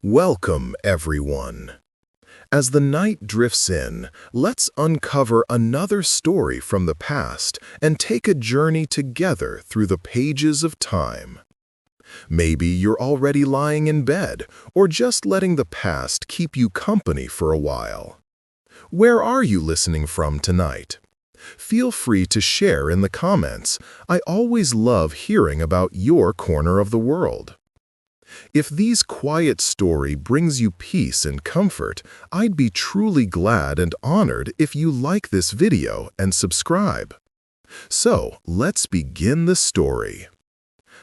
Welcome, everyone. As the night drifts in, let's uncover another story from the past and take a journey together through the pages of time. Maybe you're already lying in bed or just letting the past keep you company for a while. Where are you listening from tonight? Feel free to share in the comments. I always love hearing about your corner of the world. If these quiet story brings you peace and comfort, I'd be truly glad and honored if you like this video and subscribe. So, let's begin the story.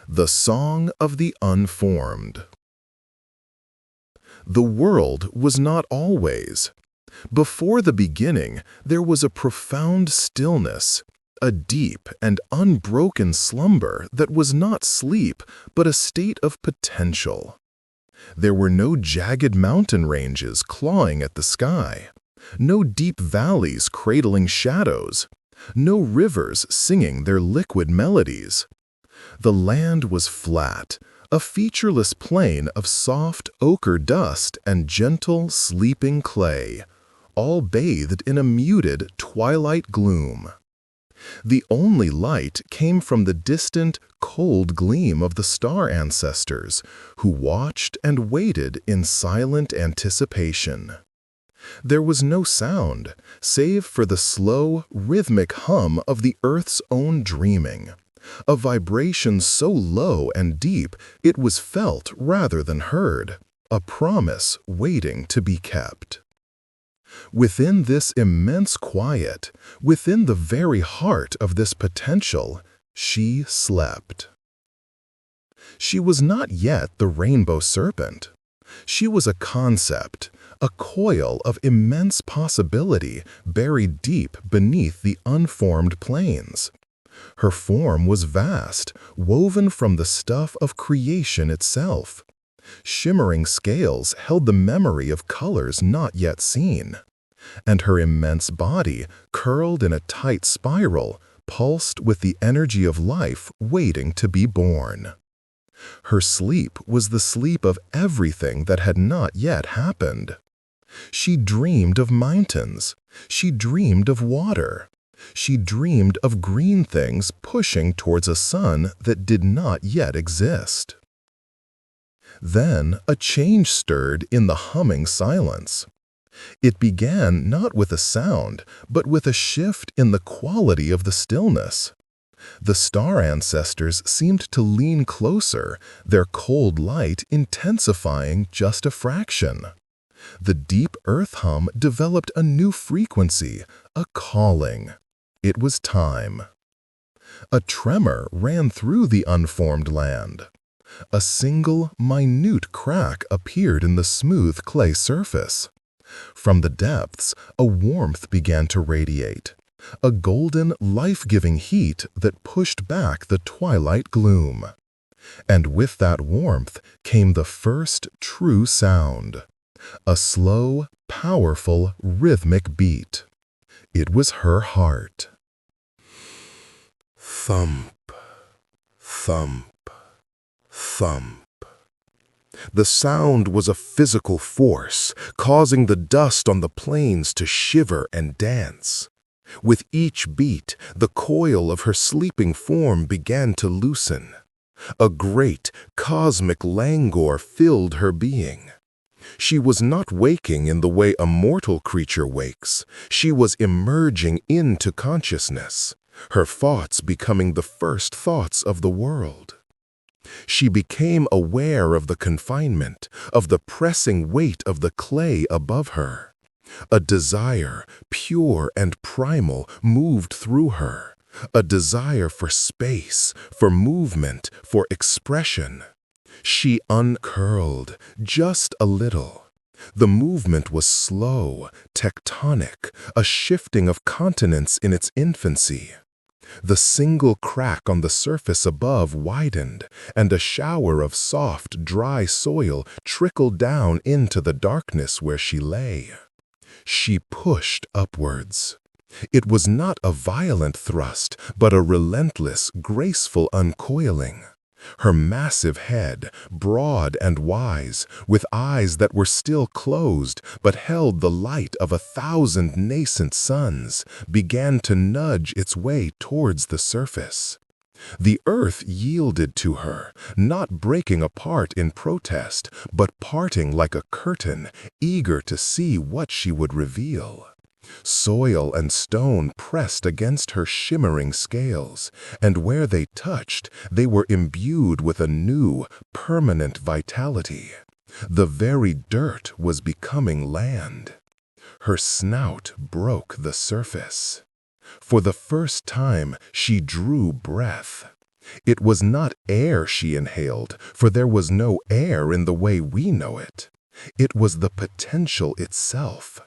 The Song of the Unformed. The world was not always. Before the beginning, there was a profound stillness, a deep and unbroken slumber that was not sleep, but a state of potential. There were no jagged mountain ranges clawing at the sky, no deep valleys cradling shadows, no rivers singing their liquid melodies. The land was flat, a featureless plain of soft ochre dust and gentle, sleeping clay, all bathed in a muted twilight gloom. The only light came from the distant, cold gleam of the star ancestors, who watched and waited in silent anticipation. There was no sound, save for the slow, rhythmic hum of the Earth's own dreaming, a vibration so low and deep it was felt rather than heard, a promise waiting to be kept. Within this immense quiet, within the very heart of this potential, she slept. She was not yet the rainbow serpent. She was a concept, a coil of immense possibility buried deep beneath the unformed plains. Her form was vast, woven from the stuff of creation itself. Shimmering scales held the memory of colors not yet seen, and her immense body, curled in a tight spiral, pulsed with the energy of life waiting to be born. Her sleep was the sleep of everything that had not yet happened. She dreamed of mountains. She dreamed of water. She dreamed of green things pushing towards a sun that did not yet exist. Then a change stirred in the humming silence. It began not with a sound, but with a shift in the quality of the stillness. The star ancestors seemed to lean closer, their cold light intensifying just a fraction. The deep earth hum developed a new frequency, a calling. It was time. A tremor ran through the unformed land. A single, minute crack appeared in the smooth clay surface. From the depths, a warmth began to radiate, a golden, life-giving heat that pushed back the twilight gloom. And with that warmth came the first true sound, a slow, powerful, rhythmic beat. It was her heart. Thump, thump, thump. The sound was a physical force, causing the dust on the plains to shiver and dance. With each beat, the coil of her sleeping form began to loosen. A great, cosmic languor filled her being. She was not waking in the way a mortal creature wakes. She was emerging into consciousness, her thoughts becoming the first thoughts of the world. She became aware of the confinement, of the pressing weight of the clay above her. A desire, pure and primal, moved through her. A desire for space, for movement, for expression. She uncurled, just a little. The movement was slow, tectonic, a shifting of continents in its infancy. The single crack on the surface above widened, and a shower of soft, dry soil trickled down into the darkness where she lay. She pushed upwards. It was not a violent thrust, but a relentless, graceful uncoiling. Her massive head, broad and wise, with eyes that were still closed but held the light of 1,000 nascent suns, began to nudge its way towards the surface. The earth yielded to her, not breaking apart in protest, but parting like a curtain, eager to see what she would reveal. Soil and stone pressed against her shimmering scales, and where they touched, they were imbued with a new, permanent vitality. The very dirt was becoming land. Her snout broke the surface. For the first time, she drew breath. It was not air she inhaled, for there was no air in the way we know it. It was the potential itself.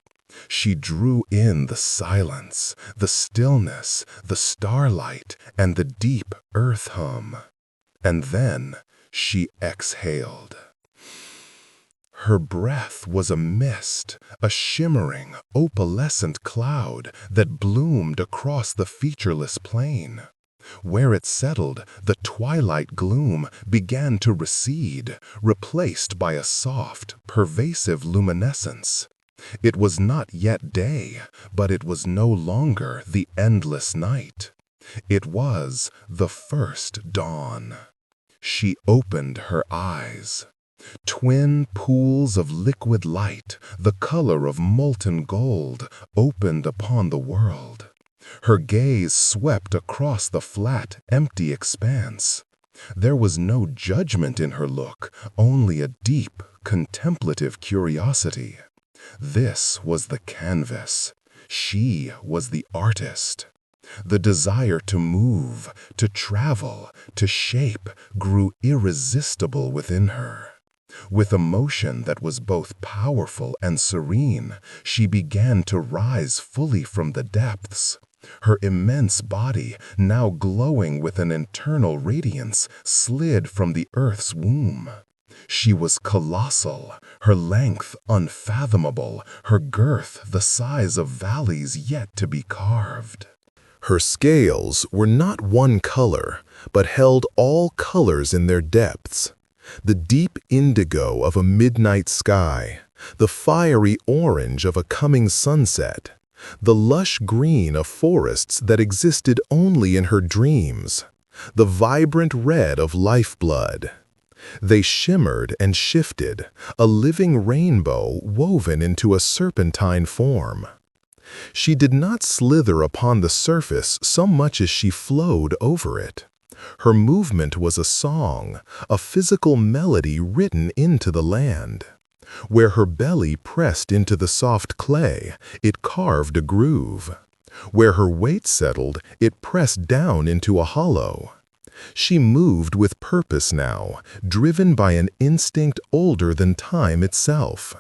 She drew in the silence, the stillness, the starlight, and the deep earth hum. And then she exhaled. Her breath was a mist, a shimmering, opalescent cloud that bloomed across the featureless plain. Where it settled, the twilight gloom began to recede, replaced by a soft, pervasive luminescence. It was not yet day, but it was no longer the endless night. It was the first dawn. She opened her eyes. Twin pools of liquid light, the color of molten gold, opened upon the world. Her gaze swept across the flat, empty expanse. There was no judgment in her look, only a deep, contemplative curiosity. This was the canvas. She was the artist. The desire to move, to travel, to shape grew irresistible within her. With emotion that was both powerful and serene, she began to rise fully from the depths. Her immense body, now glowing with an internal radiance, slid from the earth's womb. She was colossal, her length unfathomable, her girth the size of valleys yet to be carved. Her scales were not one color, but held all colors in their depths. The deep indigo of a midnight sky, the fiery orange of a coming sunset, the lush green of forests that existed only in her dreams, the vibrant red of lifeblood. They shimmered and shifted, a living rainbow woven into a serpentine form. She did not slither upon the surface so much as she flowed over it. Her movement was a song, a physical melody written into the land. Where her belly pressed into the soft clay, it carved a groove. Where her weight settled, it pressed down into a hollow. She moved with purpose now, driven by an instinct older than time itself.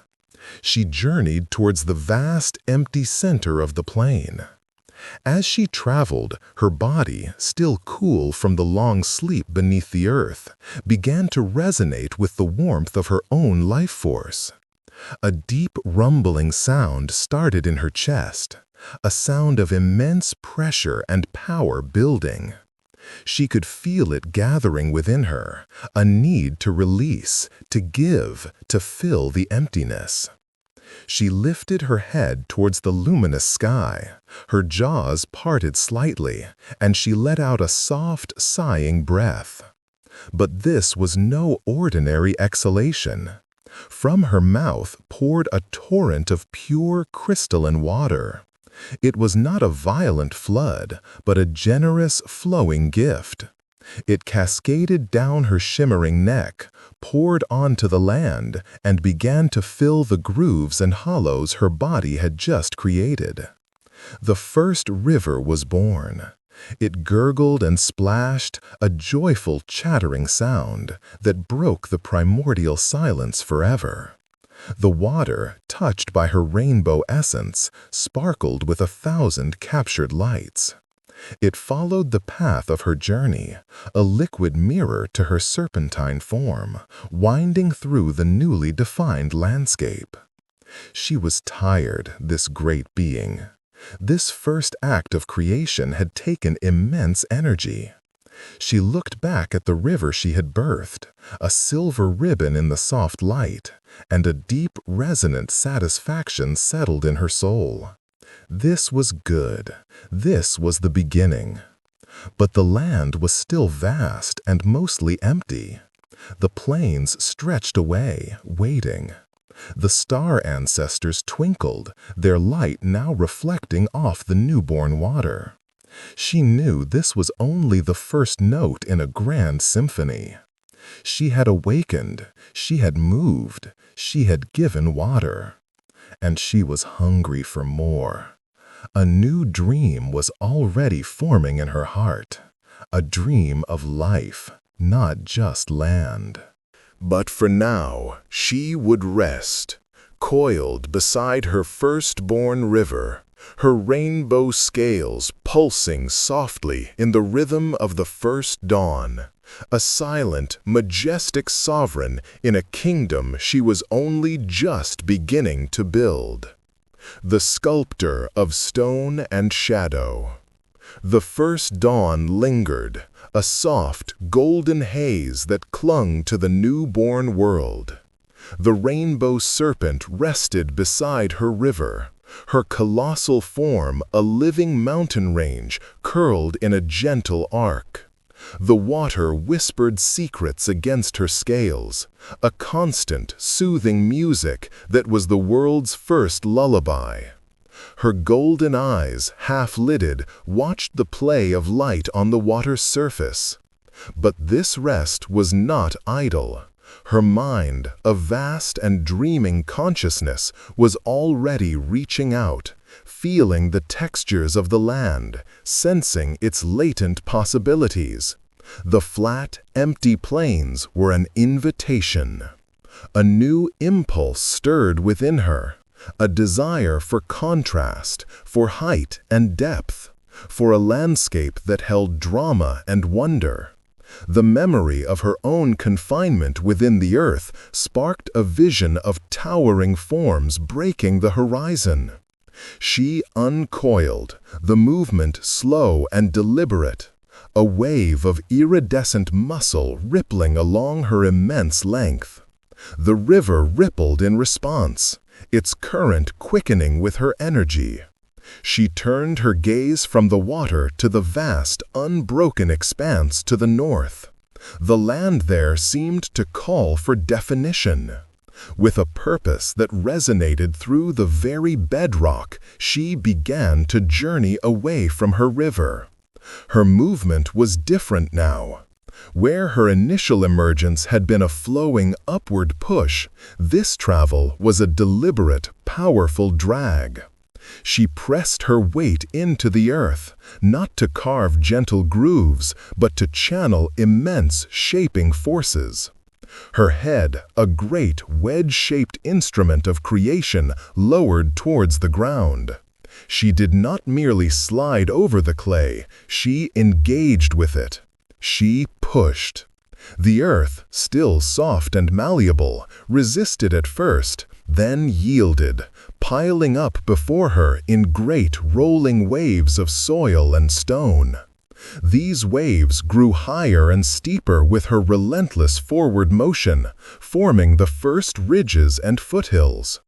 She journeyed towards the vast, empty center of the plain. As she traveled, her body, still cool from the long sleep beneath the earth, began to resonate with the warmth of her own life force. A deep rumbling sound started in her chest, a sound of immense pressure and power building. She could feel it gathering within her, a need to release, to give, to fill the emptiness. She lifted her head towards the luminous sky. Her jaws parted slightly, and she let out a soft, sighing breath. But this was no ordinary exhalation. From her mouth poured a torrent of pure crystalline water. It was not a violent flood, but a generous, flowing gift. It cascaded down her shimmering neck, poured onto the land, and began to fill the grooves and hollows her body had just created. The first river was born. It gurgled and splashed, a joyful chattering sound that broke the primordial silence forever. The water, touched by her rainbow essence, sparkled with 1,000 captured lights. It followed the path of her journey, a liquid mirror to her serpentine form, winding through the newly defined landscape. She was tired, this great being. This first act of creation had taken immense energy. She looked back at the river she had birthed, a silver ribbon in the soft light, and a deep, resonant satisfaction settled in her soul. This was good. This was the beginning. But the land was still vast and mostly empty. The plains stretched away, waiting. The star ancestors twinkled, their light now reflecting off the newborn water. She knew this was only the first note in a grand symphony. She had awakened, she had moved, she had given water. And she was hungry for more. A new dream was already forming in her heart. A dream of life, not just land. But for now, she would rest, coiled beside her firstborn river, her rainbow scales pulsing softly in the rhythm of the first dawn, a silent, majestic sovereign in a kingdom she was only just beginning to build. The sculptor of stone and shadow. The first dawn lingered, a soft, golden haze that clung to the newborn world. The rainbow serpent rested beside her river, her colossal form a living mountain range curled in a gentle arc. The water whispered secrets against her scales, a constant, soothing music that was the world's first lullaby. Her golden eyes, half-lidded, watched the play of light on the water's surface. But this rest was not idle. Her mind, a vast and dreaming consciousness, was already reaching out, feeling the textures of the land, sensing its latent possibilities. The flat, empty plains were an invitation. A new impulse stirred within her, a desire for contrast, for height and depth, for a landscape that held drama and wonder. The memory of her own confinement within the earth sparked a vision of towering forms breaking the horizon. She uncoiled, the movement slow and deliberate, a wave of iridescent muscle rippling along her immense length. The river rippled in response, its current quickening with her energy. She turned her gaze from the water to the vast, unbroken expanse to the north. The land there seemed to call for definition. With a purpose that resonated through the very bedrock, she began to journey away from her river. Her movement was different now. Where her initial emergence had been a flowing upward push, this travel was a deliberate, powerful drag. She pressed her weight into the earth, not to carve gentle grooves, but to channel immense shaping forces. Her head, a great wedge-shaped instrument of creation, lowered towards the ground. She did not merely slide over the clay, she engaged with it. She pushed. The earth, still soft and malleable, resisted at first, then yielded, piling up before her in great rolling waves of soil and stone. These waves grew higher and steeper with her relentless forward motion, forming the first ridges and foothills.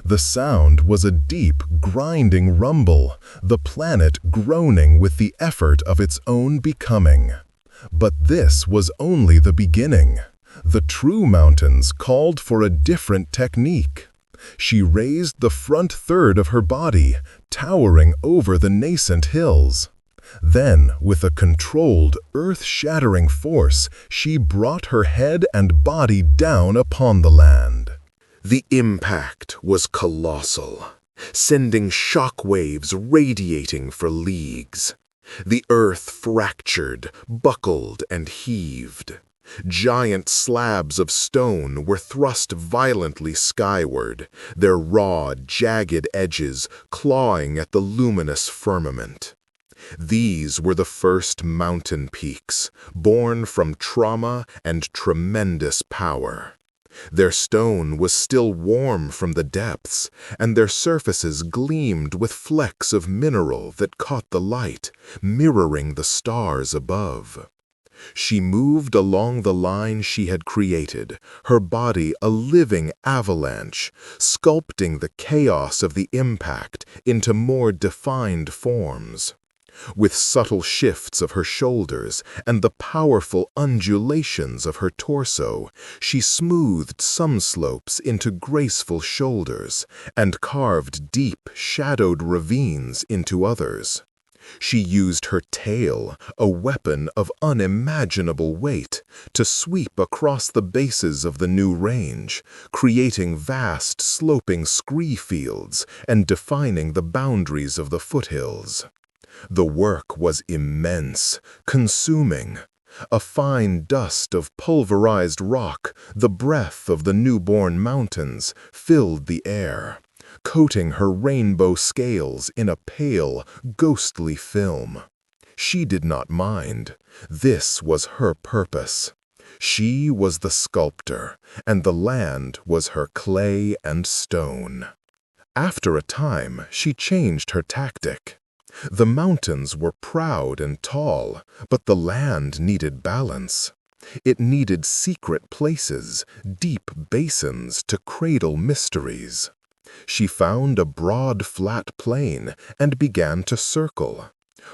The sound was a deep, grinding rumble, the planet groaning with the effort of its own becoming. But this was only the beginning. The true mountains called for a different technique. She raised the front third of her body, towering over the nascent hills. Then, with a controlled, earth-shattering force, she brought her head and body down upon the land. The impact was colossal, sending shock waves radiating for leagues. The earth fractured, buckled, and heaved. Giant slabs of stone were thrust violently skyward, their raw, jagged edges clawing at the luminous firmament. These were the first mountain peaks, born from trauma and tremendous power. Their stone was still warm from the depths, and their surfaces gleamed with flecks of mineral that caught the light, mirroring the stars above. She moved along the line she had created, her body a living avalanche, sculpting the chaos of the impact into more defined forms. With subtle shifts of her shoulders and the powerful undulations of her torso, she smoothed some slopes into graceful shoulders and carved deep, shadowed ravines into others. She used her tail, a weapon of unimaginable weight, to sweep across the bases of the new range, creating vast sloping scree fields and defining the boundaries of the foothills. The work was immense, consuming. A fine dust of pulverized rock, the breath of the newborn mountains, filled the air, coating her rainbow scales in a pale, ghostly film. She did not mind. This was her purpose. She was the sculptor, and the land was her clay and stone. After a time, she changed her tactic. The mountains were proud and tall, but the land needed balance. It needed secret places, deep basins to cradle mysteries. She found a broad, flat plain and began to circle.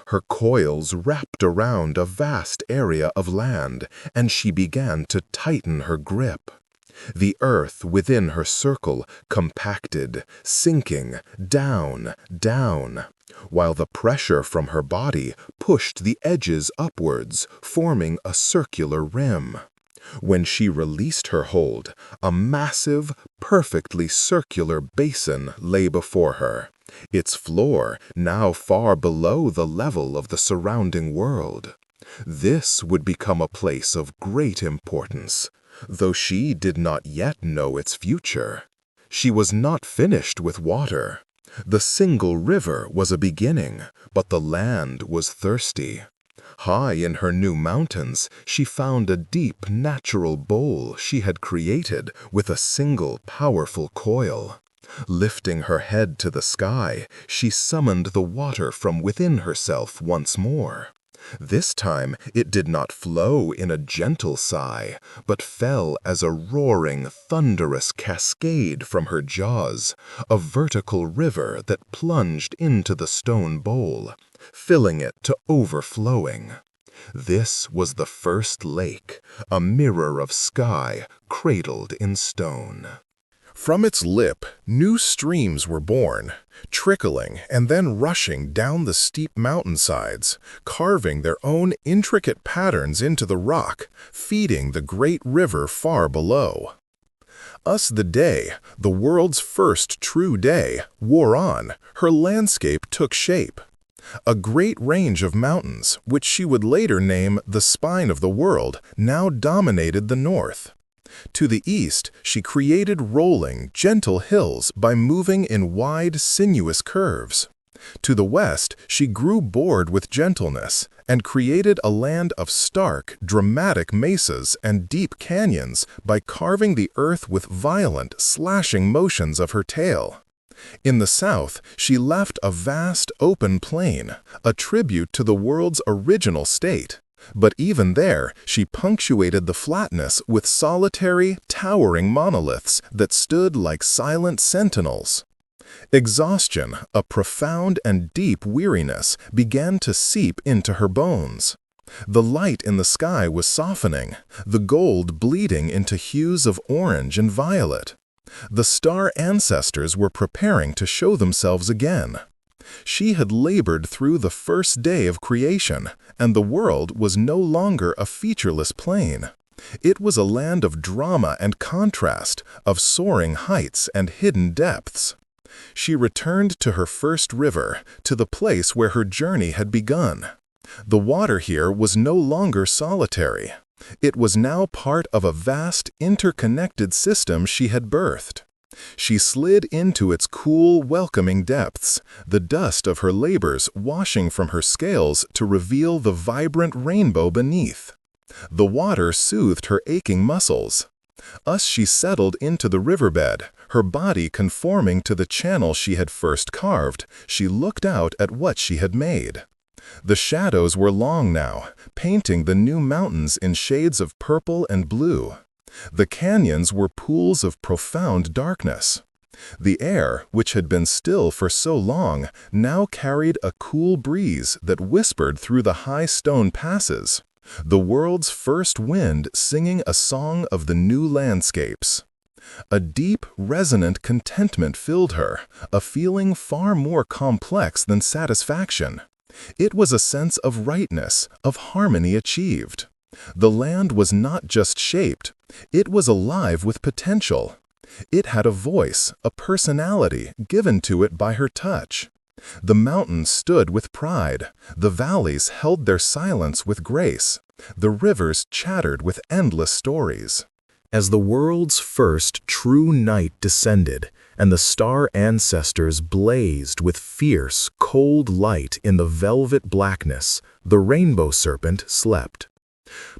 Her coils wrapped around a vast area of land, and she began to tighten her grip. The earth within her circle compacted, sinking down, down, while the pressure from her body pushed the edges upwards, forming a circular rim. When she released her hold, a massive, perfectly circular basin lay before her, its floor now far below the level of the surrounding world. This would become a place of great importance, though she did not yet know its future. She was not finished with water. The single river was a beginning, but the land was thirsty. High in her new mountains, she found a deep natural bowl she had created with a single powerful coil. Lifting her head to the sky, she summoned the water from within herself once more. This time it did not flow in a gentle sigh, but fell as a roaring, thunderous cascade from her jaws, a vertical river that plunged into the stone bowl, filling it to overflowing. This was the first lake, a mirror of sky cradled in stone. From its lip, new streams were born, trickling and then rushing down the steep mountainsides, carving their own intricate patterns into the rock, feeding the great river far below. Thus the day, the world's first true day, wore on, her landscape took shape. A great range of mountains, which she would later name the spine of the world, now dominated the north. To the east, she created rolling, gentle hills by moving in wide, sinuous curves. To the west, she grew bored with gentleness and created a land of stark, dramatic mesas and deep canyons by carving the earth with violent, slashing motions of her tail. In the south, she left a vast, open plain, a tribute to the world's original state. But even there, she punctuated the flatness with solitary, towering monoliths that stood like silent sentinels. Exhaustion, a profound and deep weariness, began to seep into her bones. The light in the sky was softening, the gold bleeding into hues of orange and violet. The star ancestors were preparing to show themselves again. She had labored through the first day of creation, and the world was no longer a featureless plain. It was a land of drama and contrast, of soaring heights and hidden depths. She returned to her first river, to the place where her journey had begun. The water here was no longer solitary. It was now part of a vast, interconnected system she had birthed. She slid into its cool, welcoming depths, the dust of her labors washing from her scales to reveal the vibrant rainbow beneath. The water soothed her aching muscles. Thus she settled into the riverbed, her body conforming to the channel she had first carved. She looked out at what she had made. The shadows were long now, painting the new mountains in shades of purple and blue. The canyons were pools of profound darkness. The air, which had been still for so long, now carried a cool breeze that whispered through the high stone passes, the world's first wind singing a song of the new landscapes. A deep, resonant contentment filled her, a feeling far more complex than satisfaction. It was a sense of rightness, of harmony achieved. The land was not just shaped, it was alive with potential. It had a voice, a personality given to it by her touch. The mountains stood with pride, the valleys held their silence with grace, the rivers chattered with endless stories. As the world's first true night descended, and the star ancestors blazed with fierce, cold light in the velvet blackness, the rainbow serpent slept.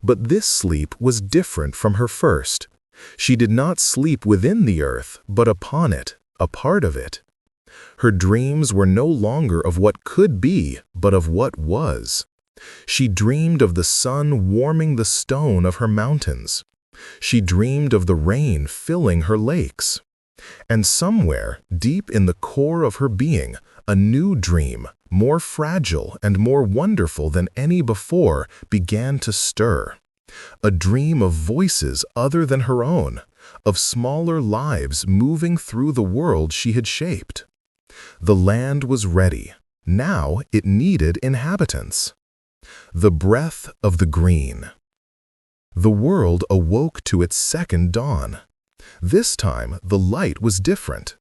But this sleep was different from her first. She did not sleep within the earth, but upon it, a part of it. Her dreams were no longer of what could be, but of what was. She dreamed of the sun warming the stone of her mountains. She dreamed of the rain filling her lakes. And somewhere, deep in the core of her being, a new dream, more fragile and more wonderful than any before, began to stir. A dream of voices other than her own, of smaller lives moving through the world she had shaped. The land was ready. Now it needed inhabitants. The breath of the green. The world awoke to its second dawn. This time, the light was different.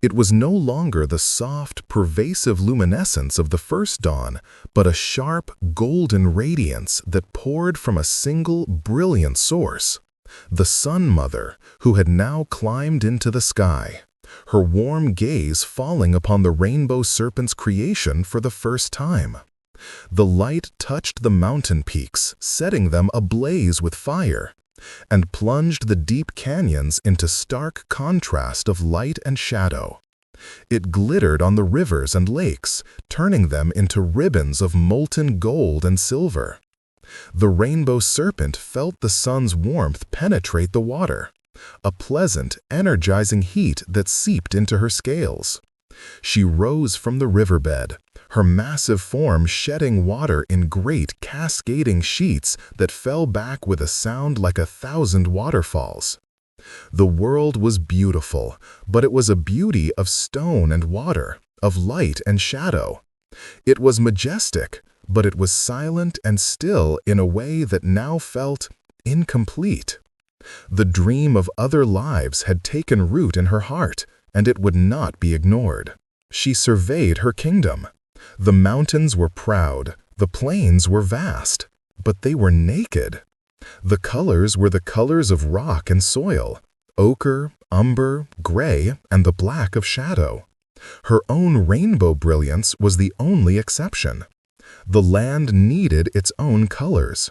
It was no longer the soft, pervasive luminescence of the first dawn, but a sharp, golden radiance that poured from a single, brilliant source. The Sun Mother, who had now climbed into the sky, her warm gaze falling upon the rainbow serpent's creation for the first time. The light touched the mountain peaks, setting them ablaze with fire, and plunged the deep canyons into stark contrast of light and shadow. It glittered on the rivers and lakes, turning them into ribbons of molten gold and silver. The rainbow serpent felt the sun's warmth penetrate the water, a pleasant, energizing heat that seeped into her scales. She rose from the riverbed, her massive form shedding water in great cascading sheets that fell back with a sound like 1,000 waterfalls. The world was beautiful, but it was a beauty of stone and water, of light and shadow. It was majestic, but it was silent and still in a way that now felt incomplete. The dream of other lives had taken root in her heart, and it would not be ignored. She surveyed her kingdom. The mountains were proud, the plains were vast, but they were naked. The colors were the colors of rock and soil, ochre, umber, gray, and the black of shadow. Her own rainbow brilliance was the only exception. The land needed its own colors.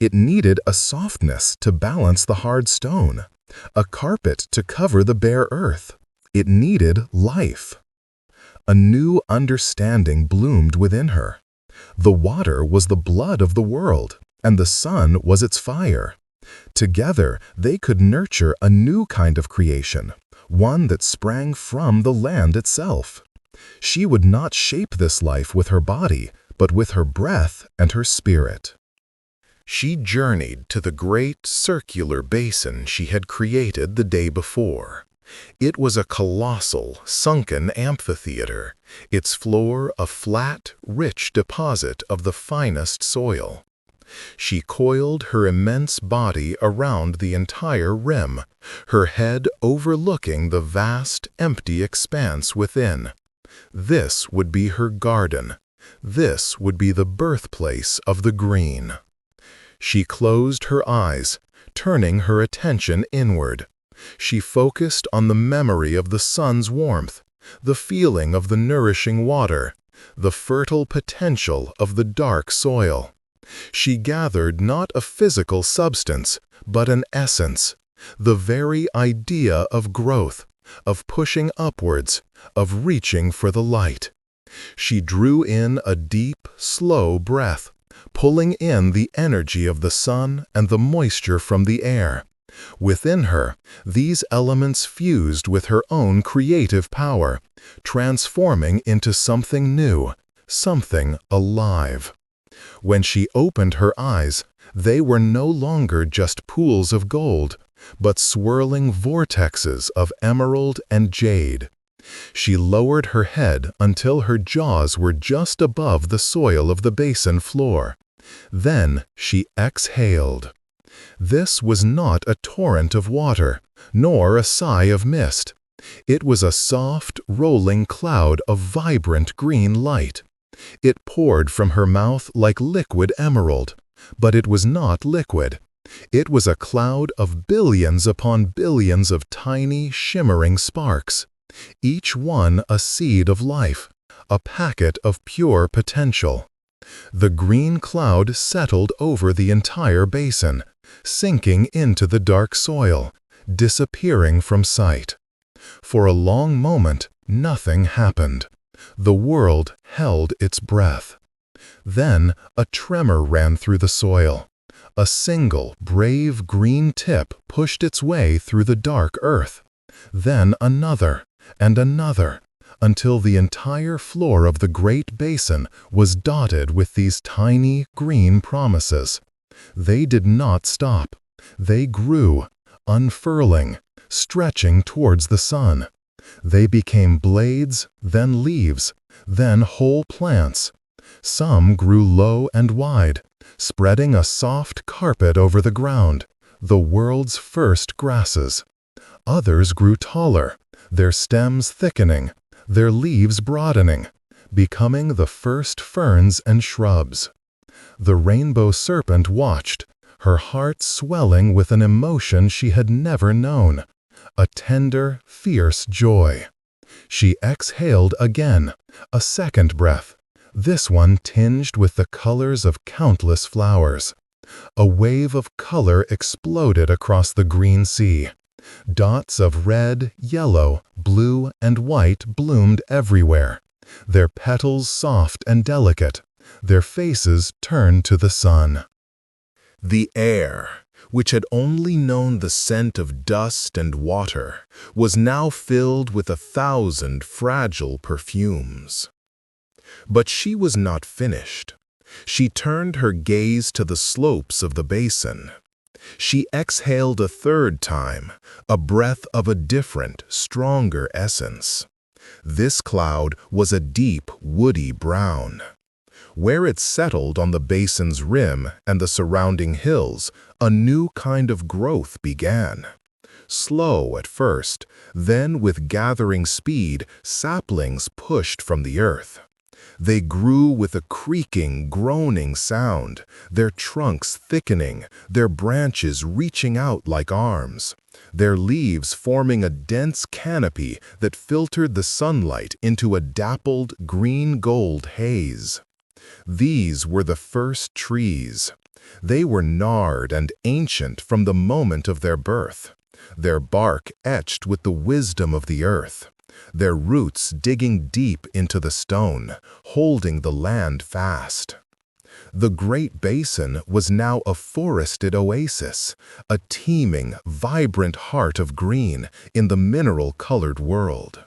It needed a softness to balance the hard stone, a carpet to cover the bare earth. It needed life. A new understanding bloomed within her. The water was the blood of the world, and the sun was its fire. Together, they could nurture a new kind of creation, one that sprang from the land itself. She would not shape this life with her body, but with her breath and her spirit. She journeyed to the great circular basin she had created the day before. It was a colossal, sunken amphitheater, its floor a flat, rich deposit of the finest soil. She coiled her immense body around the entire rim, her head overlooking the vast, empty expanse within. This would be her garden. This would be the birthplace of the green. She closed her eyes, turning her attention inward. She focused on the memory of the sun's warmth, the feeling of the nourishing water, the fertile potential of the dark soil. She gathered not a physical substance, but an essence, the very idea of growth, of pushing upwards, of reaching for the light. She drew in a deep, slow breath, pulling in the energy of the sun and the moisture from the air. Within her, these elements fused with her own creative power, transforming into something new, something alive. When she opened her eyes, they were no longer just pools of gold, but swirling vortexes of emerald and jade. She lowered her head until her jaws were just above the soil of the basin floor. Then she exhaled. This was not a torrent of water, nor a sigh of mist. It was a soft, rolling cloud of vibrant green light. It poured from her mouth like liquid emerald, but it was not liquid. It was a cloud of billions upon billions of tiny, shimmering sparks, each one a seed of life, a packet of pure potential. The green cloud settled over the entire basin, sinking into the dark soil, disappearing from sight. For a long moment, nothing happened. The world held its breath. Then a tremor ran through the soil. A single, brave green tip pushed its way through the dark earth. Then another, and another, until the entire floor of the great basin was dotted with these tiny, green promises. They did not stop. They grew, unfurling, stretching towards the sun. They became blades, then leaves, then whole plants. Some grew low and wide, spreading a soft carpet over the ground, the world's first grasses. Others grew taller, their stems thickening, their leaves broadening, becoming the first ferns and shrubs. The rainbow serpent watched, her heart swelling with an emotion she had never known, a tender, fierce joy. She exhaled again, a second breath, this one tinged with the colors of countless flowers. A wave of color exploded across the green sea. Dots of red, yellow, blue, and white bloomed everywhere, their petals soft and delicate, their faces turned to the sun. The air, which had only known the scent of dust and water, was now filled with 1,000 fragile perfumes. But she was not finished. She turned her gaze to the slopes of the basin. She exhaled a third time, a breath of a different, stronger essence. This cloud was a deep, woody brown. Where it settled on the basin's rim and the surrounding hills, a new kind of growth began. Slow at first, then with gathering speed, saplings pushed from the earth. They grew with a creaking, groaning sound, their trunks thickening, their branches reaching out like arms, their leaves forming a dense canopy that filtered the sunlight into a dappled green-gold haze. These were the first trees. They were gnarled and ancient from the moment of their birth, their bark etched with the wisdom of the earth, their roots digging deep into the stone, holding the land fast. The Great Basin was now a forested oasis, a teeming, vibrant heart of green in the mineral-colored world.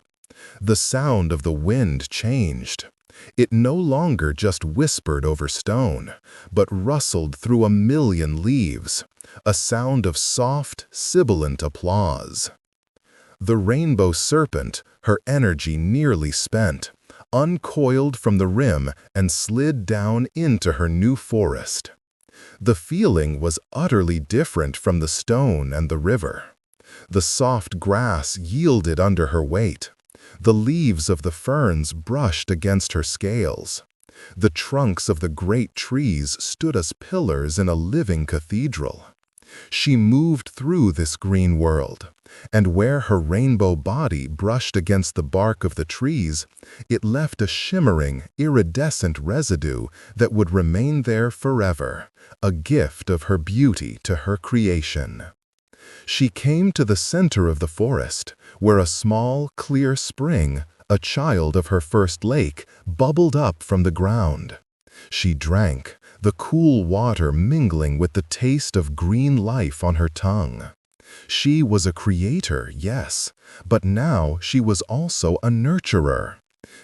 The sound of the wind changed. It no longer just whispered over stone, but rustled through 1,000,000 leaves, a sound of soft, sibilant applause. The rainbow serpent, her energy nearly spent, uncoiled from the rim and slid down into her new forest. The feeling was utterly different from the stone and the river. The soft grass yielded under her weight. The leaves of the ferns brushed against her scales. The trunks of the great trees stood as pillars in a living cathedral. She moved through this green world, and where her rainbow body brushed against the bark of the trees, it left a shimmering, iridescent residue that would remain there forever, a gift of her beauty to her creation. She came to the center of the forest, where a small, clear spring, a child of her first lake, bubbled up from the ground. She drank, the cool water mingling with the taste of green life on her tongue. She was a creator, yes, but now she was also a nurturer.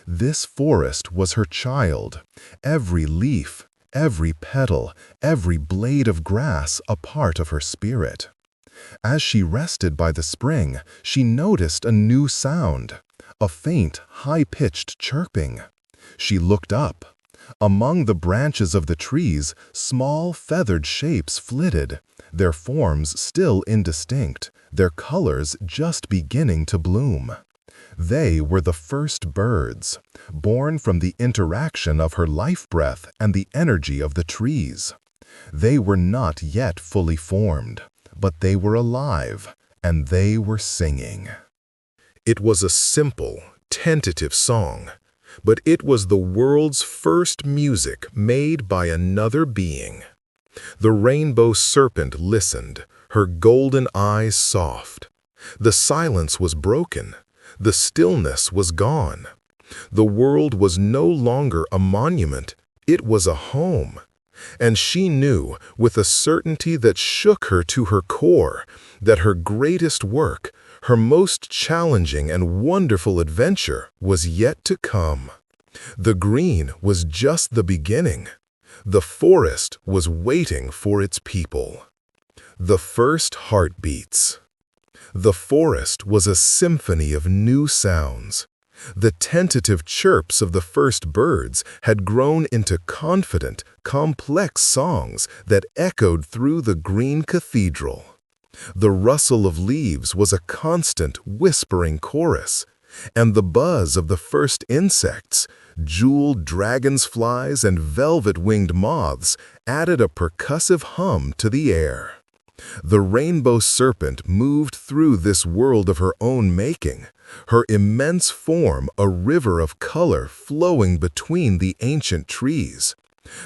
This forest was her child, every leaf, every petal, every blade of grass a part of her spirit. As she rested by the spring, she noticed a new sound, a faint, high-pitched chirping. She looked up. Among the branches of the trees, small feathered shapes flitted, their forms still indistinct, their colors just beginning to bloom. They were the first birds, born from the interaction of her life breath and the energy of the trees. They were not yet fully formed, but they were alive, and they were singing. It was a simple, tentative song, but it was the world's first music made by another being. The rainbow serpent listened, her golden eyes soft. The silence was broken. The stillness was gone. The world was no longer a monument, it was a home. And she knew, with a certainty that shook her to her core, that her greatest work, her most challenging and wonderful adventure was yet to come. The green was just the beginning. The forest was waiting for its people. The first heartbeats. The forest was a symphony of new sounds. The tentative chirps of the first birds had grown into confident, complex songs that echoed through the green cathedral. The rustle of leaves was a constant, whispering chorus, and the buzz of the first insects, jeweled dragonflies and velvet-winged moths, added a percussive hum to the air. The rainbow serpent moved through this world of her own making, her immense form a river of color flowing between the ancient trees.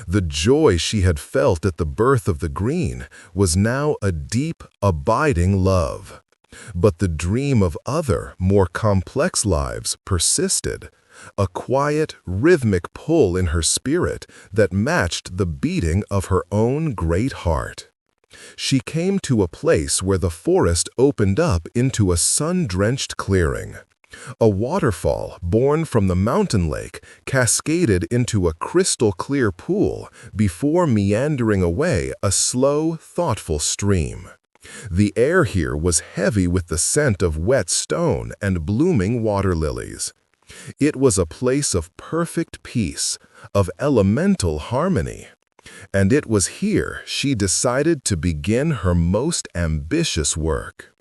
The joy she had felt at the birth of the green was now a deep, abiding love. But the dream of other, more complex lives persisted, a quiet, rhythmic pull in her spirit that matched the beating of her own great heart. She came to a place where the forest opened up into a sun-drenched clearing. A waterfall, born from the mountain lake, cascaded into a crystal-clear pool before meandering away a slow, thoughtful stream. The air here was heavy with the scent of wet stone and blooming water lilies. It was a place of perfect peace, of elemental harmony. And it was here she decided to begin her most ambitious work.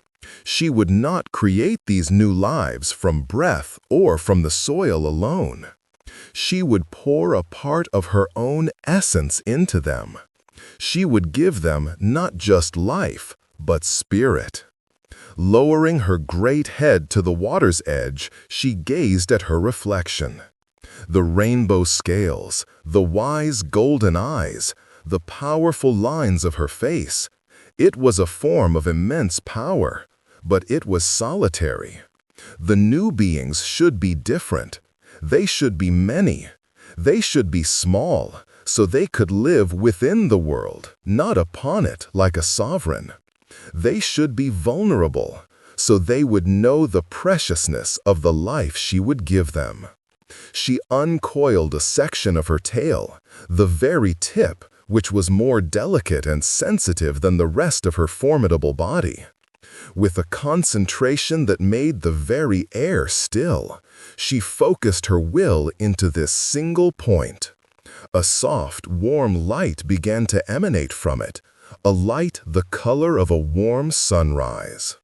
She would not create these new lives from breath or from the soil alone. She would pour a part of her own essence into them. She would give them not just life, but spirit. Lowering her great head to the water's edge, she gazed at her reflection. The rainbow scales, the wise golden eyes, the powerful lines of her face. It was a form of immense power, but it was solitary. The new beings should be different. They should be many. They should be small, so they could live within the world, not upon it like a sovereign. They should be vulnerable, so they would know the preciousness of the life she would give them. She uncoiled a section of her tail, the very tip, which was more delicate and sensitive than the rest of her formidable body. With a concentration that made the very air still, she focused her will into this single point. A soft, warm light began to emanate from it, a light the color of a warm sunrise.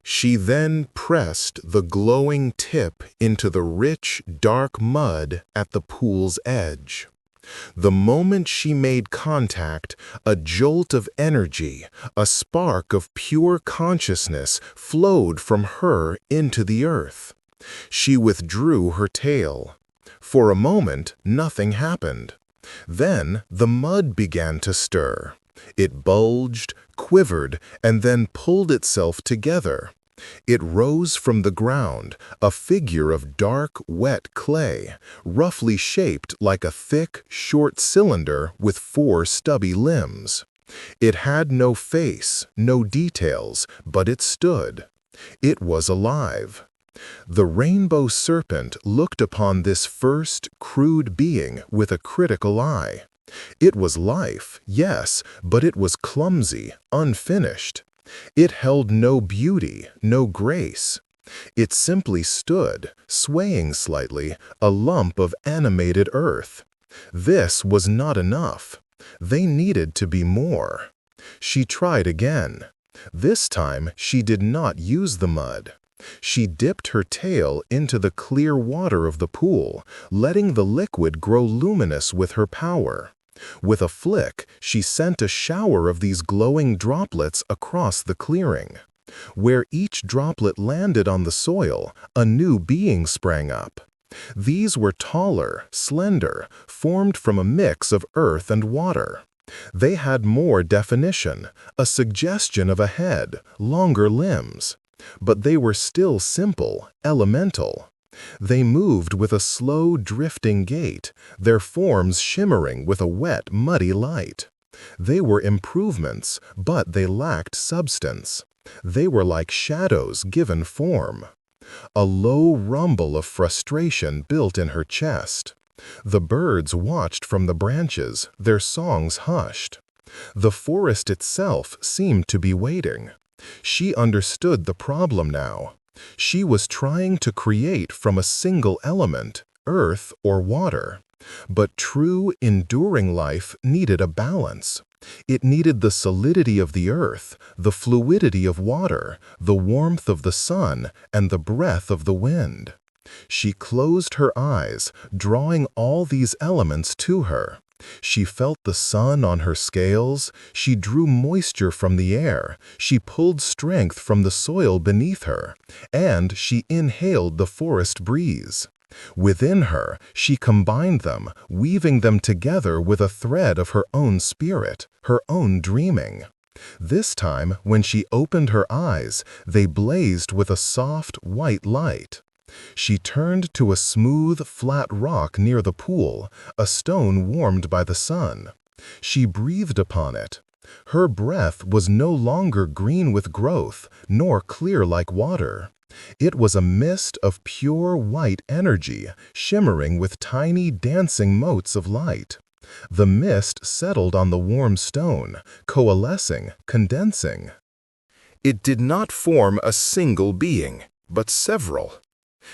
She then pressed the glowing tip into the rich, dark mud at the pool's edge. The moment she made contact, a jolt of energy, a spark of pure consciousness flowed from her into the earth. She withdrew her tail. For a moment, nothing happened. Then the mud began to stir. It bulged, quivered, and then pulled itself together. It rose from the ground, a figure of dark, wet clay, roughly shaped like a thick, short cylinder with 4 stubby limbs. It had no face, no details, but it stood. It was alive. The rainbow serpent looked upon this first, crude being with a critical eye. It was life, yes, but it was clumsy, unfinished. It held no beauty, no grace. It simply stood, swaying slightly, a lump of animated earth. This was not enough. They needed to be more. She tried again. This time she did not use the mud. She dipped her tail into the clear water of the pool, letting the liquid grow luminous with her power. With a flick, she sent a shower of these glowing droplets across the clearing. Where each droplet landed on the soil, a new being sprang up. These were taller, slender, formed from a mix of earth and water. They had more definition, a suggestion of a head, longer limbs. But they were still simple, elemental. They moved with a slow, drifting gait, their forms shimmering with a wet, muddy light. They were improvements, but they lacked substance. They were like shadows given form. A low rumble of frustration built in her chest. The birds watched from the branches, their songs hushed. The forest itself seemed to be waiting. She understood the problem now. She was trying to create from a single element, earth or water. But true, enduring life needed a balance. It needed the solidity of the earth, the fluidity of water, the warmth of the sun, and the breath of the wind. She closed her eyes, drawing all these elements to her. She felt the sun on her scales, she drew moisture from the air, she pulled strength from the soil beneath her, and she inhaled the forest breeze. Within her, she combined them, weaving them together with a thread of her own spirit, her own dreaming. This time, when she opened her eyes, they blazed with a soft, white light. She turned to a smooth, flat rock near the pool, a stone warmed by the sun. She breathed upon it. Her breath was no longer green with growth, nor clear like water. It was a mist of pure white energy, shimmering with tiny dancing motes of light. The mist settled on the warm stone, coalescing, condensing. It did not form a single being, but several.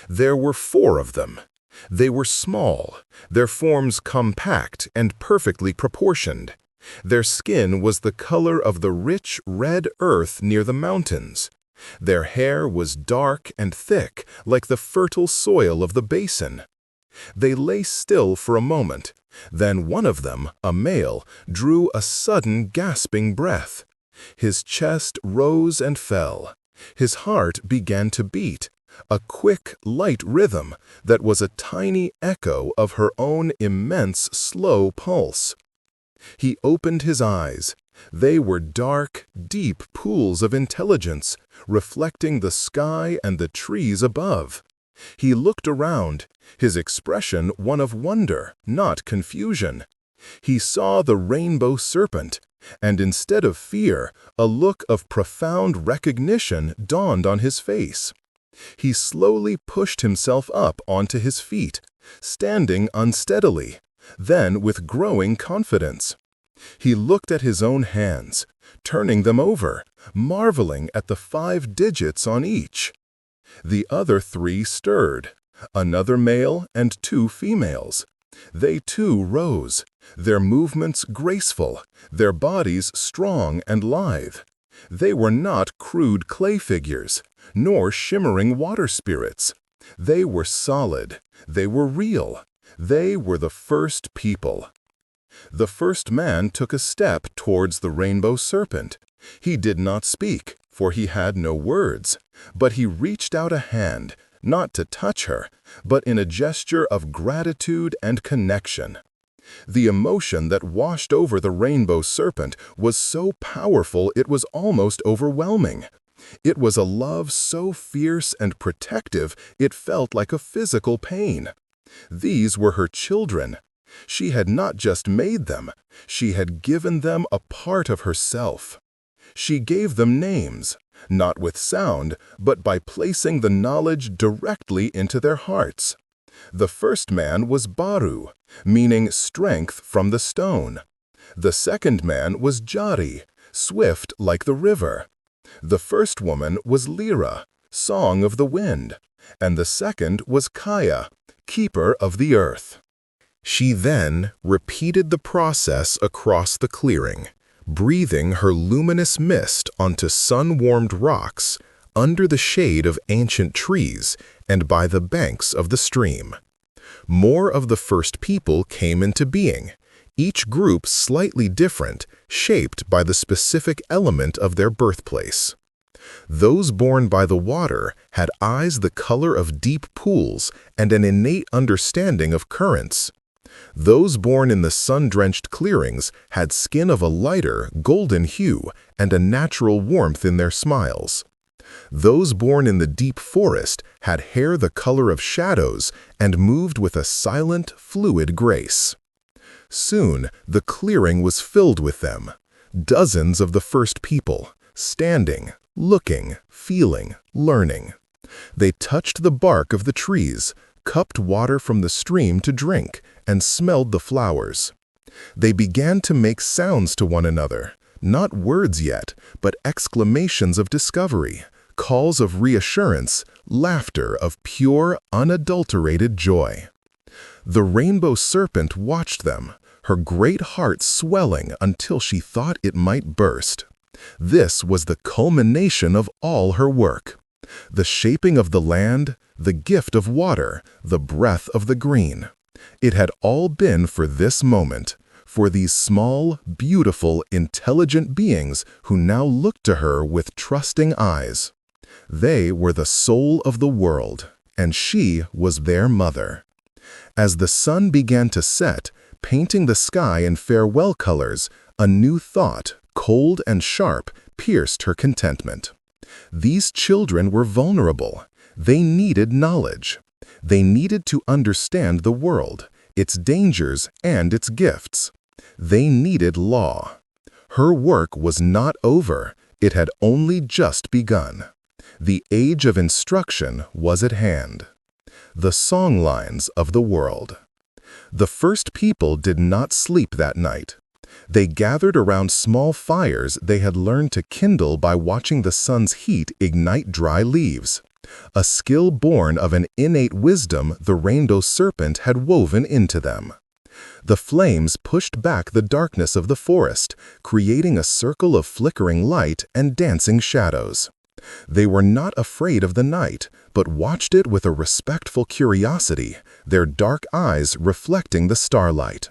There were 4 of them. They were small, their forms compact and perfectly proportioned. Their skin was the color of the rich red earth near the mountains. Their hair was dark and thick, like the fertile soil of the basin. They lay still for a moment. Then one of them, a male, drew a sudden gasping breath. His chest rose and fell. His heart began to beat. A quick, light rhythm that was a tiny echo of her own immense, slow pulse. He opened his eyes. They were dark, deep pools of intelligence, reflecting the sky and the trees above. He looked around, his expression one of wonder, not confusion. He saw the rainbow serpent, and instead of fear, a look of profound recognition dawned on his face. He slowly pushed himself up onto his feet, standing unsteadily, then with growing confidence. He looked at his own hands, turning them over, marveling at the 5 digits on each. The other 3 stirred, another male and 2 females. They too rose, their movements graceful, their bodies strong and lithe. They were not crude clay figures, nor shimmering water spirits. They were solid, they were real, they were the first people. The first man took a step towards the rainbow serpent. He did not speak, for he had no words, but he reached out a hand, not to touch her, but in a gesture of gratitude and connection. The emotion that washed over the rainbow serpent was so powerful it was almost overwhelming. It was a love so fierce and protective it felt like a physical pain. These were her children. She had not just made them, she had given them a part of herself. She gave them names, not with sound, but by placing the knowledge directly into their hearts. The first man was Baru, meaning strength from the stone. The second man was Jari, swift like the river. The first woman was Lyra, song of the wind, and the second was Kaya, keeper of the earth. She then repeated the process across the clearing, breathing her luminous mist onto sun-warmed rocks, under the shade of ancient trees, and by the banks of the stream. More of the first people came into being, each group slightly different, shaped by the specific element of their birthplace. Those born by the water had eyes the color of deep pools and an innate understanding of currents. Those born in the sun-drenched clearings had skin of a lighter, golden hue and a natural warmth in their smiles. Those born in the deep forest had hair the color of shadows and moved with a silent, fluid grace. Soon, the clearing was filled with them, dozens of the first people, standing, looking, feeling, learning. They touched the bark of the trees, cupped water from the stream to drink, and smelled the flowers. They began to make sounds to one another, not words yet, but exclamations of discovery, calls of reassurance, laughter of pure, unadulterated joy. The rainbow serpent watched them, her great heart swelling until she thought it might burst. This was the culmination of all her work. The shaping of the land, the gift of water, the breath of the green. It had all been for this moment, for these small, beautiful, intelligent beings who now looked to her with trusting eyes. They were the soul of the world, and she was their mother. As the sun began to set, painting the sky in farewell colors, a new thought, cold and sharp, pierced her contentment. These children were vulnerable. They needed knowledge. They needed to understand the world, its dangers and its gifts. They needed law. Her work was not over. It had only just begun. The age of instruction was at hand. The songlines of the world. The first people did not sleep that night. They gathered around small fires they had learned to kindle by watching the sun's heat ignite dry leaves, a skill born of an innate wisdom the rainbow serpent had woven into them. The flames pushed back the darkness of the forest, creating a circle of flickering light and dancing shadows. They were not afraid of the night, but watched it with a respectful curiosity, their dark eyes reflecting the starlight.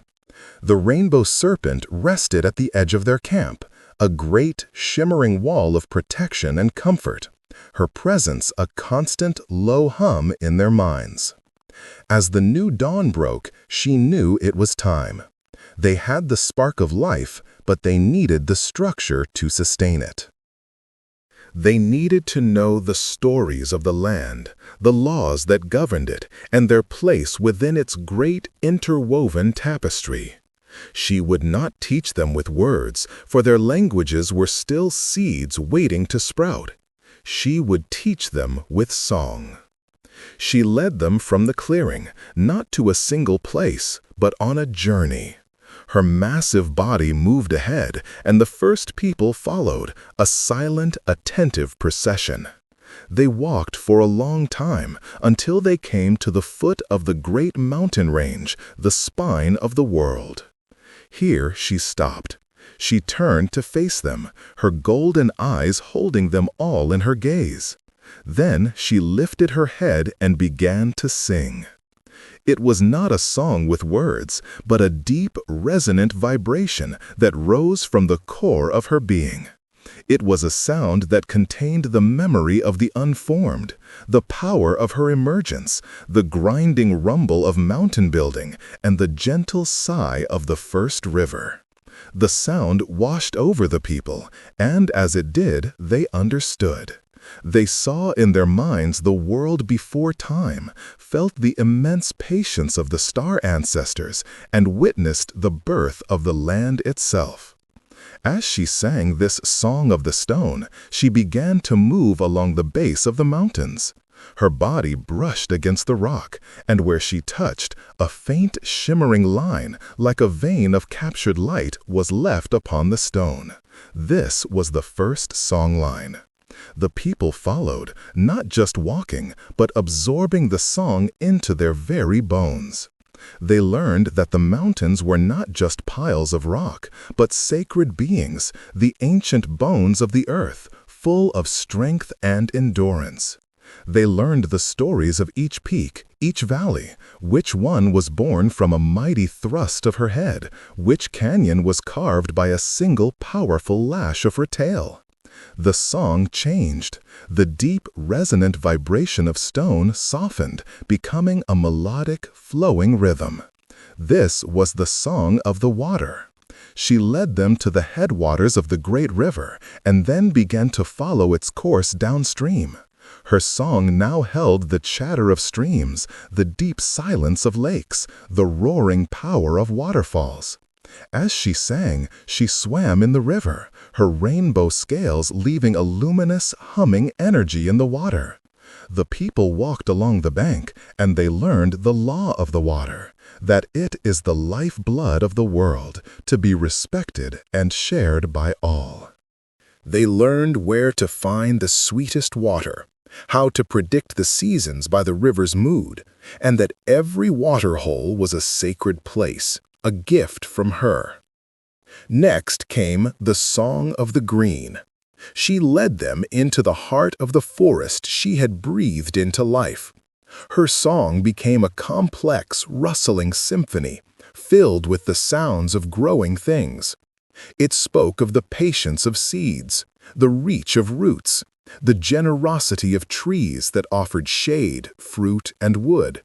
The rainbow serpent rested at the edge of their camp, a great, shimmering wall of protection and comfort, her presence a constant, low hum in their minds. As the new dawn broke, she knew it was time. They had the spark of life, but they needed the structure to sustain it. They needed to know the stories of the land, the laws that governed it, and their place within its great interwoven tapestry. She would not teach them with words, for their languages were still seeds waiting to sprout. She would teach them with song. She led them from the clearing, not to a single place, but on a journey. Her massive body moved ahead, and the first people followed, a silent, attentive procession. They walked for a long time, until they came to the foot of the great mountain range, the spine of the world. Here she stopped. She turned to face them, her golden eyes holding them all in her gaze. Then she lifted her head and began to sing. It was not a song with words, but a deep, resonant vibration that rose from the core of her being. It was a sound that contained the memory of the unformed, the power of her emergence, the grinding rumble of mountain building, and the gentle sigh of the first river. The sound washed over the people, and as it did, they understood. They saw in their minds the world before time, felt the immense patience of the star ancestors, and witnessed the birth of the land itself. As she sang this Song of the Stone, she began to move along the base of the mountains. Her body brushed against the rock, and where she touched, a faint shimmering line, like a vein of captured light, was left upon the stone. This was the first song line. The people followed, not just walking, but absorbing the song into their very bones. They learned that the mountains were not just piles of rock, but sacred beings, the ancient bones of the earth, full of strength and endurance. They learned the stories of each peak, each valley, which one was born from a mighty thrust of her head, which canyon was carved by a single powerful lash of her tail. The song changed. The deep, resonant vibration of stone softened, becoming a melodic, flowing rhythm. This was the song of the water. She led them to the headwaters of the great river, and then began to follow its course downstream. Her song now held the chatter of streams, the deep silence of lakes, the roaring power of waterfalls. As she sang, she swam in the river, her rainbow scales leaving a luminous, humming energy in the water. The people walked along the bank, and they learned the law of the water, that it is the lifeblood of the world, to be respected and shared by all. They learned where to find the sweetest water, how to predict the seasons by the river's mood, and that every waterhole was a sacred place, a gift from her. Next came the Song of the Green. She led them into the heart of the forest she had breathed into life. Her song became a complex, rustling symphony, filled with the sounds of growing things. It spoke of the patience of seeds, the reach of roots, the generosity of trees that offered shade, fruit, and wood.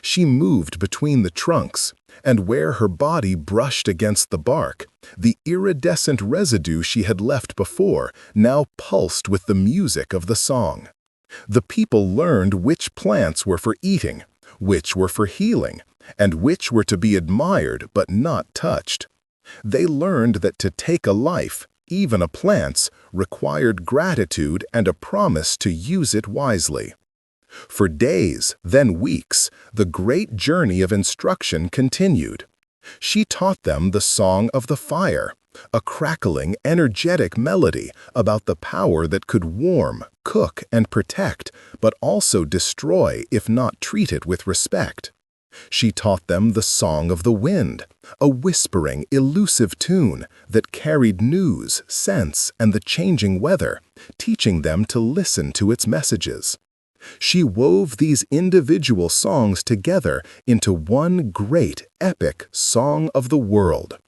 She moved between the trunks, and where her body brushed against the bark, the iridescent residue she had left before now pulsed with the music of the song. The people learned which plants were for eating, which were for healing, and which were to be admired but not touched. They learned that to take a life, even a plant's, required gratitude and a promise to use it wisely. For days, then weeks, the great journey of instruction continued. She taught them the Song of the Fire, a crackling, energetic melody about the power that could warm, cook, and protect, but also destroy if not treated with respect. She taught them the Song of the Wind, a whispering, elusive tune that carried news, scents, and the changing weather, teaching them to listen to its messages. She wove these individual songs together into one great, epic song of the world.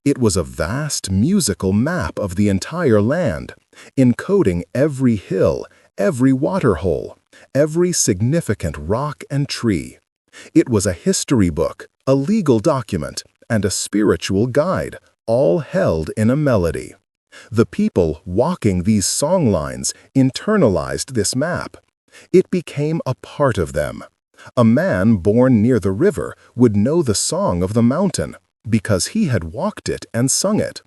It was a vast musical map of the entire land, encoding every hill, every waterhole, every significant rock and tree. It was a history book, a legal document, and a spiritual guide, all held in a melody. The people walking these song lines internalized this map. It became a part of them. A man born near the river would know the song of the mountain because he had walked it and sung it.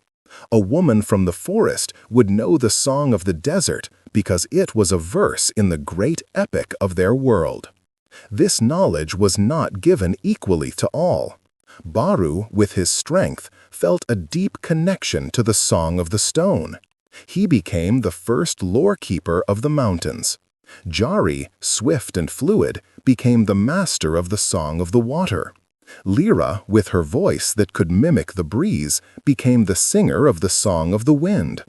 A woman from the forest would know the song of the desert because it was a verse in the great epic of their world. This knowledge was not given equally to all. Baru, with his strength, felt a deep connection to the Song of the Stone. He became the first lore-keeper of the mountains. Jari, swift and fluid, became the master of the Song of the Water. Lyra, with her voice that could mimic the breeze, became the singer of the Song of the Wind.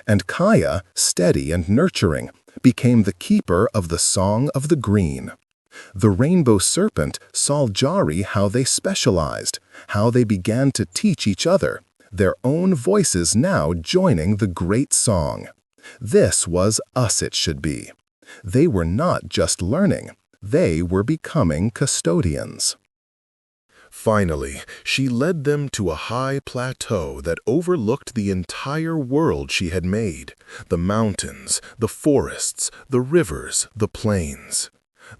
And Kaya, steady and nurturing, became the keeper of the Song of the Green. The Rainbow Serpent saw Jari how they specialized, how they began to teach each other, their own voices now joining the great song. This was us it should be. They were not just learning, they were becoming custodians. Finally, she led them to a high plateau that overlooked the entire world she had made, the mountains, the forests, the rivers, the plains.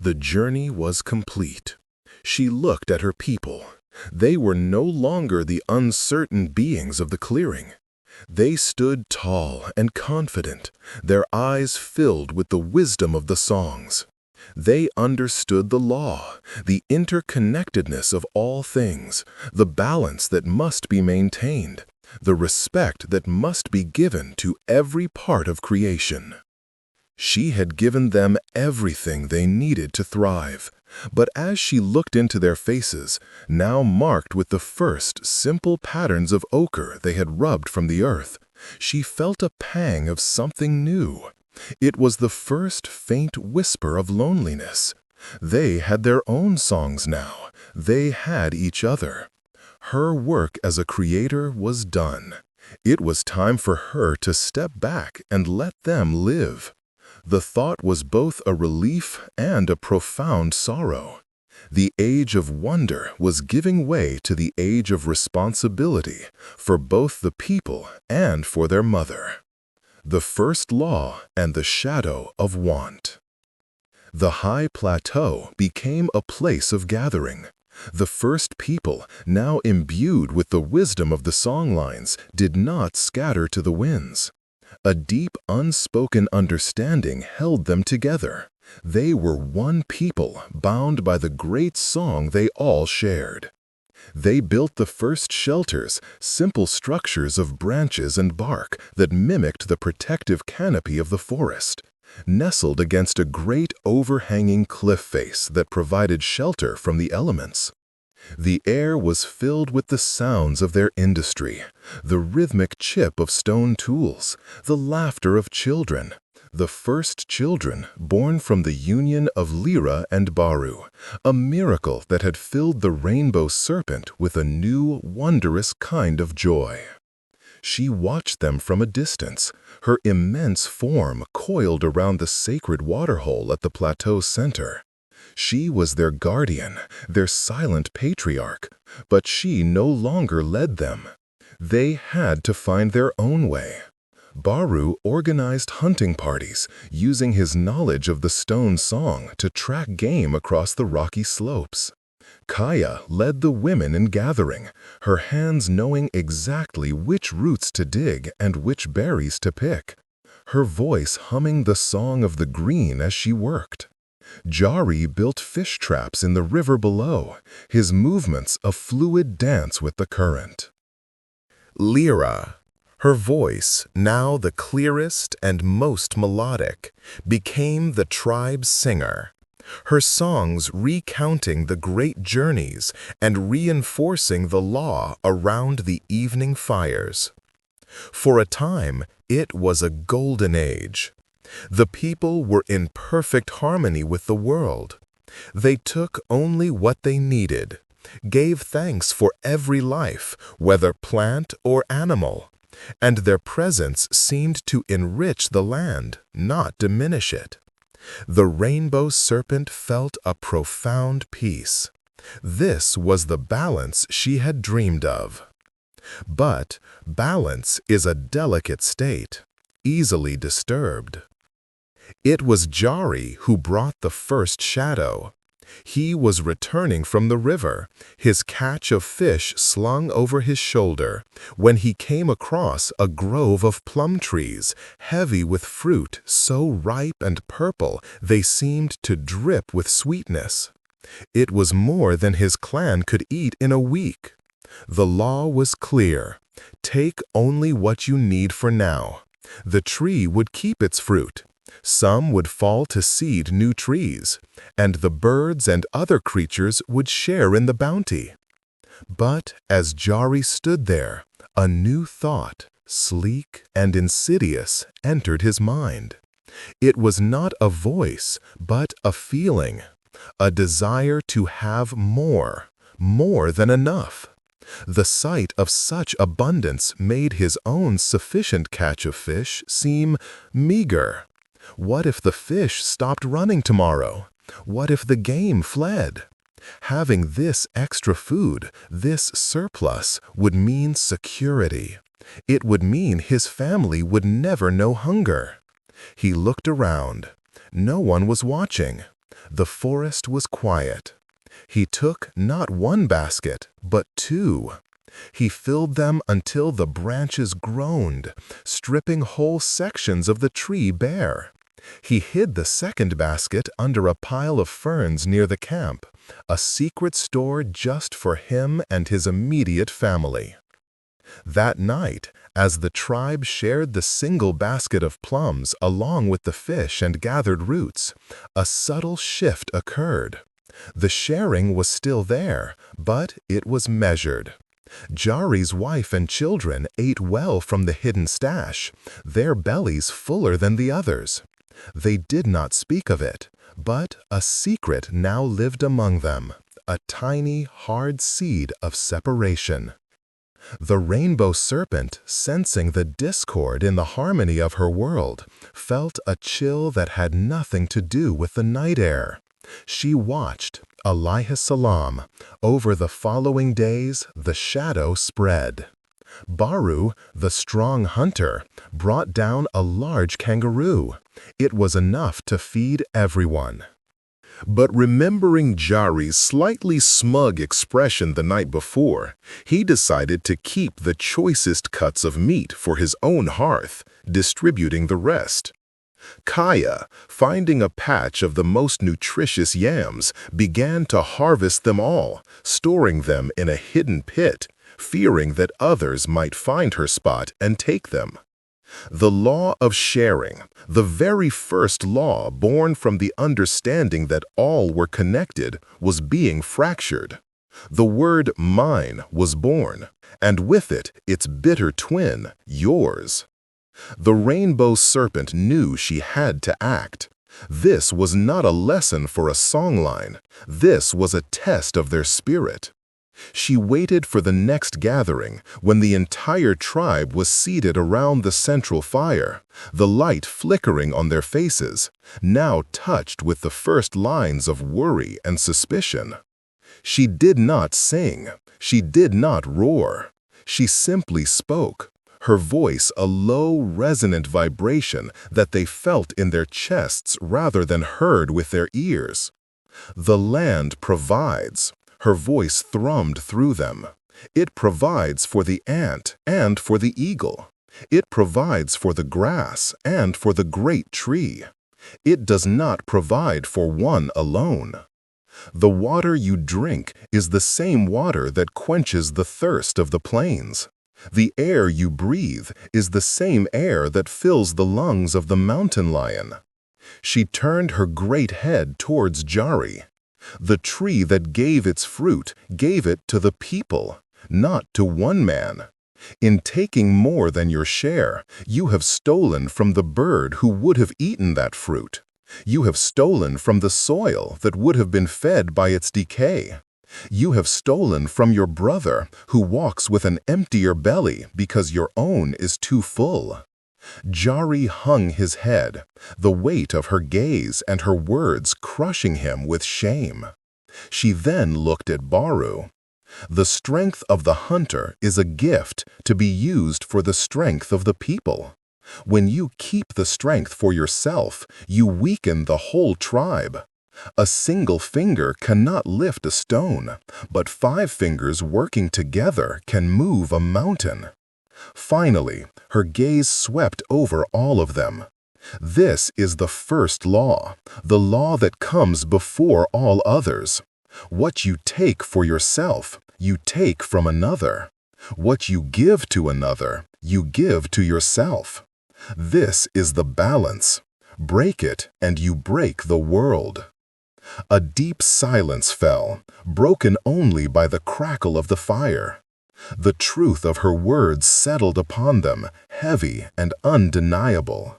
The journey was complete. She looked at her people. They were no longer the uncertain beings of the clearing. They stood tall and confident, their eyes filled with the wisdom of the songs. They understood the law, the interconnectedness of all things, the balance that must be maintained, the respect that must be given to every part of creation. She had given them everything they needed to thrive, but as she looked into their faces, now marked with the first simple patterns of ochre they had rubbed from the earth, she felt a pang of something new. It was the first faint whisper of loneliness. They had their own songs now. They had each other. Her work as a creator was done. It was time for her to step back and let them live. The thought was both a relief and a profound sorrow. The age of wonder was giving way to the age of responsibility for both the people and for their mother. The first law and the shadow of want. The high plateau became a place of gathering. The first people, now imbued with the wisdom of the songlines, did not scatter to the winds. A deep, unspoken understanding held them together. They were one people, bound by the great song they all shared. They built the first shelters, simple structures of branches and bark that mimicked the protective canopy of the forest, nestled against a great overhanging cliff face that provided shelter from the elements. The air was filled with the sounds of their industry, the rhythmic chip of stone tools, the laughter of children, the first children born from the union of Lyra and Baru, a miracle that had filled the rainbow serpent with a new, wondrous kind of joy. She watched them from a distance, her immense form coiled around the sacred waterhole at the plateau's center. She was their guardian, their silent patriarch, but she no longer led them. They had to find their own way. Baru organized hunting parties, using his knowledge of the stone song to track game across the rocky slopes. Kaya led the women in gathering, her hands knowing exactly which roots to dig and which berries to pick, her voice humming the song of the green as she worked. Jari built fish traps in the river below, his movements a fluid dance with the current. Lyra, her voice, now the clearest and most melodic, became the tribe's singer, her songs recounting the great journeys and reinforcing the law around the evening fires. For a time, it was a golden age. The people were in perfect harmony with the world. They took only what they needed, gave thanks for every life, whether plant or animal, and their presence seemed to enrich the land, not diminish it. The rainbow serpent felt a profound peace. This was the balance she had dreamed of. But balance is a delicate state, easily disturbed. It was Jari who brought the first shadow. He was returning from the river, his catch of fish slung over his shoulder, when he came across a grove of plum trees, heavy with fruit so ripe and purple they seemed to drip with sweetness. It was more than his clan could eat in a week. The law was clear. Take only what you need for now. The tree would keep its fruit. Some would fall to seed new trees, and the birds and other creatures would share in the bounty. But as Jari stood there, a new thought, sleek and insidious, entered his mind. It was not a voice, but a feeling, a desire to have more than enough. The sight of such abundance made his own sufficient catch of fish seem meager. What if the fish stopped running tomorrow? What if the game fled? Having this extra food, this surplus, would mean security. It would mean his family would never know hunger. He looked around. No one was watching. The forest was quiet. He took not one basket, but two. He filled them until the branches groaned, stripping whole sections of the tree bare. He hid the second basket under a pile of ferns near the camp, a secret store just for him and his immediate family. That night, as the tribe shared the single basket of plums along with the fish and gathered roots, a subtle shift occurred. The sharing was still there, but it was measured. Jari's wife and children ate well from the hidden stash, their bellies fuller than the others. They did not speak of it, but a secret now lived among them, a tiny, hard seed of separation. The rainbow serpent, sensing the discord in the harmony of her world, felt a chill that had nothing to do with the night air. She watched, alayhi salam. Over the following days, the shadow spread. Baru, the strong hunter, brought down a large kangaroo. It was enough to feed everyone. But remembering Jari's slightly smug expression the night before, he decided to keep the choicest cuts of meat for his own hearth, distributing the rest. Kaya, finding a patch of the most nutritious yams, began to harvest them all, storing them in a hidden pit, fearing that others might find her spot and take them. The law of sharing, the very first law born from the understanding that all were connected, was being fractured. The word mine was born, and with it its bitter twin, yours. The rainbow serpent knew she had to act. This was not a lesson for a songline. This was a test of their spirit. She waited for the next gathering, when the entire tribe was seated around the central fire, the light flickering on their faces, now touched with the first lines of worry and suspicion. She did not sing. She did not roar. She simply spoke, her voice a low, resonant vibration that they felt in their chests rather than heard with their ears. The land provides. Her voice thrummed through them. It provides for the ant and for the eagle. It provides for the grass and for the great tree. It does not provide for one alone. The water you drink is the same water that quenches the thirst of the plains. The air you breathe is the same air that fills the lungs of the mountain lion. She turned her great head towards Jari. The tree that gave its fruit gave it to the people, not to one man. In taking more than your share, you have stolen from the bird who would have eaten that fruit. You have stolen from the soil that would have been fed by its decay. You have stolen from your brother who walks with an emptier belly because your own is too full. Jari hung his head, the weight of her gaze and her words crushing him with shame. She then looked at Baru. The strength of the hunter is a gift to be used for the strength of the people. When you keep the strength for yourself, you weaken the whole tribe. A single finger cannot lift a stone, but 5 fingers working together can move a mountain. Finally, her gaze swept over all of them. This is the first law, the law that comes before all others. What you take for yourself, you take from another. What you give to another, you give to yourself. This is the balance. Break it, and you break the world. A deep silence fell, broken only by the crackle of the fire. The truth of her words settled upon them, heavy and undeniable.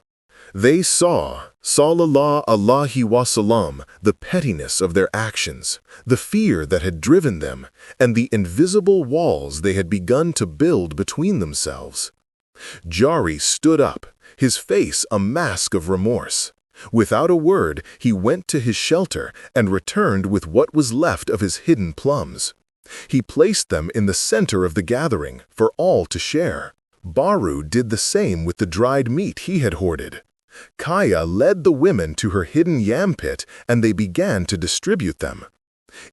They saw, sallallahu alaihi wasallam, the pettiness of their actions, the fear that had driven them, and the invisible walls they had begun to build between themselves. Jari stood up, his face a mask of remorse. Without a word, he went to his shelter and returned with what was left of his hidden plums. He placed them in the center of the gathering for all to share. Baru did the same with the dried meat he had hoarded. Kaya led the women to her hidden yam pit, and they began to distribute them.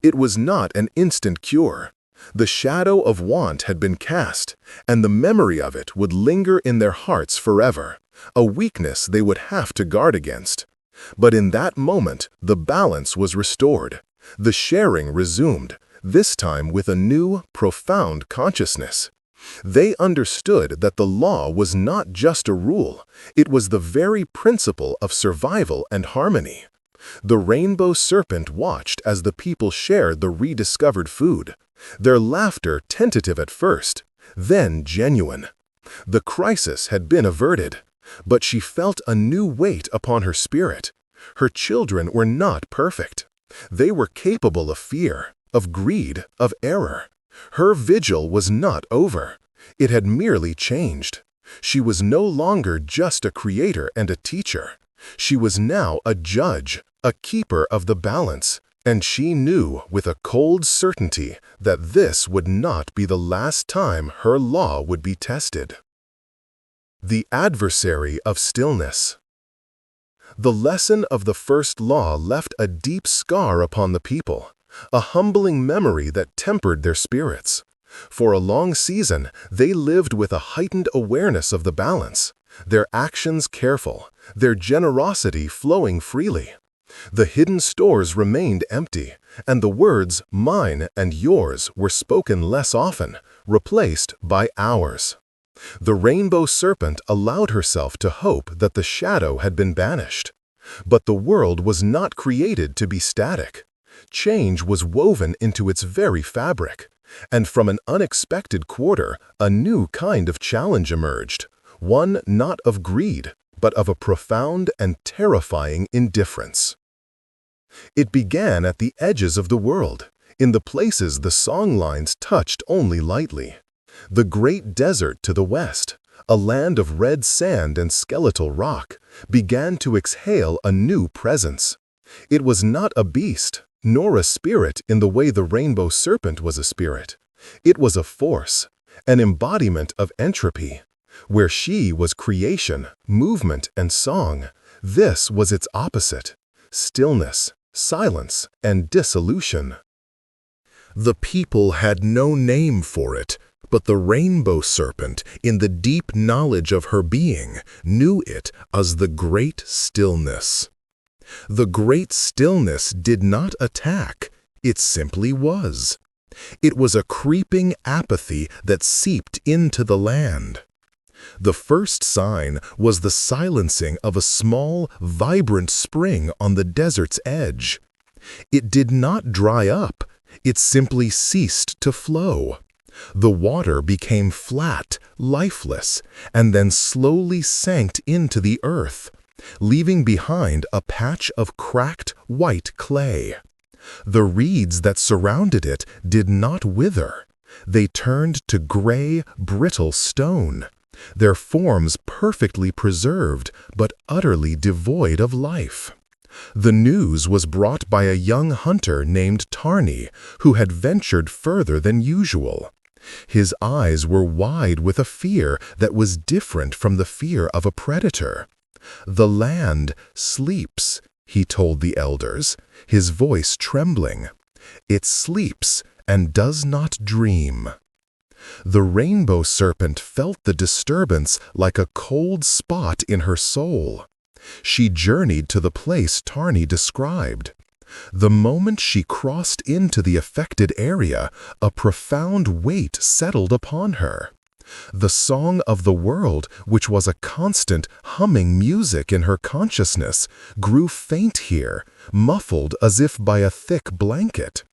It was not an instant cure. The shadow of want had been cast, and the memory of it would linger in their hearts forever, a weakness they would have to guard against. But in that moment, the balance was restored. The sharing resumed, this time with a new, profound consciousness. They understood that the law was not just a rule, it was the very principle of survival and harmony. The rainbow serpent watched as the people shared the rediscovered food, their laughter tentative at first, then genuine. The crisis had been averted, but she felt a new weight upon her spirit. Her children were not perfect. They were capable of fear, of greed, of error. Her vigil was not over. It had merely changed. She was no longer just a creator and a teacher. She was now a judge, a keeper of the balance, and she knew with a cold certainty that this would not be the last time her law would be tested. The adversary of stillness. The lesson of the first law left a deep scar upon the people, a humbling memory that tempered their spirits. For a long season, they lived with a heightened awareness of the balance, their actions careful, their generosity flowing freely. The hidden stores remained empty, and the words "mine" and "yours" were spoken less often, replaced by "ours." The rainbow serpent allowed herself to hope that the shadow had been banished. But the world was not created to be static. Change was woven into its very fabric, and from an unexpected quarter, a new kind of challenge emerged, one not of greed, but of a profound and terrifying indifference. It began at the edges of the world, in the places the songlines touched only lightly. The great desert to the west, a land of red sand and skeletal rock, began to exhale a new presence. It was not a beast, nor a spirit in the way the rainbow serpent was a spirit. It was a force, an embodiment of entropy. Where she was creation, movement, and song, this was its opposite: stillness, silence, and dissolution. The people had no name for it, but the rainbow serpent, in the deep knowledge of her being, knew it as the Great Stillness. The Great Stillness did not attack, it simply was. It was a creeping apathy that seeped into the land. The first sign was the silencing of a small, vibrant spring on the desert's edge. It did not dry up, it simply ceased to flow. The water became flat, lifeless, and then slowly sank into the earth, leaving behind a patch of cracked white clay. The reeds that surrounded it did not wither. They turned to gray, brittle stone, their forms perfectly preserved but utterly devoid of life. The news was brought by a young hunter named Tarni, who had ventured further than usual. His eyes were wide with a fear that was different from the fear of a predator. "The land sleeps," he told the elders, his voice trembling. "It sleeps and does not dream." The rainbow serpent felt the disturbance like a cold spot in her soul. She journeyed to the place Tarni described. The moment she crossed into the affected area, a profound weight settled upon her. The song of the world, which was a constant, humming music in her consciousness, grew faint here, muffled as if by a thick blanket.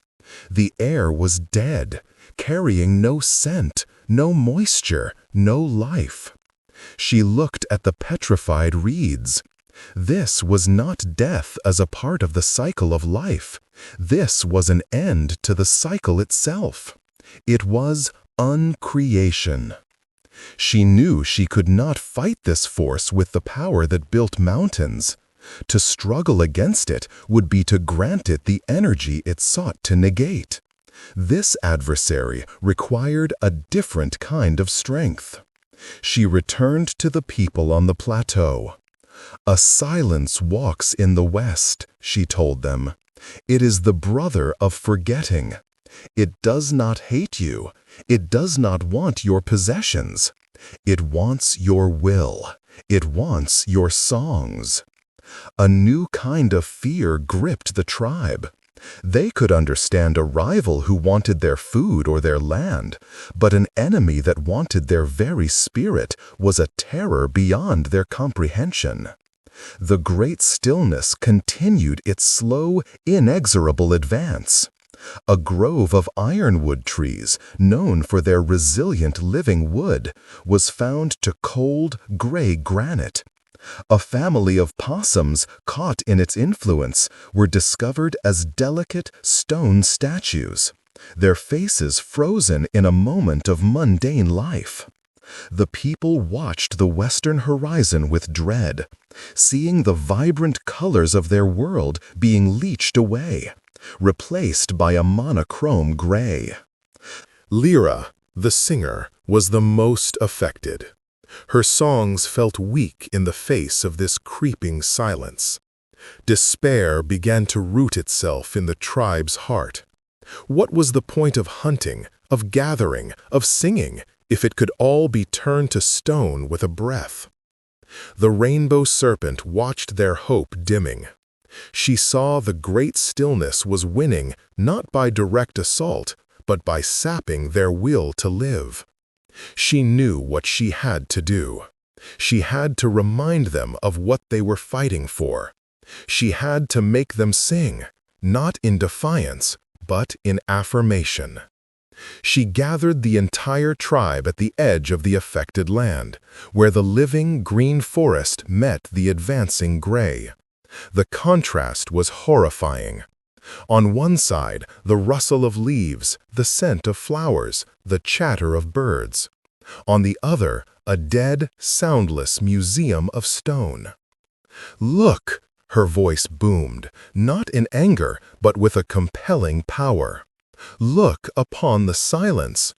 The air was dead, carrying no scent, no moisture, no life. She looked at the petrified reeds. This was not death as a part of the cycle of life. This was an end to the cycle itself. It was uncreation. She knew she could not fight this force with the power that built mountains. To struggle against it would be to grant it the energy it sought to negate. This adversary required a different kind of strength. She returned to the people on the plateau. "A silence walks in the west," she told them. "It is the brother of forgetting. It does not hate you. It does not want your possessions. It wants your will. It wants your songs." A new kind of fear gripped the tribe. They could understand a rival who wanted their food or their land, but an enemy that wanted their very spirit was a terror beyond their comprehension. The great stillness continued its slow, inexorable advance. A grove of ironwood trees, known for their resilient living wood, was found to cold, gray granite. A family of possums, caught in its influence, were discovered as delicate stone statues, their faces frozen in a moment of mundane life. The people watched the western horizon with dread, seeing the vibrant colors of their world being leached away, replaced by a monochrome gray. Lyra, the singer, was the most affected. Her songs felt weak in the face of this creeping silence. Despair began to root itself in the tribe's heart. What was the point of hunting, of gathering, of singing, if it could all be turned to stone with a breath? The rainbow serpent watched their hope dimming. She saw the great stillness was winning not by direct assault, but by sapping their will to live. She knew what she had to do. She had to remind them of what they were fighting for. She had to make them sing, not in defiance, but in affirmation. She gathered the entire tribe at the edge of the affected land, where the living green forest met the advancing gray. The contrast was horrifying. On one side, the rustle of leaves, the scent of flowers, the chatter of birds. On the other, a dead, soundless museum of stone. "Look!" her voice boomed, not in anger, but with a compelling power. "Look upon the silence.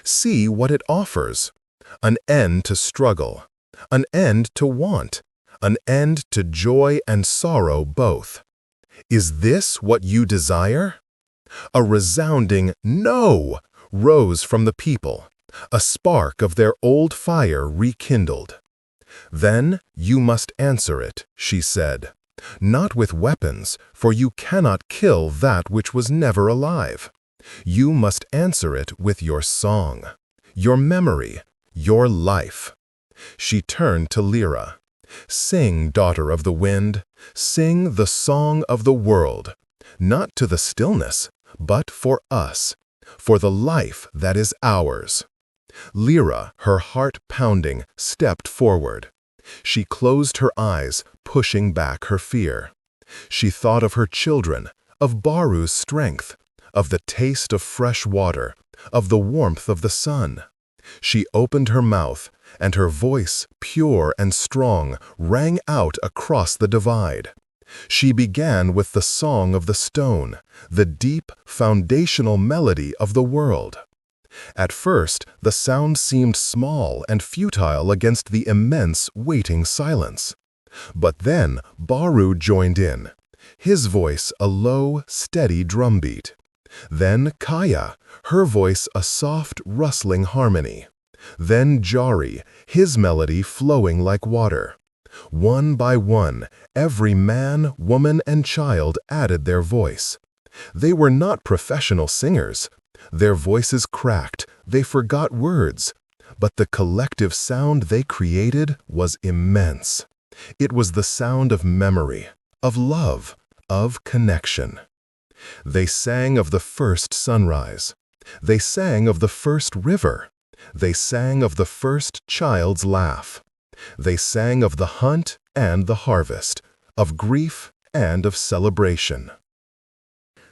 See what it offers. An end to struggle, an end to want, an end to joy and sorrow both. Is this what you desire?" A resounding "No!" rose from the people, a spark of their old fire rekindled. "Then you must answer it," she said, "not with weapons, for you cannot kill that which was never alive. You must answer it with your song, your memory, your life." She turned to Lyra. "Sing, daughter of the wind, sing the song of the world, not to the stillness, but for us, for the life that is ours." Lyra, her heart pounding, stepped forward. She closed her eyes, pushing back her fear. She thought of her children, of Baru's strength, of the taste of fresh water, of the warmth of the sun. She opened her mouth, and her voice, pure and strong, rang out across the divide. She began with the song of the stone, the deep, foundational melody of the world. At first, the sound seemed small and futile against the immense, waiting silence. But then Baru joined in, his voice a low, steady drumbeat. Then Kaya, her voice a soft, rustling harmony. Then Jari, his melody flowing like water. One by one, every man, woman, and child added their voice. They were not professional singers. Their voices cracked, they forgot words. But the collective sound they created was immense. It was the sound of memory, of love, of connection. They sang of the first sunrise. They sang of the first river. They sang of the first child's laugh. They sang of the hunt and the harvest, of grief and of celebration.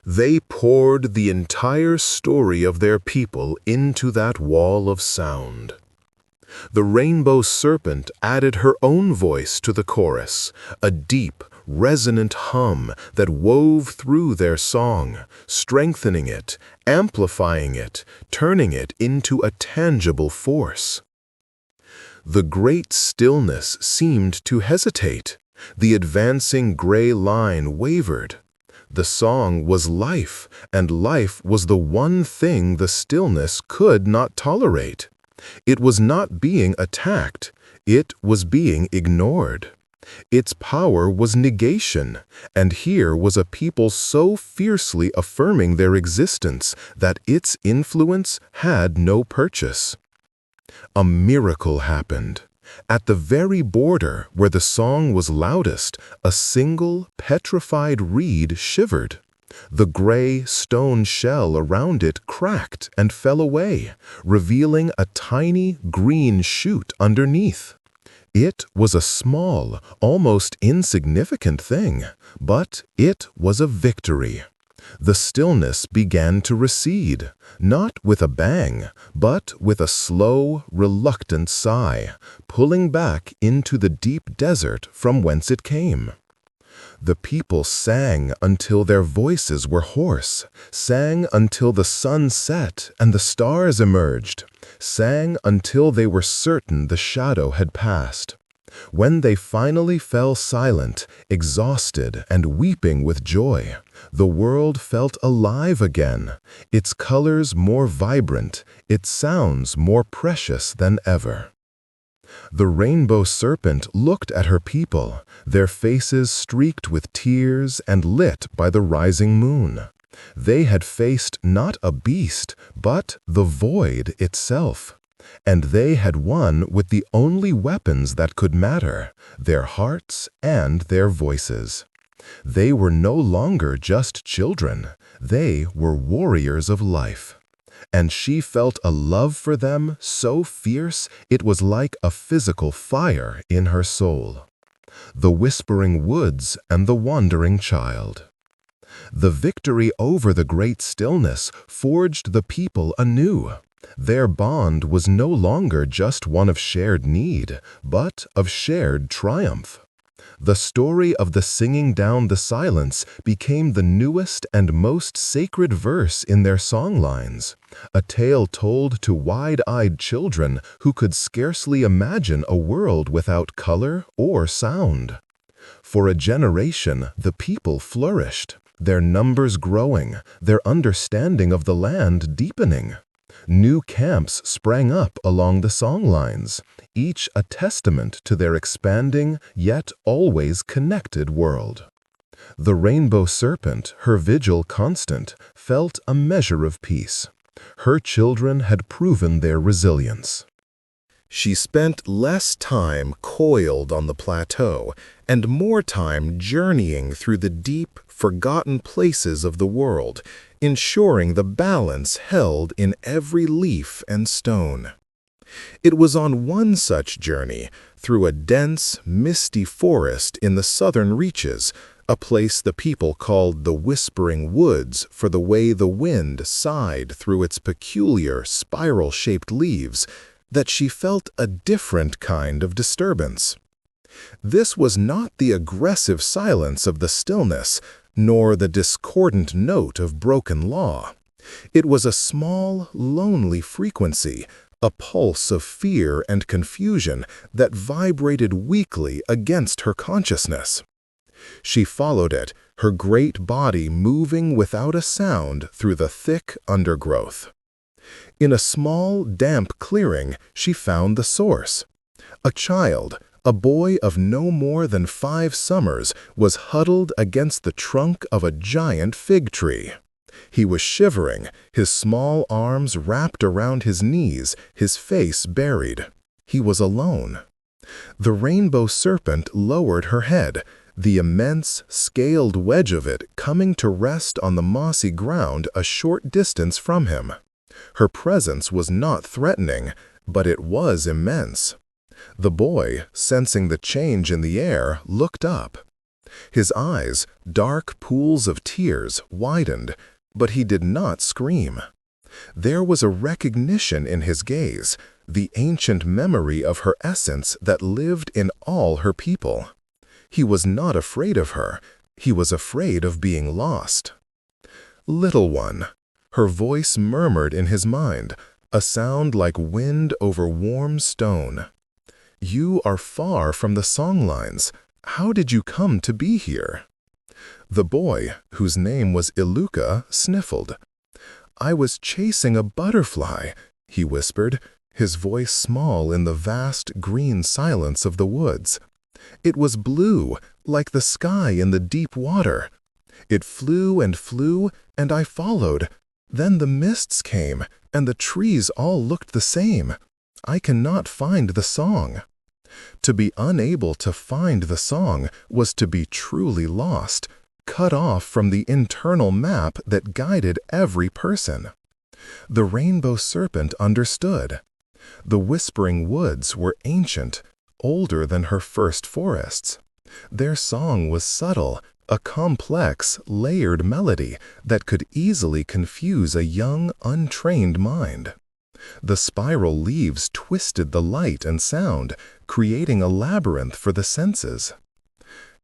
They poured the entire story of their people into that wall of sound. The rainbow serpent added her own voice to the chorus, a deep, resonant hum that wove through their song, strengthening it, amplifying it, turning it into a tangible force. The great stillness seemed to hesitate. The advancing gray line wavered. The song was life, and life was the one thing the stillness could not tolerate. It was not being attacked, it was being ignored. Its power was negation, and here was a people so fiercely affirming their existence that its influence had no purchase. A miracle happened. At the very border where the song was loudest, a single, petrified reed shivered. The gray stone shell around it cracked and fell away, revealing a tiny green shoot underneath. It was a small, almost insignificant thing, but it was a victory. The stillness began to recede, not with a bang, but with a slow, reluctant sigh, pulling back into the deep desert from whence it came. The people sang until their voices were hoarse, sang until the sun set and the stars emerged, sang until they were certain the shadow had passed. When they finally fell silent, exhausted and weeping with joy, the world felt alive again, its colors more vibrant, its sounds more precious than ever. The rainbow serpent looked at her people, their faces streaked with tears and lit by the rising moon. They had faced not a beast, but the void itself. And they had won with the only weapons that could matter, their hearts and their voices. They were no longer just children, they were warriors of life. And she felt a love for them so fierce it was like a physical fire in her soul. The whispering woods and the wandering child. The victory over the great stillness forged the people anew. Their bond was no longer just one of shared need, but of shared triumph. The story of the singing down the silence became the newest and most sacred verse in their songlines, a tale told to wide-eyed children who could scarcely imagine a world without color or sound. For a generation, the people flourished, their numbers growing, their understanding of the land deepening. New camps sprang up along the songlines, each a testament to their expanding yet always connected world. The rainbow serpent, her vigil constant, felt a measure of peace. Her children had proven their resilience. She spent less time coiled on the plateau and more time journeying through the deep, forgotten places of the world, ensuring the balance held in every leaf and stone. It was on one such journey, through a dense, misty forest in the southern reaches, a place the people called the Whispering Woods for the way the wind sighed through its peculiar, spiral-shaped leaves, that she felt a different kind of disturbance. This was not the aggressive silence of the stillness, nor the discordant note of broken law. It was a small, lonely frequency, a pulse of fear and confusion that vibrated weakly against her consciousness. She followed it, her great body moving without a sound through the thick undergrowth. In a small, damp clearing, she found the source. A child, a boy of no more than 5 summers, was huddled against the trunk of a giant fig tree. He was shivering, his small arms wrapped around his knees, his face buried. He was alone. The rainbow serpent lowered her head, the immense, scaled wedge of it coming to rest on the mossy ground a short distance from him. Her presence was not threatening, but it was immense. The boy, sensing the change in the air, looked up. His eyes, dark pools of tears, widened, but he did not scream. There was a recognition in his gaze, the ancient memory of her essence that lived in all her people. He was not afraid of her. He was afraid of being lost. "Little one," her voice murmured in his mind, a sound like wind over warm stone. "You are far from the songlines. How did you come to be here?" The boy, whose name was Iluka, sniffled. "I was chasing a butterfly," he whispered, his voice small in the vast green silence of the woods. "It was blue, like the sky in the deep water. It flew, and I followed. Then the mists came, and the trees all looked the same. I cannot find the song." To be unable to find the song was to be truly lost, cut off from the internal map that guided every person. The rainbow serpent understood. The whispering woods were ancient, older than her first forests. Their song was subtle, a complex, layered melody that could easily confuse a young, untrained mind. The spiral leaves twisted the light and sound, creating a labyrinth for the senses.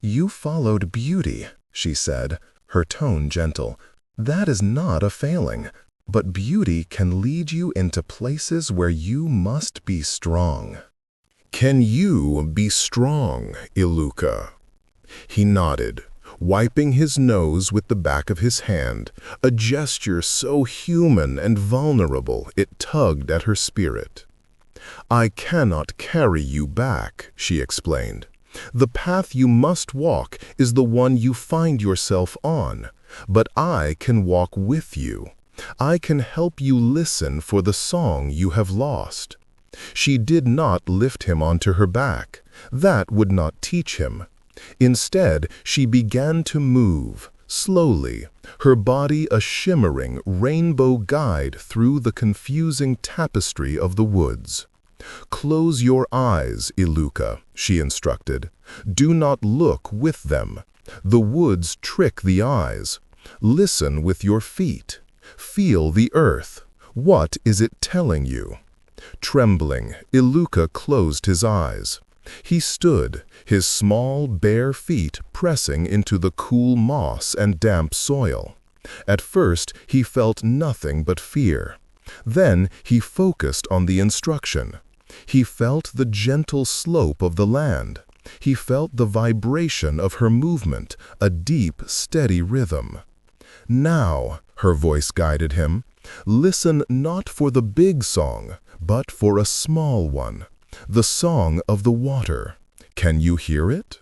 "You followed beauty," she said, her tone gentle. "That is not a failing, but beauty can lead you into places where you must be strong." "Can you be strong, Iluka?" He nodded, wiping his nose with the back of his hand, a gesture so human and vulnerable it tugged at her spirit. "I cannot carry you back," she explained. "The path you must walk is the one you find yourself on, but I can walk with you. I can help you listen for the song you have lost." She did not lift him onto her back. That would not teach him. Instead, she began to move, slowly, her body a shimmering rainbow guide through the confusing tapestry of the woods. "Close your eyes, Iluka," she instructed. "Do not look with them. The woods trick the eyes. Listen with your feet. Feel the earth. What is it telling you?" Trembling, Iluka closed his eyes. He stood, his small, bare feet pressing into the cool moss and damp soil. At first, he felt nothing but fear. Then he focused on the instruction. He felt the gentle slope of the land. He felt the vibration of her movement, a deep, steady rhythm. "Now," her voice guided him, "listen not for the big song, but for a small one, the song of the water. Can you hear it?"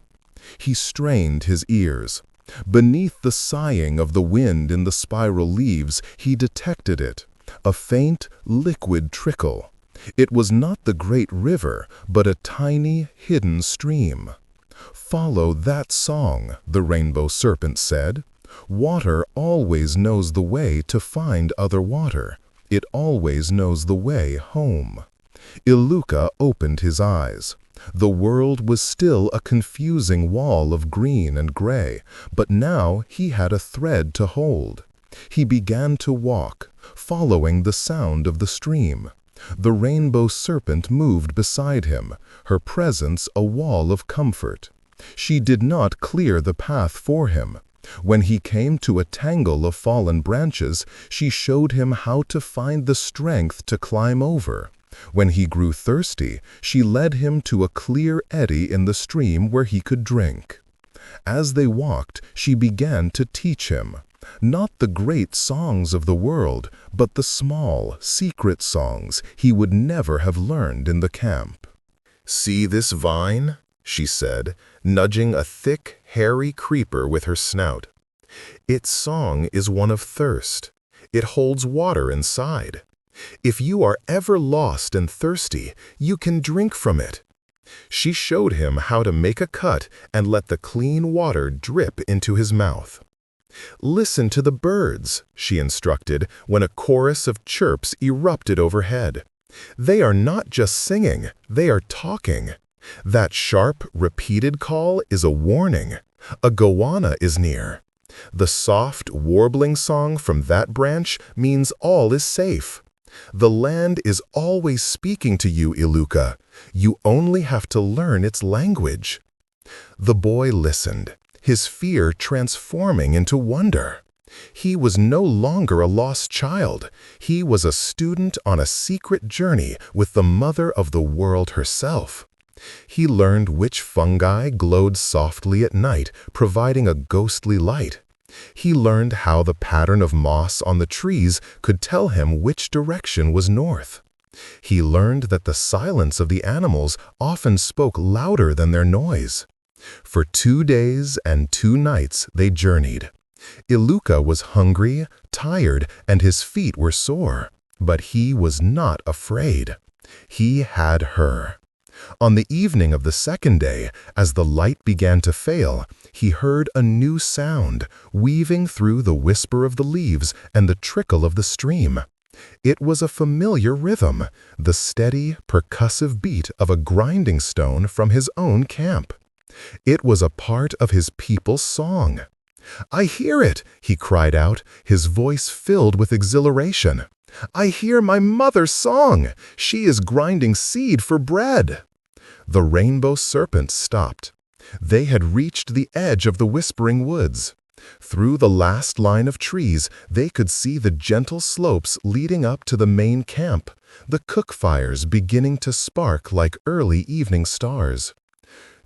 He strained his ears. Beneath the sighing of the wind in the spiral leaves, he detected it, a faint, liquid trickle. It was not the great river, but a tiny, hidden stream. "Follow that song," the rainbow serpent said. "Water always knows the way to find other water. It always knows the way home." Iluka opened his eyes. The world was still a confusing wall of green and gray, but now he had a thread to hold. He began to walk, following the sound of the stream. The rainbow serpent moved beside him, her presence a wall of comfort. She did not clear the path for him. When he came to a tangle of fallen branches, she showed him how to find the strength to climb over. When he grew thirsty, she led him to a clear eddy in the stream where he could drink. As they walked, she began to teach him, not the great songs of the world, but the small, secret songs he would never have learned in the camp. "See this vine?" she said, nudging a thick, hairy creeper with her snout. "Its song is one of thirst. It holds water inside. If you are ever lost and thirsty, you can drink from it." She showed him how to make a cut and let the clean water drip into his mouth. "Listen to the birds," she instructed when a chorus of chirps erupted overhead. "They are not just singing, they are talking. That sharp, repeated call is a warning. A goanna is near. The soft, warbling song from that branch means all is safe. The land is always speaking to you, Iluka. You only have to learn its language." The boy listened, his fear transforming into wonder. He was no longer a lost child. He was a student on a secret journey with the mother of the world herself. He learned which fungi glowed softly at night, providing a ghostly light. He learned how the pattern of moss on the trees could tell him which direction was north. He learned that the silence of the animals often spoke louder than their noise. For 2 days and 2 nights they journeyed. Iluka was hungry, tired, and his feet were sore, but he was not afraid. He had her. On the evening of the 2nd day, as the light began to fail, he heard a new sound, weaving through the whisper of the leaves and the trickle of the stream. It was a familiar rhythm, the steady, percussive beat of a grinding stone from his own camp. It was a part of his people's song. "I hear it!" he cried out, his voice filled with exhilaration. "I hear my mother's song! She is grinding seed for bread!" The rainbow serpent stopped. They had reached the edge of the whispering woods. Through the last line of trees, they could see the gentle slopes leading up to the main camp, the cook fires beginning to spark like early evening stars.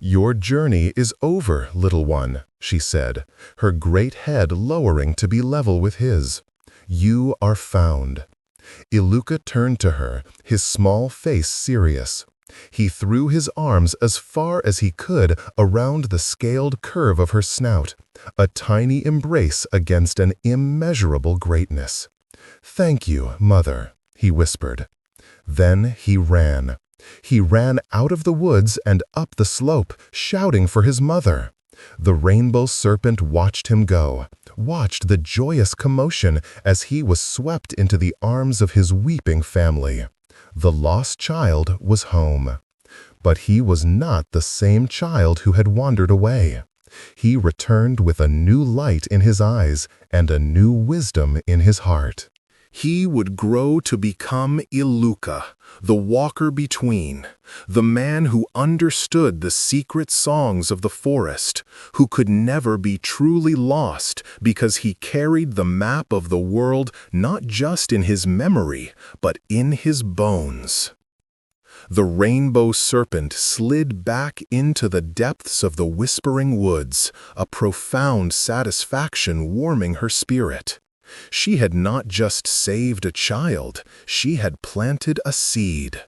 "Your journey is over, little one," she said, her great head lowering to be level with his. "You are found." Iluka turned to her, his small face serious. He threw his arms as far as he could around the scaled curve of her snout, a tiny embrace against an immeasurable greatness. "Thank you, mother," he whispered. Then he ran. He ran out of the woods and up the slope, shouting for his mother. The rainbow serpent watched him go, watched the joyous commotion as he was swept into the arms of his weeping family. The lost child was home. But he was not the same child who had wandered away. He returned with a new light in his eyes and a new wisdom in his heart. He would grow to become Iluka, the walker between, the man who understood the secret songs of the forest, who could never be truly lost because he carried the map of the world not just in his memory, but in his bones. The rainbow serpent slid back into the depths of the whispering woods, a profound satisfaction warming her spirit. She had not just saved a child, she had planted a seed.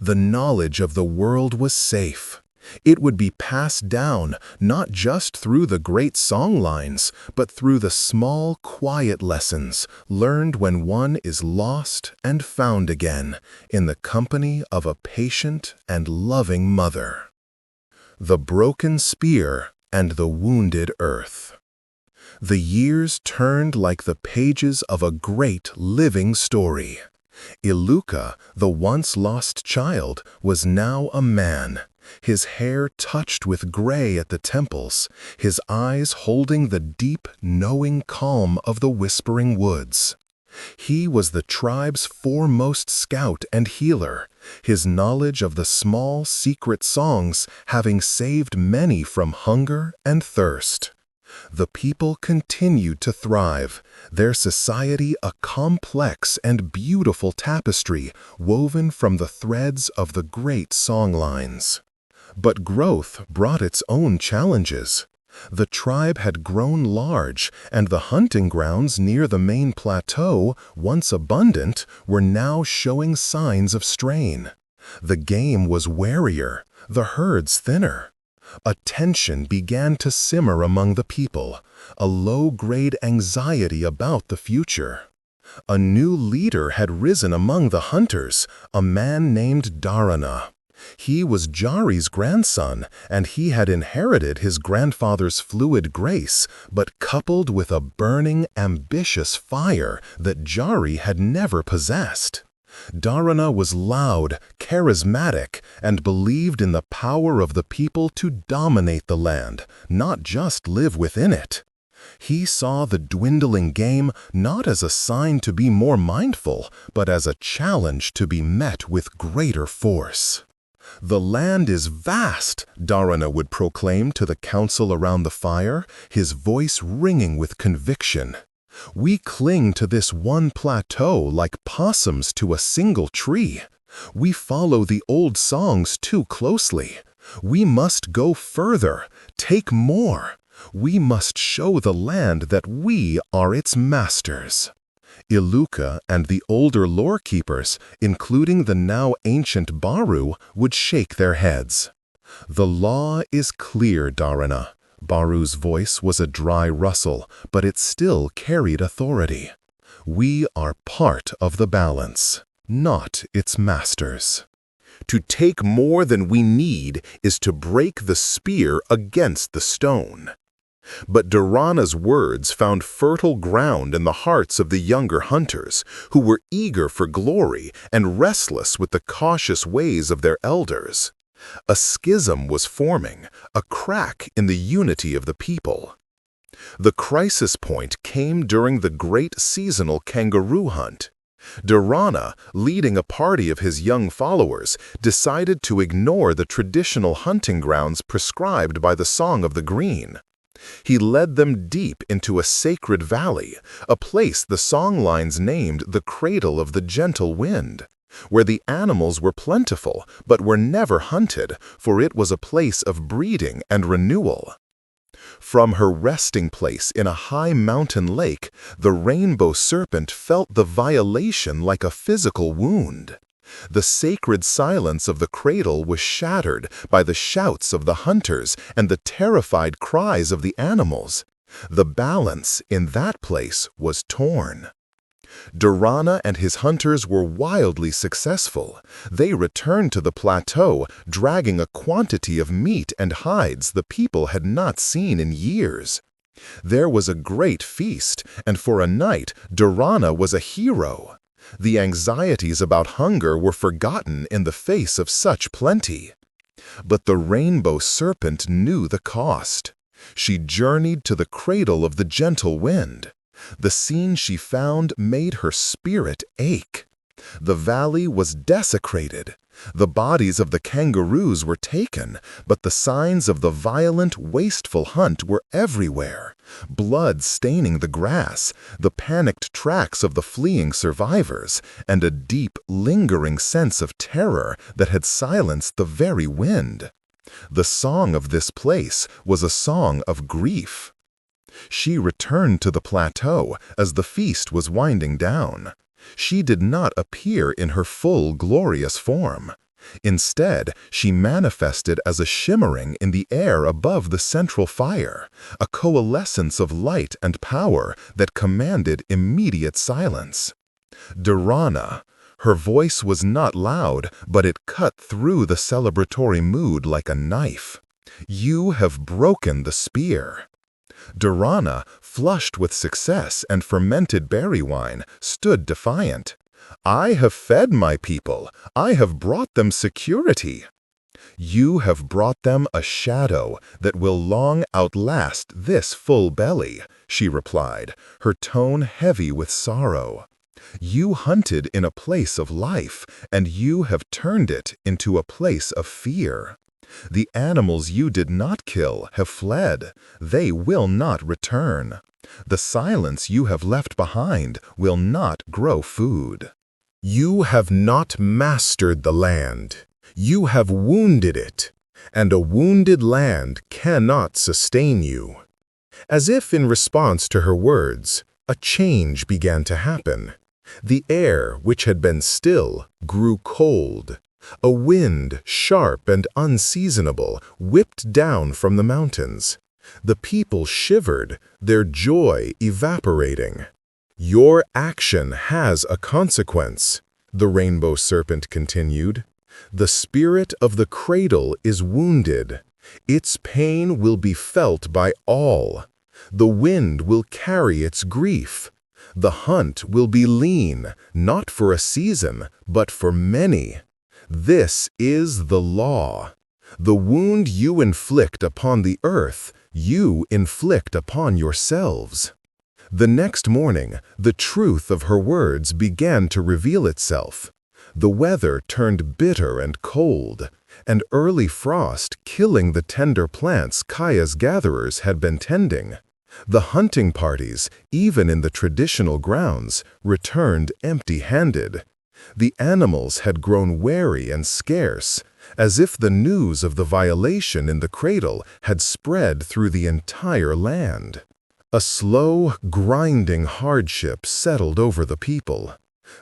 The knowledge of the world was safe. It would be passed down not just through the great songlines, but through the small, quiet lessons learned when one is lost and found again in the company of a patient and loving mother. The broken spear and the wounded earth. The years turned like the pages of a great living story. Iluka, the once lost child, was now a man, his hair touched with gray at the temples, his eyes holding the deep, knowing calm of the whispering woods. He was the tribe's foremost scout and healer, his knowledge of the small, secret songs having saved many from hunger and thirst. The people continued to thrive, their society a complex and beautiful tapestry woven from the threads of the great songlines. But growth brought its own challenges. The tribe had grown large, and the hunting grounds near the main plateau, once abundant, were now showing signs of strain. The game was warier, the herds thinner. A tension began to simmer among the people, a low-grade anxiety about the future. A new leader had risen among the hunters, a man named Dharana. He was Jari's grandson, and he had inherited his grandfather's fluid grace, but coupled with a burning, ambitious fire that Jari had never possessed. Dharana was loud, charismatic, and believed in the power of the people to dominate the land, not just live within it. He saw the dwindling game not as a sign to be more mindful, but as a challenge to be met with greater force. "The land is vast," Dharana would proclaim to the council around the fire, his voice ringing with conviction. "We cling to this one plateau like possums to a single tree. We follow the old songs too closely. We must go further, take more. We must show the land that we are its masters." Iluka and the older lore-keepers, including the now ancient Baru, would shake their heads. "The law is clear, Dharana." Baru's voice was a dry rustle, but it still carried authority. "We are part of the balance, not its masters. To take more than we need is to break the spear against the stone." But Dharana's words found fertile ground in the hearts of the younger hunters, who were eager for glory and restless with the cautious ways of their elders. A schism was forming, a crack in the unity of the people. The crisis point came during the great seasonal kangaroo hunt. Dharana, leading a party of his young followers, decided to ignore the traditional hunting grounds prescribed by the Song of the Green. He led them deep into a sacred valley, a place the songlines named the Cradle of the Gentle Wind, where the animals were plentiful but were never hunted, for it was a place of breeding and renewal. From her resting place in a high mountain lake, the rainbow serpent felt the violation like a physical wound. The sacred silence of the cradle was shattered by the shouts of the hunters and the terrified cries of the animals. The balance in that place was torn. Dharana and his hunters were wildly successful. They returned to the plateau, dragging a quantity of meat and hides the people had not seen in years. There was a great feast, and for a night, Dharana was a hero. The anxieties about hunger were forgotten in the face of such plenty. But the rainbow serpent knew the cost. She journeyed to the cradle of the gentle wind. The scene she found made her spirit ache. The valley was desecrated. The bodies of the kangaroos were taken, but the signs of the violent, wasteful hunt were everywhere. Blood staining the grass, the panicked tracks of the fleeing survivors, and a deep, lingering sense of terror that had silenced the very wind. The song of this place was a song of grief. She returned to the plateau as the feast was winding down. She did not appear in her full, glorious form. Instead, she manifested as a shimmering in the air above the central fire, a coalescence of light and power that commanded immediate silence. Dharana. Her voice was not loud, but it cut through the celebratory mood like a knife. "You have broken the spear." Dharana, flushed with success and fermented berry wine, stood defiant. "I have fed my people. I have brought them security." "You have brought them a shadow that will long outlast this full belly," she replied, her tone heavy with sorrow. "You hunted in a place of life, and you have turned it into a place of fear. The animals you did not kill have fled. They will not return. The silence you have left behind will not grow food. You have not mastered the land. You have wounded it, and a wounded land cannot sustain you." As if in response to her words, a change began to happen. The air, which had been still, grew cold. A wind, sharp and unseasonable, whipped down from the mountains. The people shivered, their joy evaporating. "Your action has a consequence," the rainbow serpent continued. "The spirit of the cradle is wounded. Its pain will be felt by all. The wind will carry its grief. The hunt will be lean, not for a season, but for many. This is the law. The wound you inflict upon the earth, you inflict upon yourselves." The next morning, the truth of her words began to reveal itself. The weather turned bitter and cold. and early frost killing the tender plants Kaya's gatherers had been tending. The hunting parties, even in the traditional grounds, returned empty-handed. The animals had grown wary and scarce, as if the news of the violation in the cradle had spread through the entire land. A slow, grinding hardship settled over the people.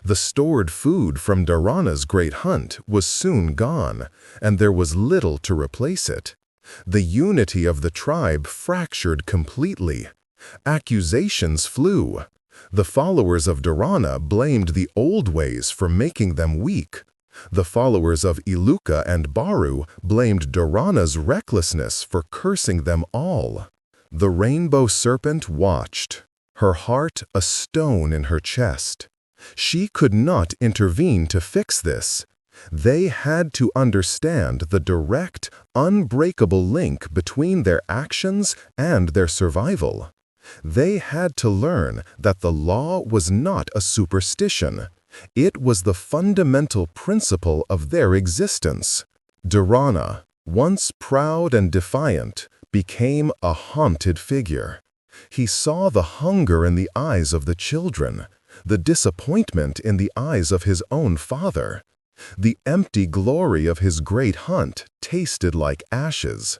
The stored food from Dharana's great hunt was soon gone, and there was little to replace it. The unity of the tribe fractured completely. Accusations flew. The followers of Dharana blamed the old ways for making them weak. The followers of Iluka and Baru blamed Dharana's recklessness for cursing them all. The rainbow serpent watched, her heart a stone in her chest. She could not intervene to fix this. They had to understand the direct, unbreakable link between their actions and their survival. They had to learn that the law was not a superstition. It was the fundamental principle of their existence. Dharana, once proud and defiant, became a haunted figure. He saw the hunger in the eyes of the children, the disappointment in the eyes of his own father. The empty glory of his great hunt tasted like ashes.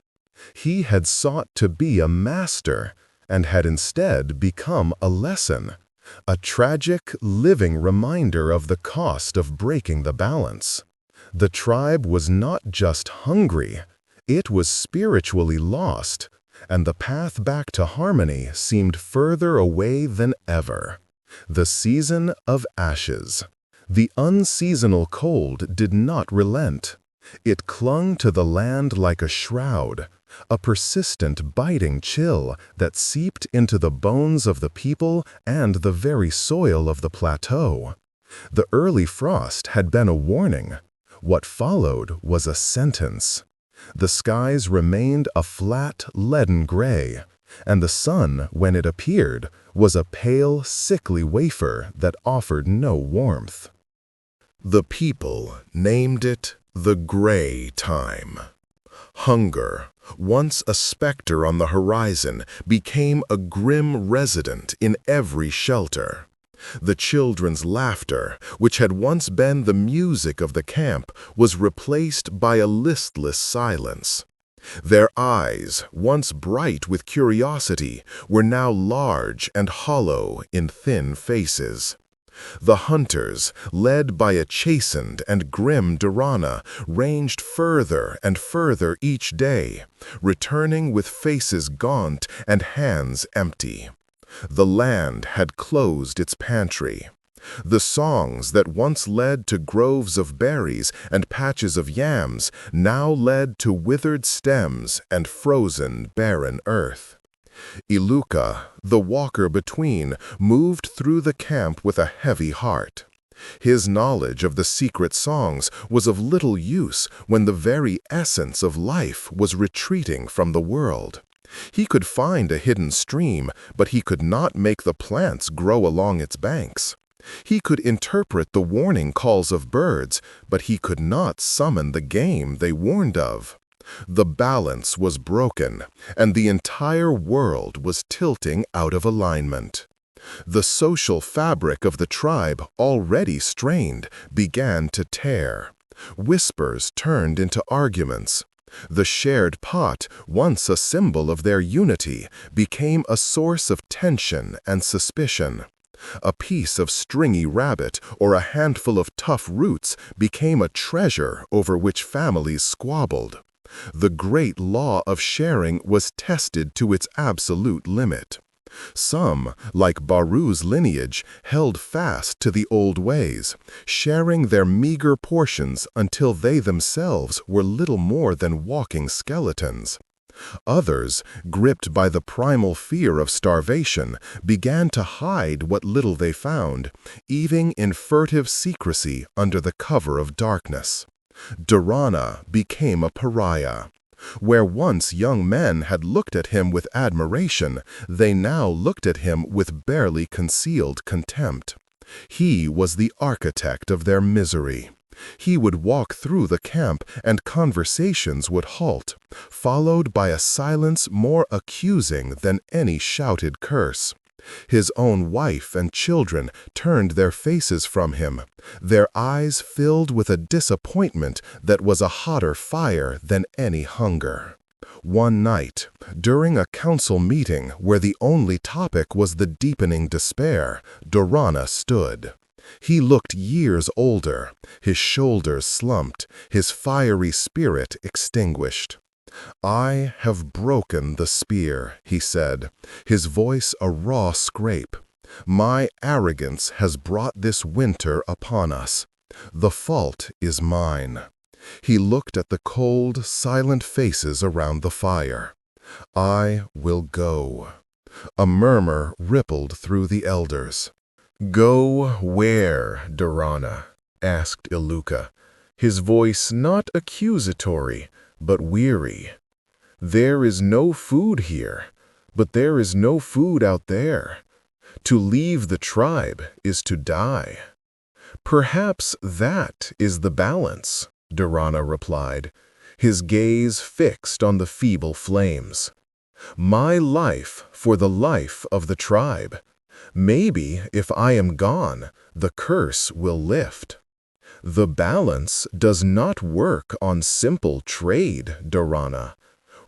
He had sought to be a master, and had instead become a lesson, a tragic, living reminder of the cost of breaking the balance. The tribe was not just hungry, it was spiritually lost, and the path back to harmony seemed further away than ever. The season of ashes. The unseasonal cold did not relent. It clung to the land like a shroud, a persistent biting chill that seeped into the bones of the people and the very soil of the plateau. The early frost had been a warning. What followed was a sentence. The skies remained a flat, leaden gray, and the sun, when it appeared, was a pale, sickly wafer that offered no warmth. The people named it the Gray Time. Hunger, once a specter on the horizon, became a grim resident in every shelter. The children's laughter, which had once been the music of the camp, was replaced by a listless silence. Their eyes, once bright with curiosity, were now large and hollow in thin faces. The hunters, led by a chastened and grim Dharana, ranged further and further each day, returning with faces gaunt and hands empty. The land had closed its pantry. The songs that once led to groves of berries and patches of yams now led to withered stems and frozen, barren earth. Iluka, the walker between, moved through the camp with a heavy heart. His knowledge of the secret songs was of little use when the very essence of life was retreating from the world. He could find a hidden stream, but he could not make the plants grow along its banks. He could interpret the warning calls of birds, but he could not summon the game they warned of. The balance was broken, and the entire world was tilting out of alignment. The social fabric of the tribe, already strained, began to tear. Whispers turned into arguments. The shared pot, once a symbol of their unity, became a source of tension and suspicion. A piece of stringy rabbit or a handful of tough roots became a treasure over which families squabbled. The great law of sharing was tested to its absolute limit. Some, like Baru's lineage, held fast to the old ways, sharing their meager portions until they themselves were little more than walking skeletons. Others, gripped by the primal fear of starvation, began to hide what little they found, eating in furtive secrecy under the cover of darkness. Dharana became a pariah. Where once young men had looked at him with admiration, they now looked at him with barely concealed contempt. He was the architect of their misery. He would walk through the camp and conversations would halt, followed by a silence more accusing than any shouted curse. His own wife and children turned their faces from him, their eyes filled with a disappointment that was a hotter fire than any hunger. One night, during a council meeting where the only topic was the deepening despair, Dorana stood. He looked years older, his shoulders slumped, his fiery spirit extinguished. "I have broken the spear," he said, his voice a raw scrape. "My arrogance has brought this winter upon us. The fault is mine." He looked at the cold, silent faces around the fire. "I will go." A murmur rippled through the elders. "Go where, Dorana?" asked Iluka, his voice not accusatory, but weary. "There is no food here, but there is no food out there. To leave the tribe is to die." "Perhaps that is the balance," Dorana replied, his gaze fixed on the feeble flames. "My life for the life of the tribe. Maybe if I am gone, the curse will lift." "The balance does not work on simple trade, Dorana,"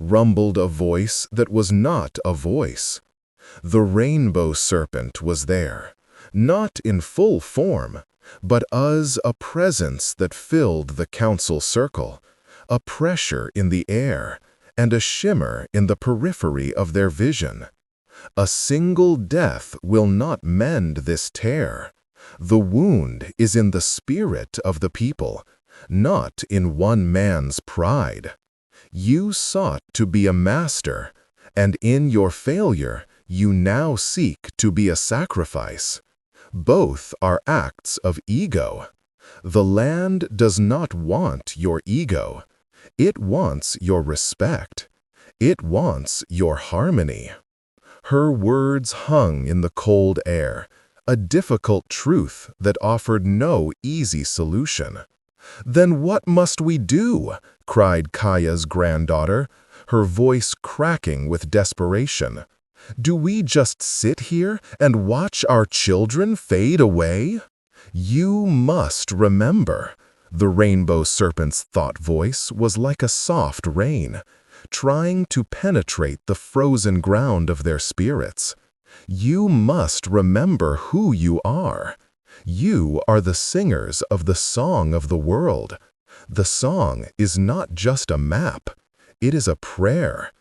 rumbled a voice that was not a voice. The rainbow serpent was there, not in full form, but as a presence that filled the council circle, a pressure in the air, and a shimmer in the periphery of their vision. "A single death will not mend this tear. The wound is in the spirit of the people, not in one man's pride. You sought to be a master, and in your failure you now seek to be a sacrifice. Both are acts of ego. The land does not want your ego. It wants your respect. It wants your harmony." Her words hung in the cold air, a difficult truth that offered no easy solution. "Then what must we do?" cried Kaya's granddaughter, her voice cracking with desperation. "Do we just sit here and watch our children fade away?" "You must remember." The rainbow serpent's thought voice was like a soft rain, trying to penetrate the frozen ground of their spirits. "You must remember who you are. You are the singers of the song of the world. The song is not just a map. It is a prayer.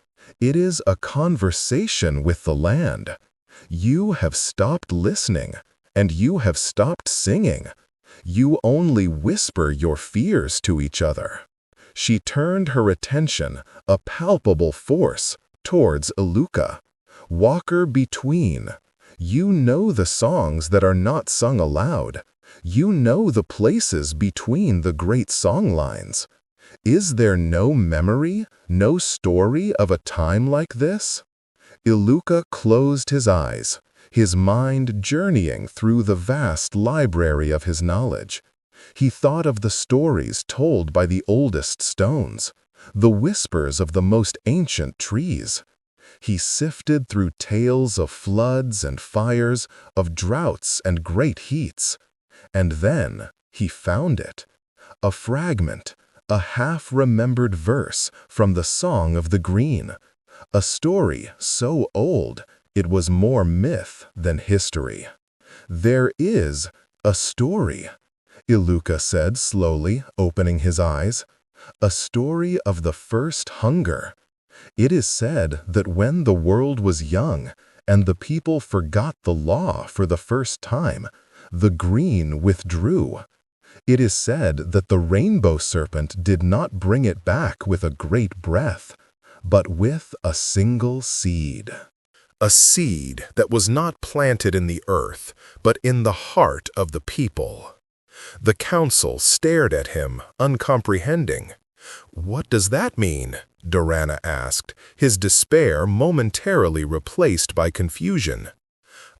It is a conversation with the land. You have stopped listening, and you have stopped singing. You only whisper your fears to each other." She turned her attention, a palpable force, towards Iluka. "Walker between. You know the songs that are not sung aloud. You know the places between the great songlines. Is there no memory, no story of a time like this?" Iluka closed his eyes, his mind journeying through the vast library of his knowledge. He thought of the stories told by the oldest stones, the whispers of the most ancient trees. He sifted through tales of floods and fires, of droughts and great heats. And then he found it, a fragment, a half-remembered verse from the Song of the Green, a story so old it was more myth than history. "There is a story," Iluka said slowly, opening his eyes. "A story of the first hunger. It is said that when the world was young and the people forgot the law for the first time, the green withdrew. It is said that the rainbow serpent did not bring it back with a great breath, but with a single seed. A seed that was not planted in the earth, but in the heart of the people." The council stared at him, uncomprehending. "What does that mean?" Dorana asked, his despair momentarily replaced by confusion.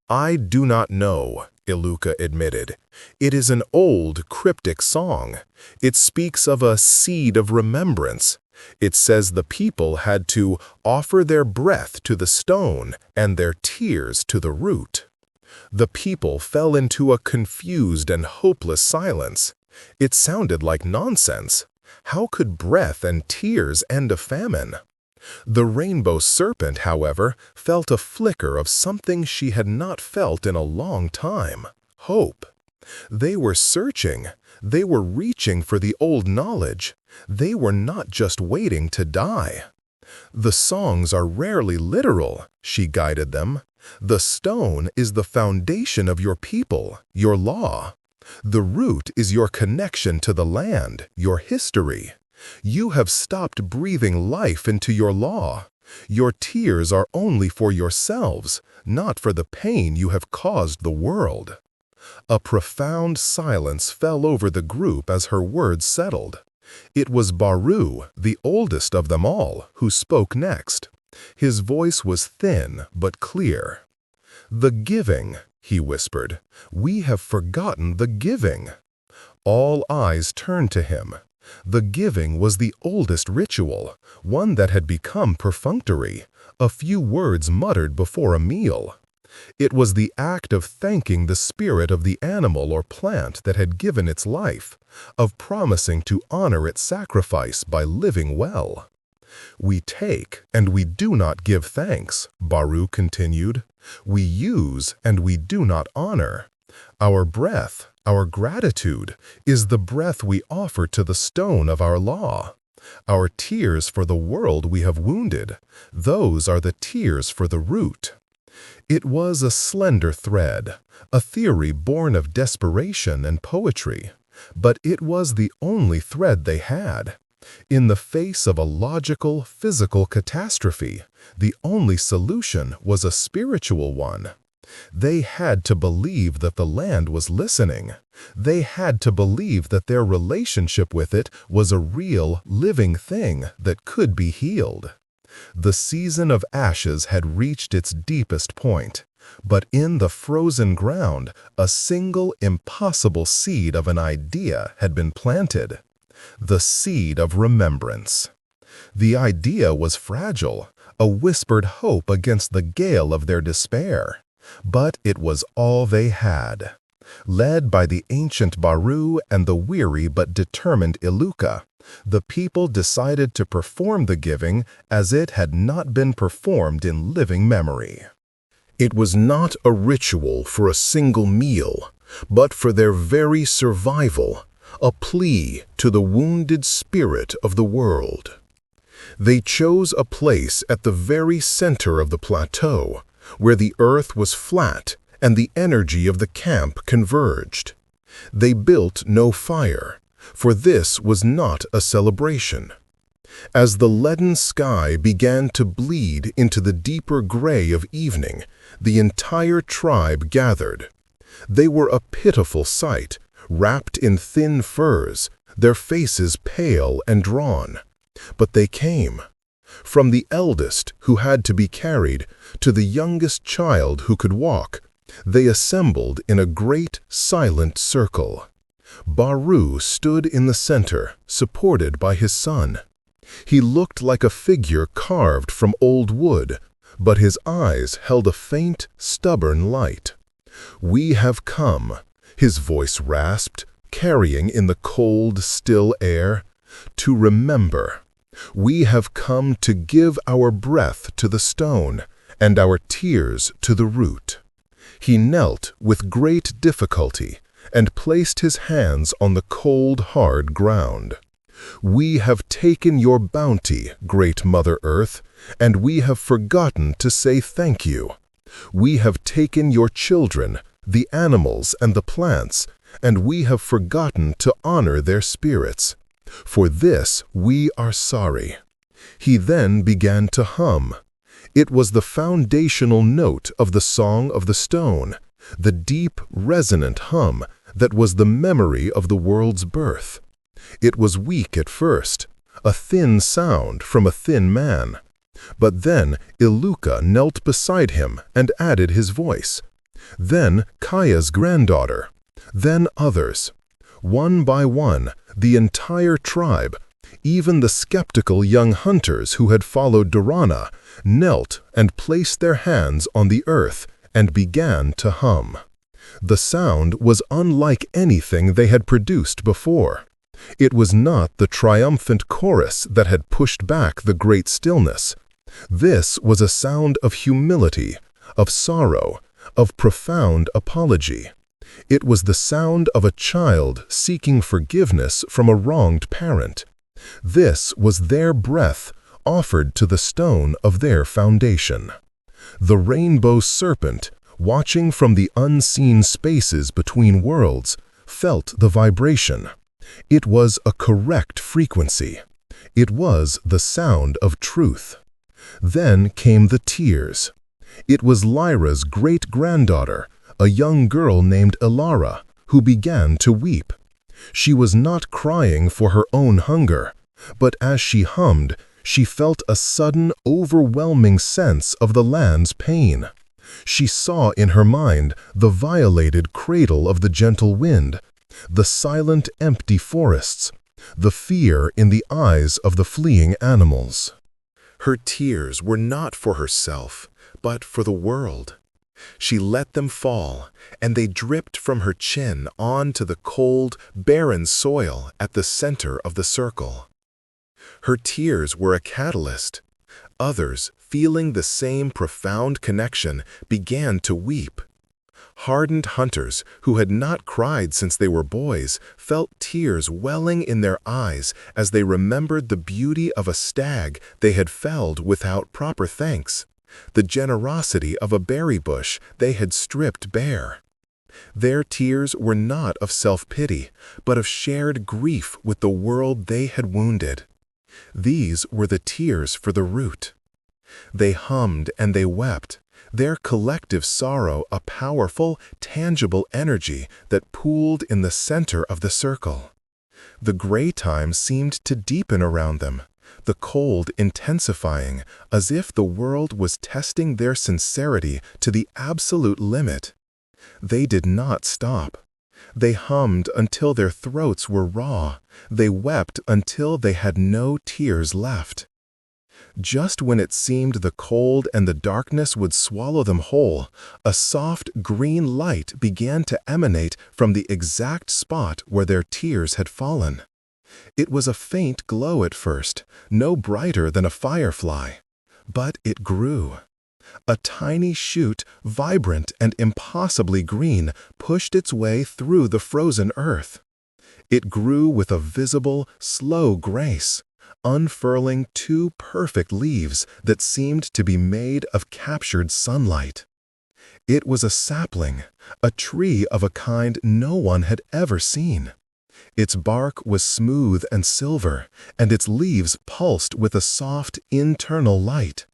"I do not know," Iluka admitted. "It is an old, cryptic song. It speaks of a seed of remembrance. It says the people had to offer their breath to the stone and their tears to the root." The people fell into a confused and hopeless silence. It sounded like nonsense. How could breath and tears end a famine? The rainbow serpent, however, felt a flicker of something she had not felt in a long time: hope. They were searching. They were reaching for the old knowledge. They were not just waiting to die. "The songs are rarely literal," she guided them. "The stone is the foundation of your people, your law. The root is your connection to the land, your history. You have stopped breathing life into your law. Your tears are only for yourselves, not for the pain you have caused the world." A profound silence fell over the group as her words settled. It was Baru, the oldest of them all, who spoke next. His voice was thin but clear. "The giving," he whispered. "We have forgotten the giving." All eyes turned to him. The giving was the oldest ritual, one that had become perfunctory, a few words muttered before a meal. It was the act of thanking the spirit of the animal or plant that had given its life, of promising to honor its sacrifice by living well. "We take, and we do not give thanks," Baru continued. "We use, and we do not honor. Our breath, our gratitude, is the breath we offer to the stone of our law. Our tears for the world we have wounded, those are the tears for the root." It was a slender thread, a theory born of desperation and poetry, but it was the only thread they had. In the face of a logical, physical catastrophe, the only solution was a spiritual one. They had to believe that the land was listening. They had to believe that their relationship with it was a real, living thing that could be healed. The season of ashes had reached its deepest point, but in the frozen ground, a single impossible seed of an idea had been planted. The seed of remembrance. The idea was fragile, a whispered hope against the gale of their despair. But it was all they had. Led by the ancient Baru and the weary but determined Iluka, the people decided to perform the giving as it had not been performed in living memory. It was not a ritual for a single meal, but for their very survival, a plea to the wounded spirit of the world. They chose a place at the very center of the plateau, where the earth was flat and the energy of the camp converged. They built no fire, for this was not a celebration. As the leaden sky began to bleed into the deeper gray of evening, the entire tribe gathered. They were a pitiful sight, wrapped in thin furs, their faces pale and drawn. But they came. From the eldest, who had to be carried, to the youngest child who could walk, they assembled in a great, silent circle. Baru stood in the center, supported by his son. He looked like a figure carved from old wood, but his eyes held a faint, stubborn light. "We have come," his voice rasped, carrying in the cold, still air, "to remember. We have come to give our breath to the stone and our tears to the root." He knelt with great difficulty and placed his hands on the cold, hard ground. "We have taken your bounty, great Mother Earth, and we have forgotten to say thank you. We have taken your children, the animals and the plants, and we have forgotten to honor their spirits. For this we are sorry." He then began to hum. It was the foundational note of the Song of the Stone, the deep, resonant hum that was the memory of the world's birth. It was weak at first, a thin sound from a thin man. But then Iluka knelt beside him and added his voice. Then Kaya's granddaughter. Then others. One by one, the entire tribe, even the skeptical young hunters who had followed Dorana, knelt and placed their hands on the earth and began to hum. The sound was unlike anything they had produced before. It was not the triumphant chorus that had pushed back the great stillness. This was a sound of humility, of sorrow, of profound apology. It was the sound of a child seeking forgiveness from a wronged parent. This was their breath offered to the stone of their foundation. The rainbow serpent, watching from the unseen spaces between worlds, felt the vibration. It was a correct frequency. It was the sound of truth. Then came the tears. It was Lyra's great-granddaughter, a young girl named Elara, who began to weep. She was not crying for her own hunger, but as she hummed, she felt a sudden, overwhelming sense of the land's pain. She saw in her mind the violated cradle of the gentle wind, the silent, empty forests, the fear in the eyes of the fleeing animals. Her tears were not for herself, but for the world. She let them fall, and they dripped from her chin onto the cold, barren soil at the center of the circle. Her tears were a catalyst. Others, feeling the same profound connection, began to weep. Hardened hunters, who had not cried since they were boys, felt tears welling in their eyes as they remembered the beauty of a stag they had felled without proper thanks, the generosity of a berry bush they had stripped bare. Their tears were not of self-pity, but of shared grief with the world they had wounded. These were the tears for the root. They hummed and they wept, their collective sorrow a powerful, tangible energy that pooled in the center of the circle. The gray time seemed to deepen around them, the cold intensifying, as if the world was testing their sincerity to the absolute limit. They did not stop. They hummed until their throats were raw. They wept until they had no tears left. Just when it seemed the cold and the darkness would swallow them whole, a soft green light began to emanate from the exact spot where their tears had fallen. It was a faint glow at first, no brighter than a firefly. But it grew. A tiny shoot, vibrant and impossibly green, pushed its way through the frozen earth. It grew with a visible, slow grace, unfurling two perfect leaves that seemed to be made of captured sunlight. It was a sapling, a tree of a kind no one had ever seen. Its bark was smooth and silver, and its leaves pulsed with a soft, internal light.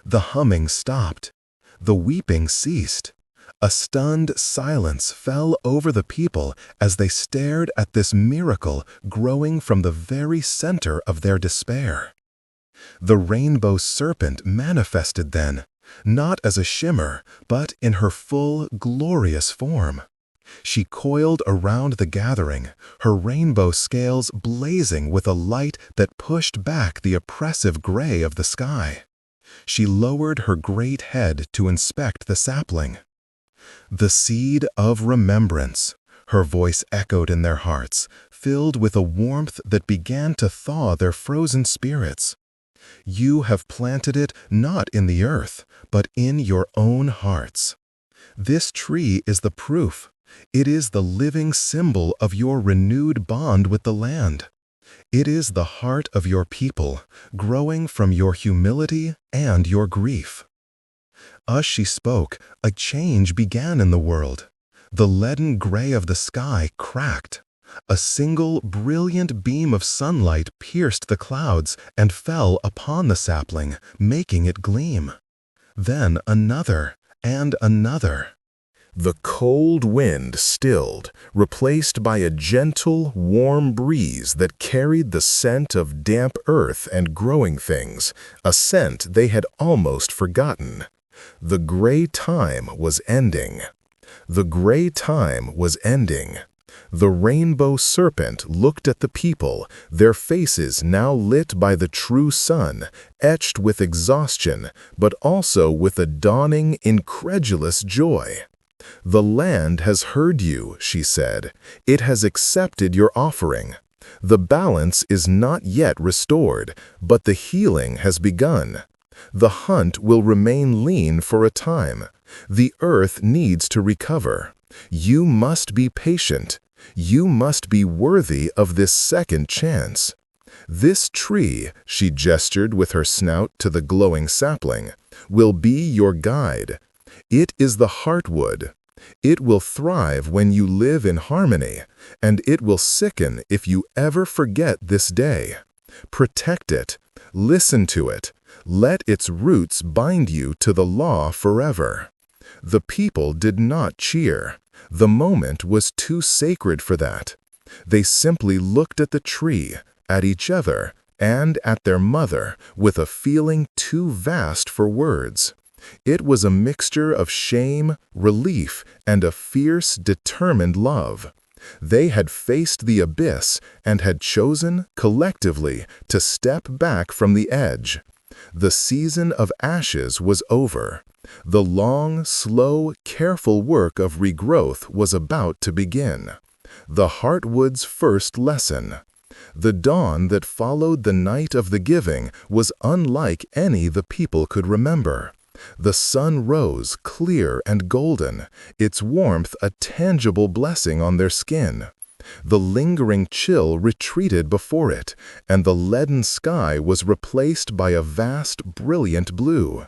The humming stopped. The weeping ceased. A stunned silence fell over the people as they stared at this miracle growing from the very center of their despair. The rainbow serpent manifested then, not as a shimmer, but in her full, glorious form. She coiled around the gathering, her rainbow scales blazing with a light that pushed back the oppressive gray of the sky. She lowered her great head to inspect the sapling. The seed of remembrance, her voice echoed in their hearts, filled with a warmth that began to thaw their frozen spirits. You have planted it not in the earth, but in your own hearts. This tree is the proof. It is the living symbol of your renewed bond with the land. It is the heart of your people, growing from your humility and your grief. As she spoke, a change began in the world. The leaden gray of the sky cracked. A single, brilliant beam of sunlight pierced the clouds and fell upon the sapling, making it gleam. Then another and another. The cold wind stilled, replaced by a gentle, warm breeze that carried the scent of damp earth and growing things, a scent they had almost forgotten. The gray time was ending. The gray time was ending. The rainbow serpent looked at the people, their faces now lit by the true sun, etched with exhaustion, but also with a dawning, incredulous joy. "The land has heard you," she said. "It has accepted your offering. The balance is not yet restored, but the healing has begun. The hunt will remain lean for a time. The earth needs to recover. You must be patient. You must be worthy of this second chance. This tree," she gestured with her snout to the glowing sapling, "will be your guide. It is the heartwood. It will thrive when you live in harmony, and it will sicken if you ever forget this day. Protect it. Listen to it. Let its roots bind you to the law forever." The people did not cheer. The moment was too sacred for that. They simply looked at the tree, at each other, and at their mother with a feeling too vast for words. It was a mixture of shame, relief, and a fierce, determined love. They had faced the abyss and had chosen, collectively, to step back from the edge. The season of ashes was over. The long, slow, careful work of regrowth was about to begin. The heartwood's first lesson. The dawn that followed the night of the giving was unlike any the people could remember. The sun rose clear and golden, its warmth a tangible blessing on their skin. The lingering chill retreated before it, and the leaden sky was replaced by a vast, brilliant blue.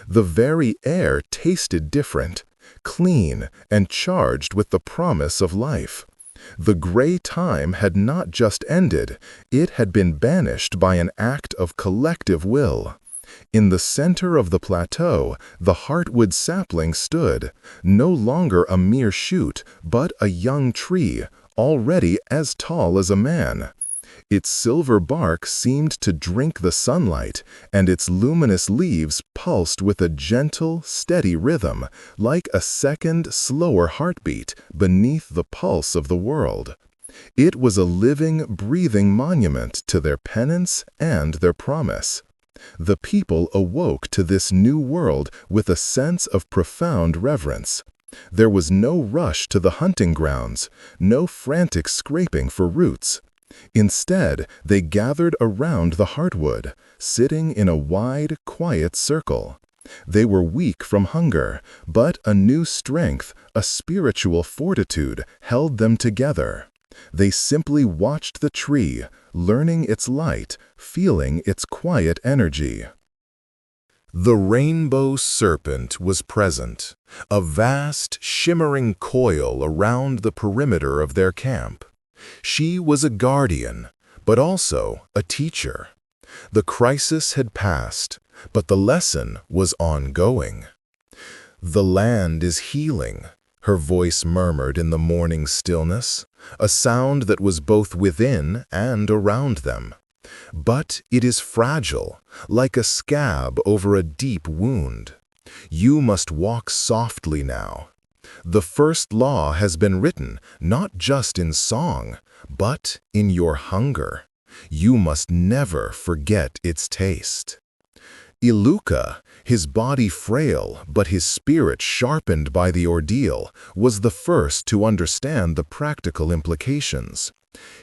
The very air tasted different, clean, and charged with the promise of life. The gray time had not just ended, it had been banished by an act of collective will. In the center of the plateau, the heartwood sapling stood, no longer a mere shoot, but a young tree, already as tall as a man. Its silver bark seemed to drink the sunlight, and its luminous leaves pulsed with a gentle, steady rhythm, like a second, slower heartbeat beneath the pulse of the world. It was a living, breathing monument to their penance and their promise. The people awoke to this new world with a sense of profound reverence. There was no rush to the hunting grounds, no frantic scraping for roots. Instead, they gathered around the heartwood, sitting in a wide, quiet circle. They were weak from hunger, but a new strength, a spiritual fortitude, held them together. They simply watched the tree, learning its light, feeling its quiet energy. The rainbow serpent was present, a vast, shimmering coil around the perimeter of their camp. She was a guardian, but also a teacher. The crisis had passed, but the lesson was ongoing. "The land is healing," her voice murmured in the morning stillness, a sound that was both within and around them. "But it is fragile, like a scab over a deep wound. You must walk softly now. The first law has been written, not just in song, but in your hunger. You must never forget its taste." Iluka, his body frail but his spirit sharpened by the ordeal, was the first to understand the practical implications.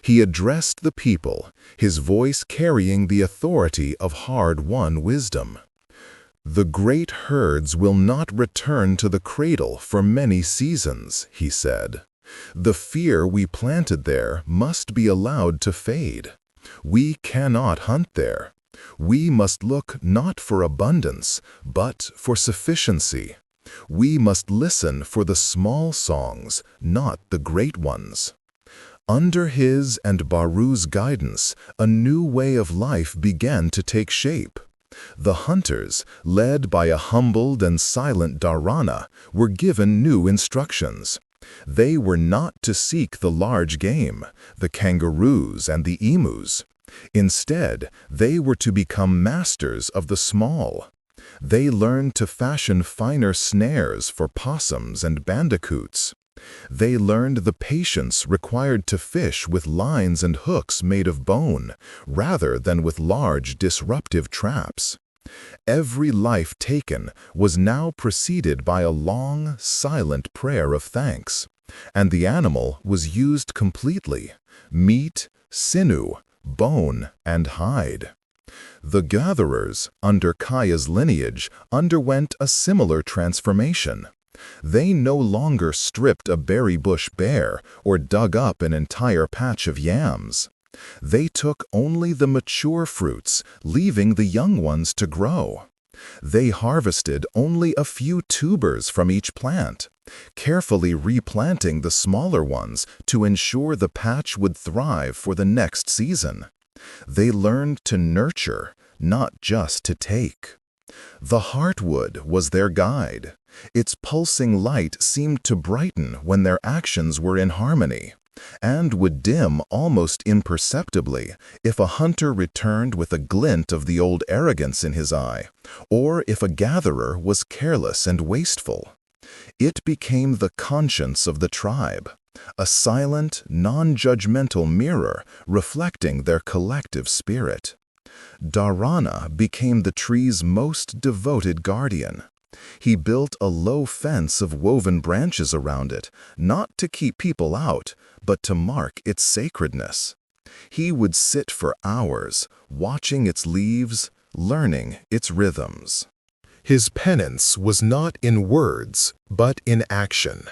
He addressed the people, his voice carrying the authority of hard-won wisdom. "The great herds will not return to the cradle for many seasons," he said. "The fear we planted there must be allowed to fade. We cannot hunt there. We must look not for abundance, but for sufficiency. We must listen for the small songs, not the great ones." Under his and Baru's guidance, a new way of life began to take shape. The hunters, led by a humbled and silent Dharana, were given new instructions. They were not to seek the large game, the kangaroos and the emus. Instead, they were to become masters of the small. They learned to fashion finer snares for possums and bandicoots. They learned the patience required to fish with lines and hooks made of bone, rather than with large, disruptive traps. Every life taken was now preceded by a long, silent prayer of thanks, and the animal was used completely: meat, sinew, bone, and hide. The gatherers, under Kaya's lineage, underwent a similar transformation. They no longer stripped a berry bush bare or dug up an entire patch of yams. They took only the mature fruits, leaving the young ones to grow. They harvested only a few tubers from each plant, carefully replanting the smaller ones to ensure the patch would thrive for the next season. They learned to nurture, not just to take. The heartwood was their guide. Its pulsing light seemed to brighten when their actions were in harmony, and would dim almost imperceptibly if a hunter returned with a glint of the old arrogance in his eye, or if a gatherer was careless and wasteful. It became the conscience of the tribe, a silent, non-judgmental mirror reflecting their collective spirit. Dharana became the tree's most devoted guardian. He built a low fence of woven branches around it, not to keep people out, but to mark its sacredness. He would sit for hours, watching its leaves, learning its rhythms. His penance was not in words, but in action.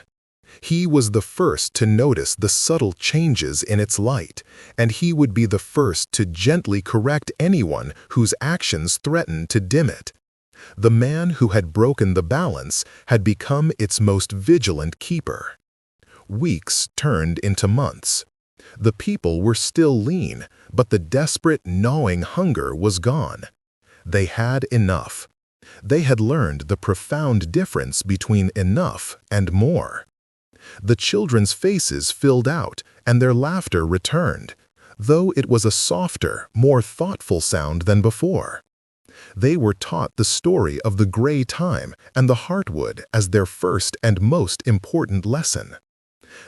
He was the first to notice the subtle changes in its light, and he would be the first to gently correct anyone whose actions threatened to dim it. The man who had broken the balance had become its most vigilant keeper. Weeks turned into months. The people were still lean, but the desperate, gnawing hunger was gone. They had enough. They had learned the profound difference between enough and more. The children's faces filled out, and their laughter returned, though it was a softer, more thoughtful sound than before. They were taught the story of the gray time and the heartwood as their first and most important lesson.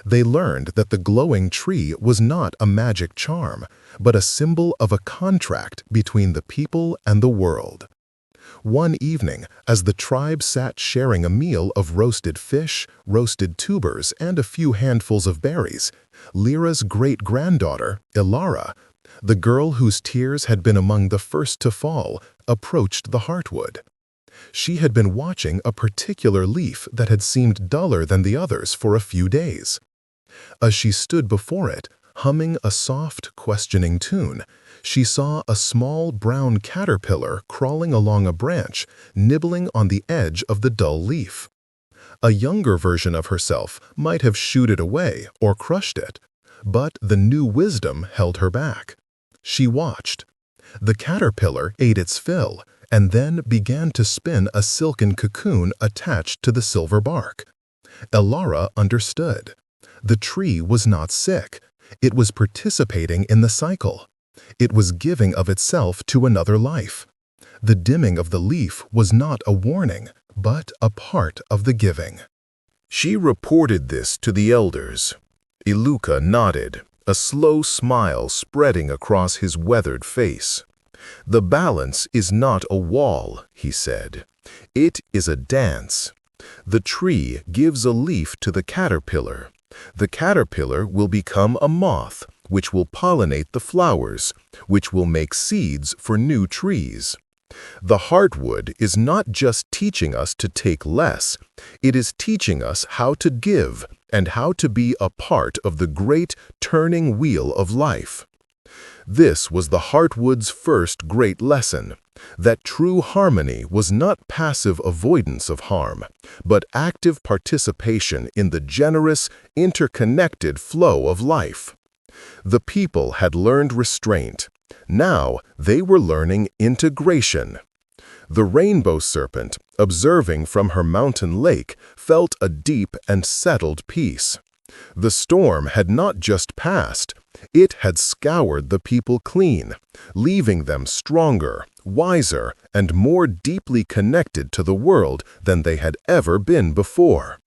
They learned that the glowing tree was not a magic charm, but a symbol of a contract between the people and the world. One evening, as the tribe sat sharing a meal of roasted fish, roasted tubers, and a few handfuls of berries, Lyra's great-granddaughter, Ilara, the girl whose tears had been among the first to fall, approached the heartwood. She had been watching a particular leaf that had seemed duller than the others for a few days. As she stood before it, humming a soft, questioning tune, she saw a small brown caterpillar crawling along a branch, nibbling on the edge of the dull leaf. A younger version of herself might have shooed it away or crushed it, but the new wisdom held her back. She watched. The caterpillar ate its fill, and then began to spin a silken cocoon attached to the silver bark. Ilara understood. The tree was not sick. It was participating in the cycle. It was giving of itself to another life. The dimming of the leaf was not a warning, but a part of the giving. She reported this to the elders. Iluka nodded, a slow smile spreading across his weathered face. "The balance is not a wall," he said. "It is a dance. The tree gives a leaf to the caterpillar. The caterpillar will become a moth, which will pollinate the flowers, which will make seeds for new trees. The heartwood is not just teaching us to take less, it is teaching us how to give and how to be a part of the great turning wheel of life." This was the heartwood's first great lesson, that true harmony was not passive avoidance of harm, but active participation in the generous, interconnected flow of life. The people had learned restraint. Now they were learning integration. The rainbow serpent, observing from her mountain lake, felt a deep and settled peace. The storm had not just passed, it had scoured the people clean, leaving them stronger, wiser, and more deeply connected to the world than they had ever been before.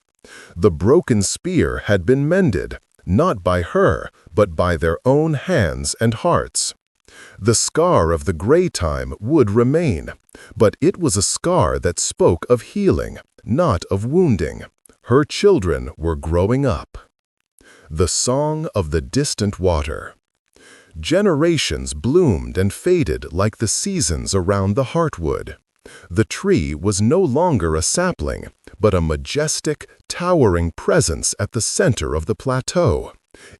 The broken spear had been mended, not by her, but by their own hands and hearts. The scar of the gray time would remain, but it was a scar that spoke of healing, not of wounding. Her children were growing up. The Song of the Distant Water. Generations bloomed and faded like the seasons around the heartwood. The tree was no longer a sapling, but a majestic, towering presence at the center of the plateau.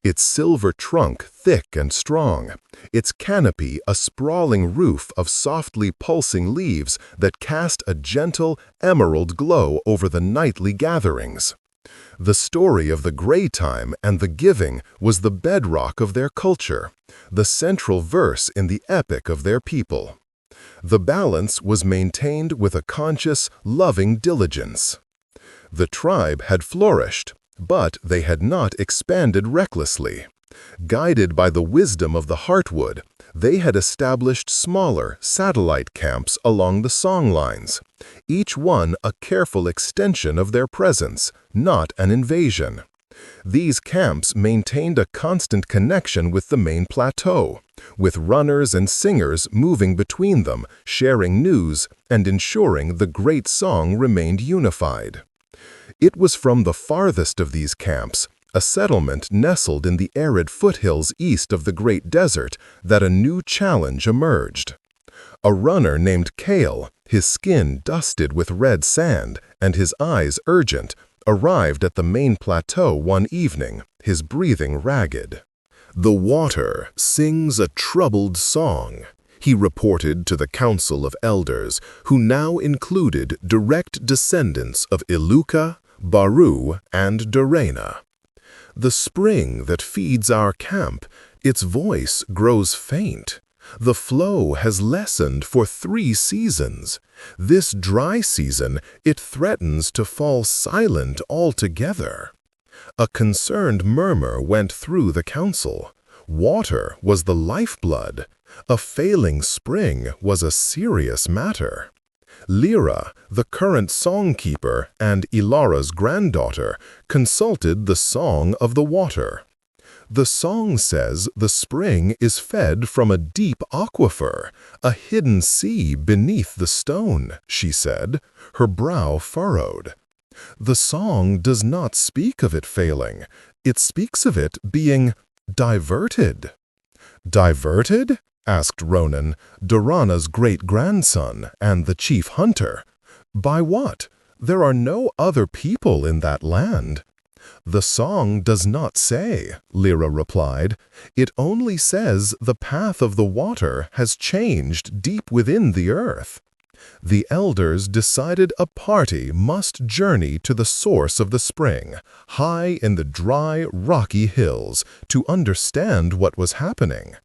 Its silver trunk thick and strong, its canopy a sprawling roof of softly pulsing leaves that cast a gentle, emerald glow over the nightly gatherings. The story of the gray time and the giving was the bedrock of their culture, the central verse in the epic of their people. The balance was maintained with a conscious, loving diligence. The tribe had flourished, but they had not expanded recklessly. Guided by the wisdom of the heartwood, they had established smaller, satellite camps along the song lines, each one a careful extension of their presence, not an invasion. These camps maintained a constant connection with the main plateau, with runners and singers moving between them, sharing news, and ensuring the great song remained unified. It was from the farthest of these camps, a settlement nestled in the arid foothills east of the Great Desert, that a new challenge emerged. A runner named Kale, his skin dusted with red sand and his eyes urgent, arrived at the main plateau one evening, his breathing ragged. "The water sings a troubled song," he reported to the Council of Elders, who now included direct descendants of Iluka, Baru, and Dorena. "The spring that feeds our camp, its voice grows faint. The flow has lessened for 3 seasons. This dry season, it threatens to fall silent altogether." A concerned murmur went through the council. Water was the lifeblood. A failing spring was a serious matter. Lyra, the current songkeeper and Ilara's granddaughter, consulted the Song of the Water. "The song says the spring is fed from a deep aquifer, a hidden sea beneath the stone," she said, her brow furrowed. "The song does not speak of it failing. It speaks of it being diverted." "Diverted?" asked Ronan, Dorana's great-grandson and the chief hunter. "By what? There are no other people in that land." "The song does not say," Lyra replied. "It only says the path of the water has changed deep within the earth." The elders decided a party must journey to the source of the spring, high in the dry, rocky hills, to understand what was happening.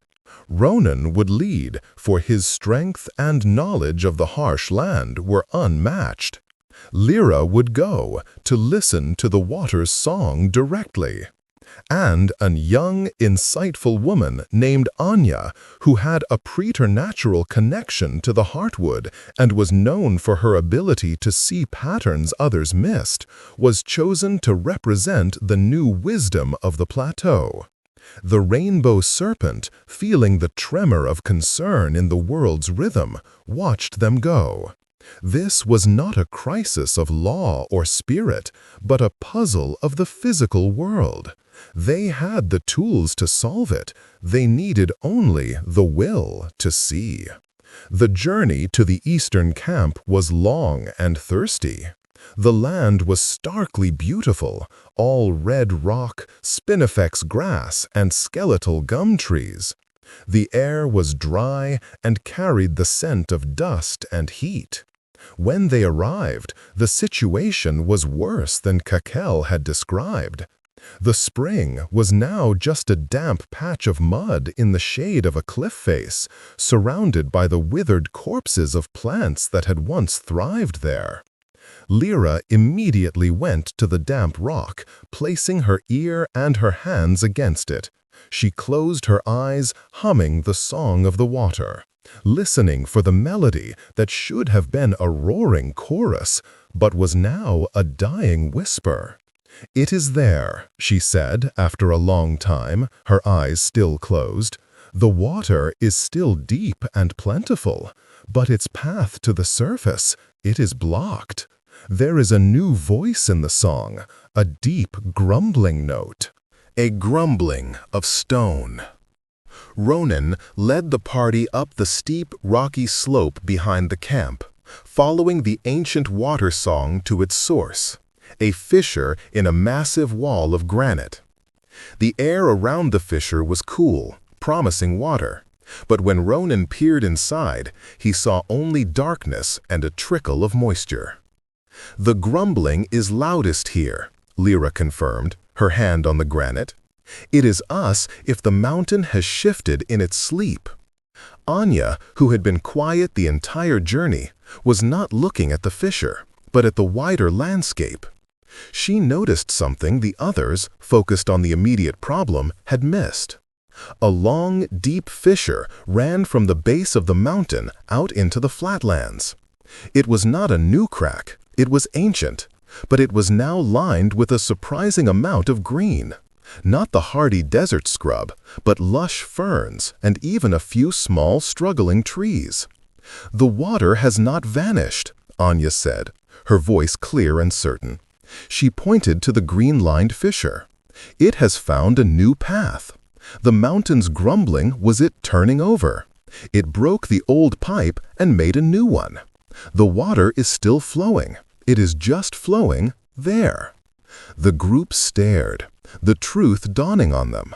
Ronan would lead, for his strength and knowledge of the harsh land were unmatched. Lyra would go to listen to the water's song directly. And a young, insightful woman named Anya, who had a preternatural connection to the heartwood and was known for her ability to see patterns others missed, was chosen to represent the new wisdom of the plateau. The rainbow serpent, feeling the tremor of concern in the world's rhythm, watched them go. This was not a crisis of law or spirit, but a puzzle of the physical world. They had the tools to solve it. They needed only the will to see. The journey to the eastern camp was long and thirsty. The land was starkly beautiful, all red rock, spinifex grass, and skeletal gum trees. The air was dry and carried the scent of dust and heat. When they arrived, the situation was worse than Kakel had described. The spring was now just a damp patch of mud in the shade of a cliff face, surrounded by the withered corpses of plants that had once thrived there. Lyra immediately went to the damp rock, placing her ear and her hands against it. She closed her eyes, humming the song of the water. listening for the melody that should have been a roaring chorus, but was now a dying whisper. "It is there," she said after a long time, her eyes still closed. "The water is still deep and plentiful, but its path to the surface, it is blocked. There is a new voice in the song, a deep grumbling note, a grumbling of stone." Ronan led the party up the steep, rocky slope behind the camp, following the ancient water song to its source, a fissure in a massive wall of granite. The air around the fissure was cool, promising water, but when Ronan peered inside, he saw only darkness and a trickle of moisture. "The grumbling is loudest here," Lyra confirmed, her hand on the granite. "It is us if the mountain has shifted in its sleep." Anya, who had been quiet the entire journey, was not looking at the fissure, but at the wider landscape. She noticed something the others, focused on the immediate problem, had missed. A long, deep fissure ran from the base of the mountain out into the flatlands. It was not a new crack, it was ancient, but it was now lined with a surprising amount of green. Not the hardy desert scrub, but lush ferns and even a few small, struggling trees. "The water has not vanished," Anya said, her voice clear and certain. She pointed to the green-lined fissure. "It has found a new path. The mountain's grumbling was it turning over. It broke the old pipe and made a new one. The water is still flowing. It is just flowing there." The group stared, the truth dawning on them.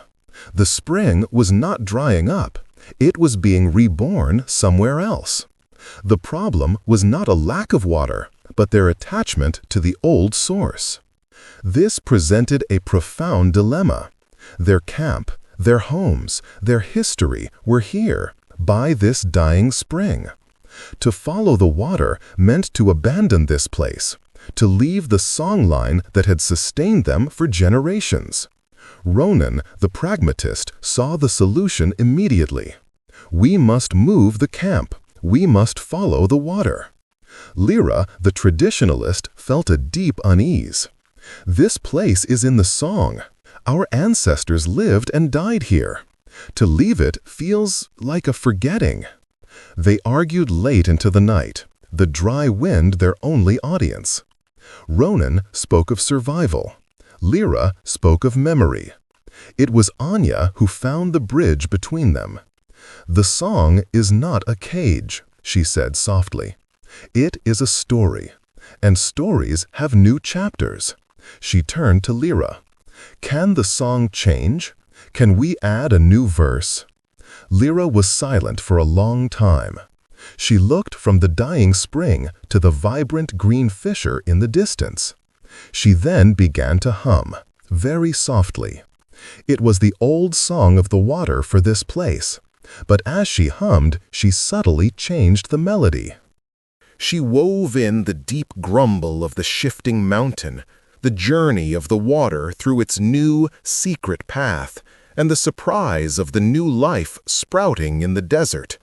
The spring was not drying up. It was being reborn somewhere else. The problem was not a lack of water, but their attachment to the old source. This presented a profound dilemma. Their camp, their homes, their history were here, by this dying spring. To follow the water meant to abandon this place, to leave the songline that had sustained them for generations. Ronan, the pragmatist, saw the solution immediately. "We must move the camp. We must follow the water." Lyra, the traditionalist, felt a deep unease. "This place is in the song. Our ancestors lived and died here. To leave it feels like a forgetting." They argued late into the night, the dry wind their only audience. Ronan spoke of survival. Lyra spoke of memory. It was Anya who found the bridge between them. "The song is not a cage," she said softly. "It is a story, and stories have new chapters." She turned to Lyra. "Can the song change? Can we add a new verse?" Lyra was silent for a long time. She looked from the dying spring to the vibrant green fissure in the distance. She then began to hum, very softly. It was the old song of the water for this place, but as she hummed, she subtly changed the melody. She wove in the deep grumble of the shifting mountain, the journey of the water through its new, secret path, and the surprise of the new life sprouting in the desert.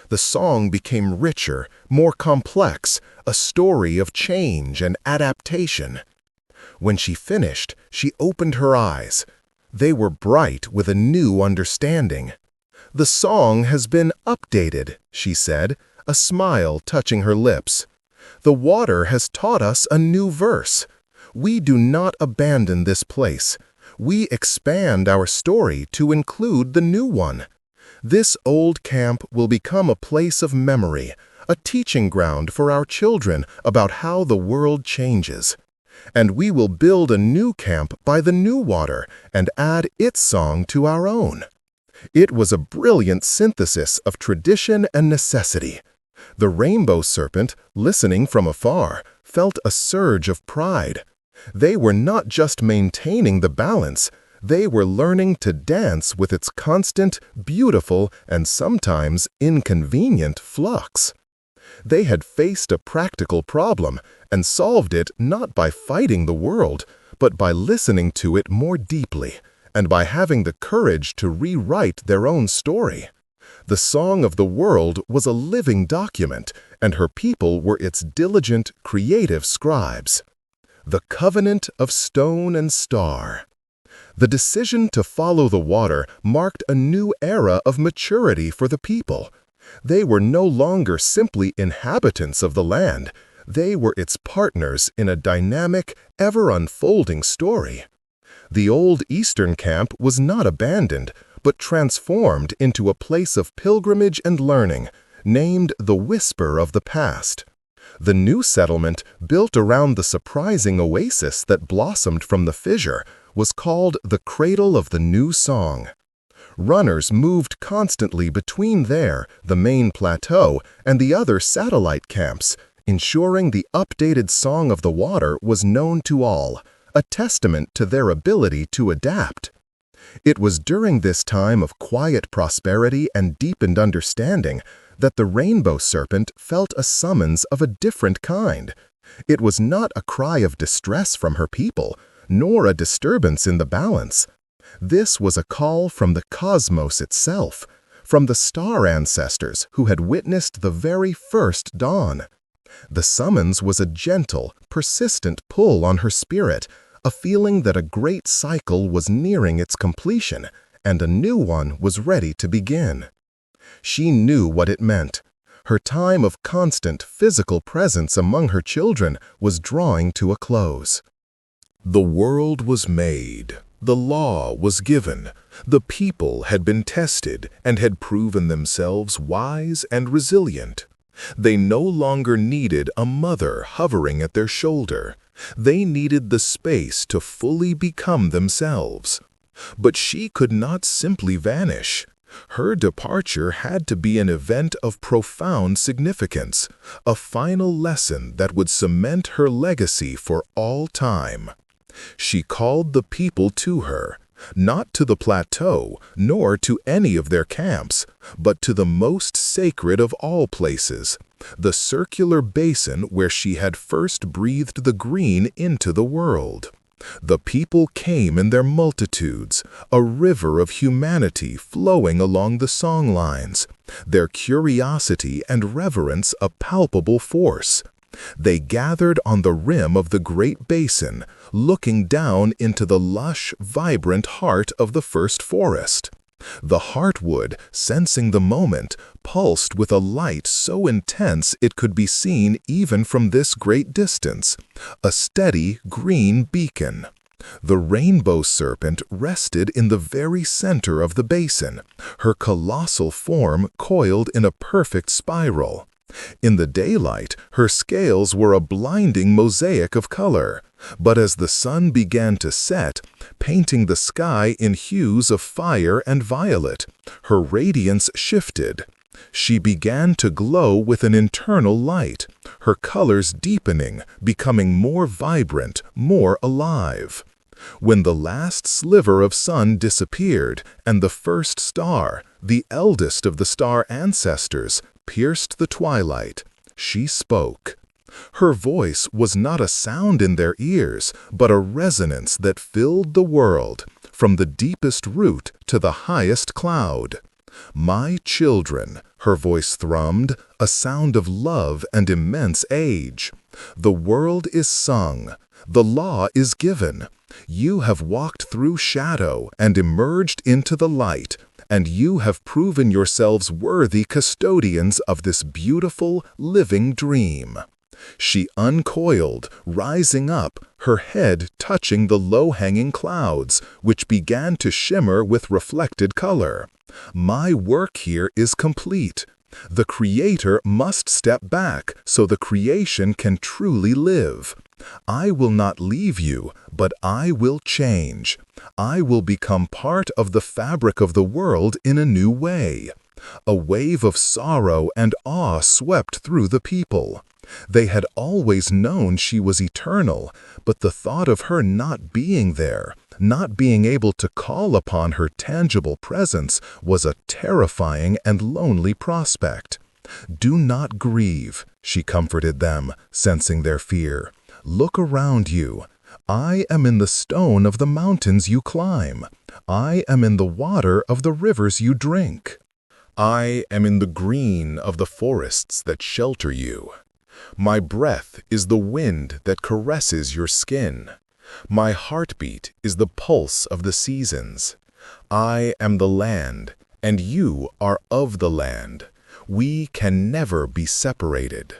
The song became richer, more complex, a story of change and adaptation. When she finished, she opened her eyes. They were bright with a new understanding. "The song has been updated," she said, a smile touching her lips. "The water has taught us a new verse. We do not abandon this place. We expand our story to include the new one. This old camp will become a place of memory, a teaching ground for our children about how the world changes. And we will build a new camp by the new water and add its song to our own." It was a brilliant synthesis of tradition and necessity. The rainbow serpent, listening from afar, felt a surge of pride. They were not just maintaining the balance, they were learning to dance with its constant, beautiful, and sometimes inconvenient flux. They had faced a practical problem and solved it not by fighting the world, but by listening to it more deeply, and by having the courage to rewrite their own story. The song of the world was a living document, and her people were its diligent, creative scribes. The covenant of stone and star. The decision to follow the water marked a new era of maturity for the people. They were no longer simply inhabitants of the land. They were its partners in a dynamic, ever-unfolding story. The old Eastern camp was not abandoned, but transformed into a place of pilgrimage and learning, named the Whisper of the Past. The new settlement, built around the surprising oasis that blossomed from the fissure, was called the Cradle of the New Song. Runners moved constantly between there, the main plateau, and the other satellite camps, ensuring the updated song of the water was known to all, a testament to their ability to adapt. It was during this time of quiet prosperity and deepened understanding that the rainbow serpent felt a summons of a different kind. It was not a cry of distress from her people, nor a disturbance in the balance. This was a call from the cosmos itself, from the star ancestors who had witnessed the very first dawn. The summons was a gentle, persistent pull on her spirit, a feeling that a great cycle was nearing its completion, and a new one was ready to begin. She knew what it meant. Her time of constant physical presence among her children was drawing to a close. The world was made. The law was given. The people had been tested and had proven themselves wise and resilient. They no longer needed a mother hovering at their shoulder. They needed the space to fully become themselves. But she could not simply vanish. Her departure had to be an event of profound significance, a final lesson that would cement her legacy for all time. She called the people to her, not to the plateau, nor to any of their camps, but to the most sacred of all places, the circular basin where she had first breathed the green into the world. The people came in their multitudes, a river of humanity flowing along the songlines, their curiosity and reverence a palpable force. They gathered on the rim of the great basin, looking down into the lush, vibrant heart of the first forest. The heartwood, sensing the moment, pulsed with a light so intense it could be seen even from this great distance, a steady green beacon. The rainbow serpent rested in the very center of the basin, her colossal form coiled in a perfect spiral. In the daylight, her scales were a blinding mosaic of color, but as the sun began to set, painting the sky in hues of fire and violet, her radiance shifted. She began to glow with an internal light, her colors deepening, becoming more vibrant, more alive. When the last sliver of sun disappeared and the first star, the eldest of the star ancestors, pierced the twilight, she spoke. Her voice was not a sound in their ears, but a resonance that filled the world, from the deepest root to the highest cloud. "My children," her voice thrummed, a sound of love and immense age. "The world is sung. The law is given. You have walked through shadow and emerged into the light, and you have proven yourselves worthy custodians of this beautiful, living dream." She uncoiled, rising up, her head touching the low-hanging clouds, which began to shimmer with reflected color. "My work here is complete. The Creator must step back so the creation can truly live. I will not leave you, but I will change. I will become part of the fabric of the world in a new way." A wave of sorrow and awe swept through the people. They had always known she was eternal, but the thought of her not being there, not being able to call upon her tangible presence, was a terrifying and lonely prospect. "Do not grieve," she comforted them, sensing their fear. "Look around you. I am in the stone of the mountains you climb. I am in the water of the rivers you drink." I am in the green of the forests that shelter you. My breath is the wind that caresses your skin. My heartbeat is the pulse of the seasons. I am the land, and you are of the land. We can never be separated.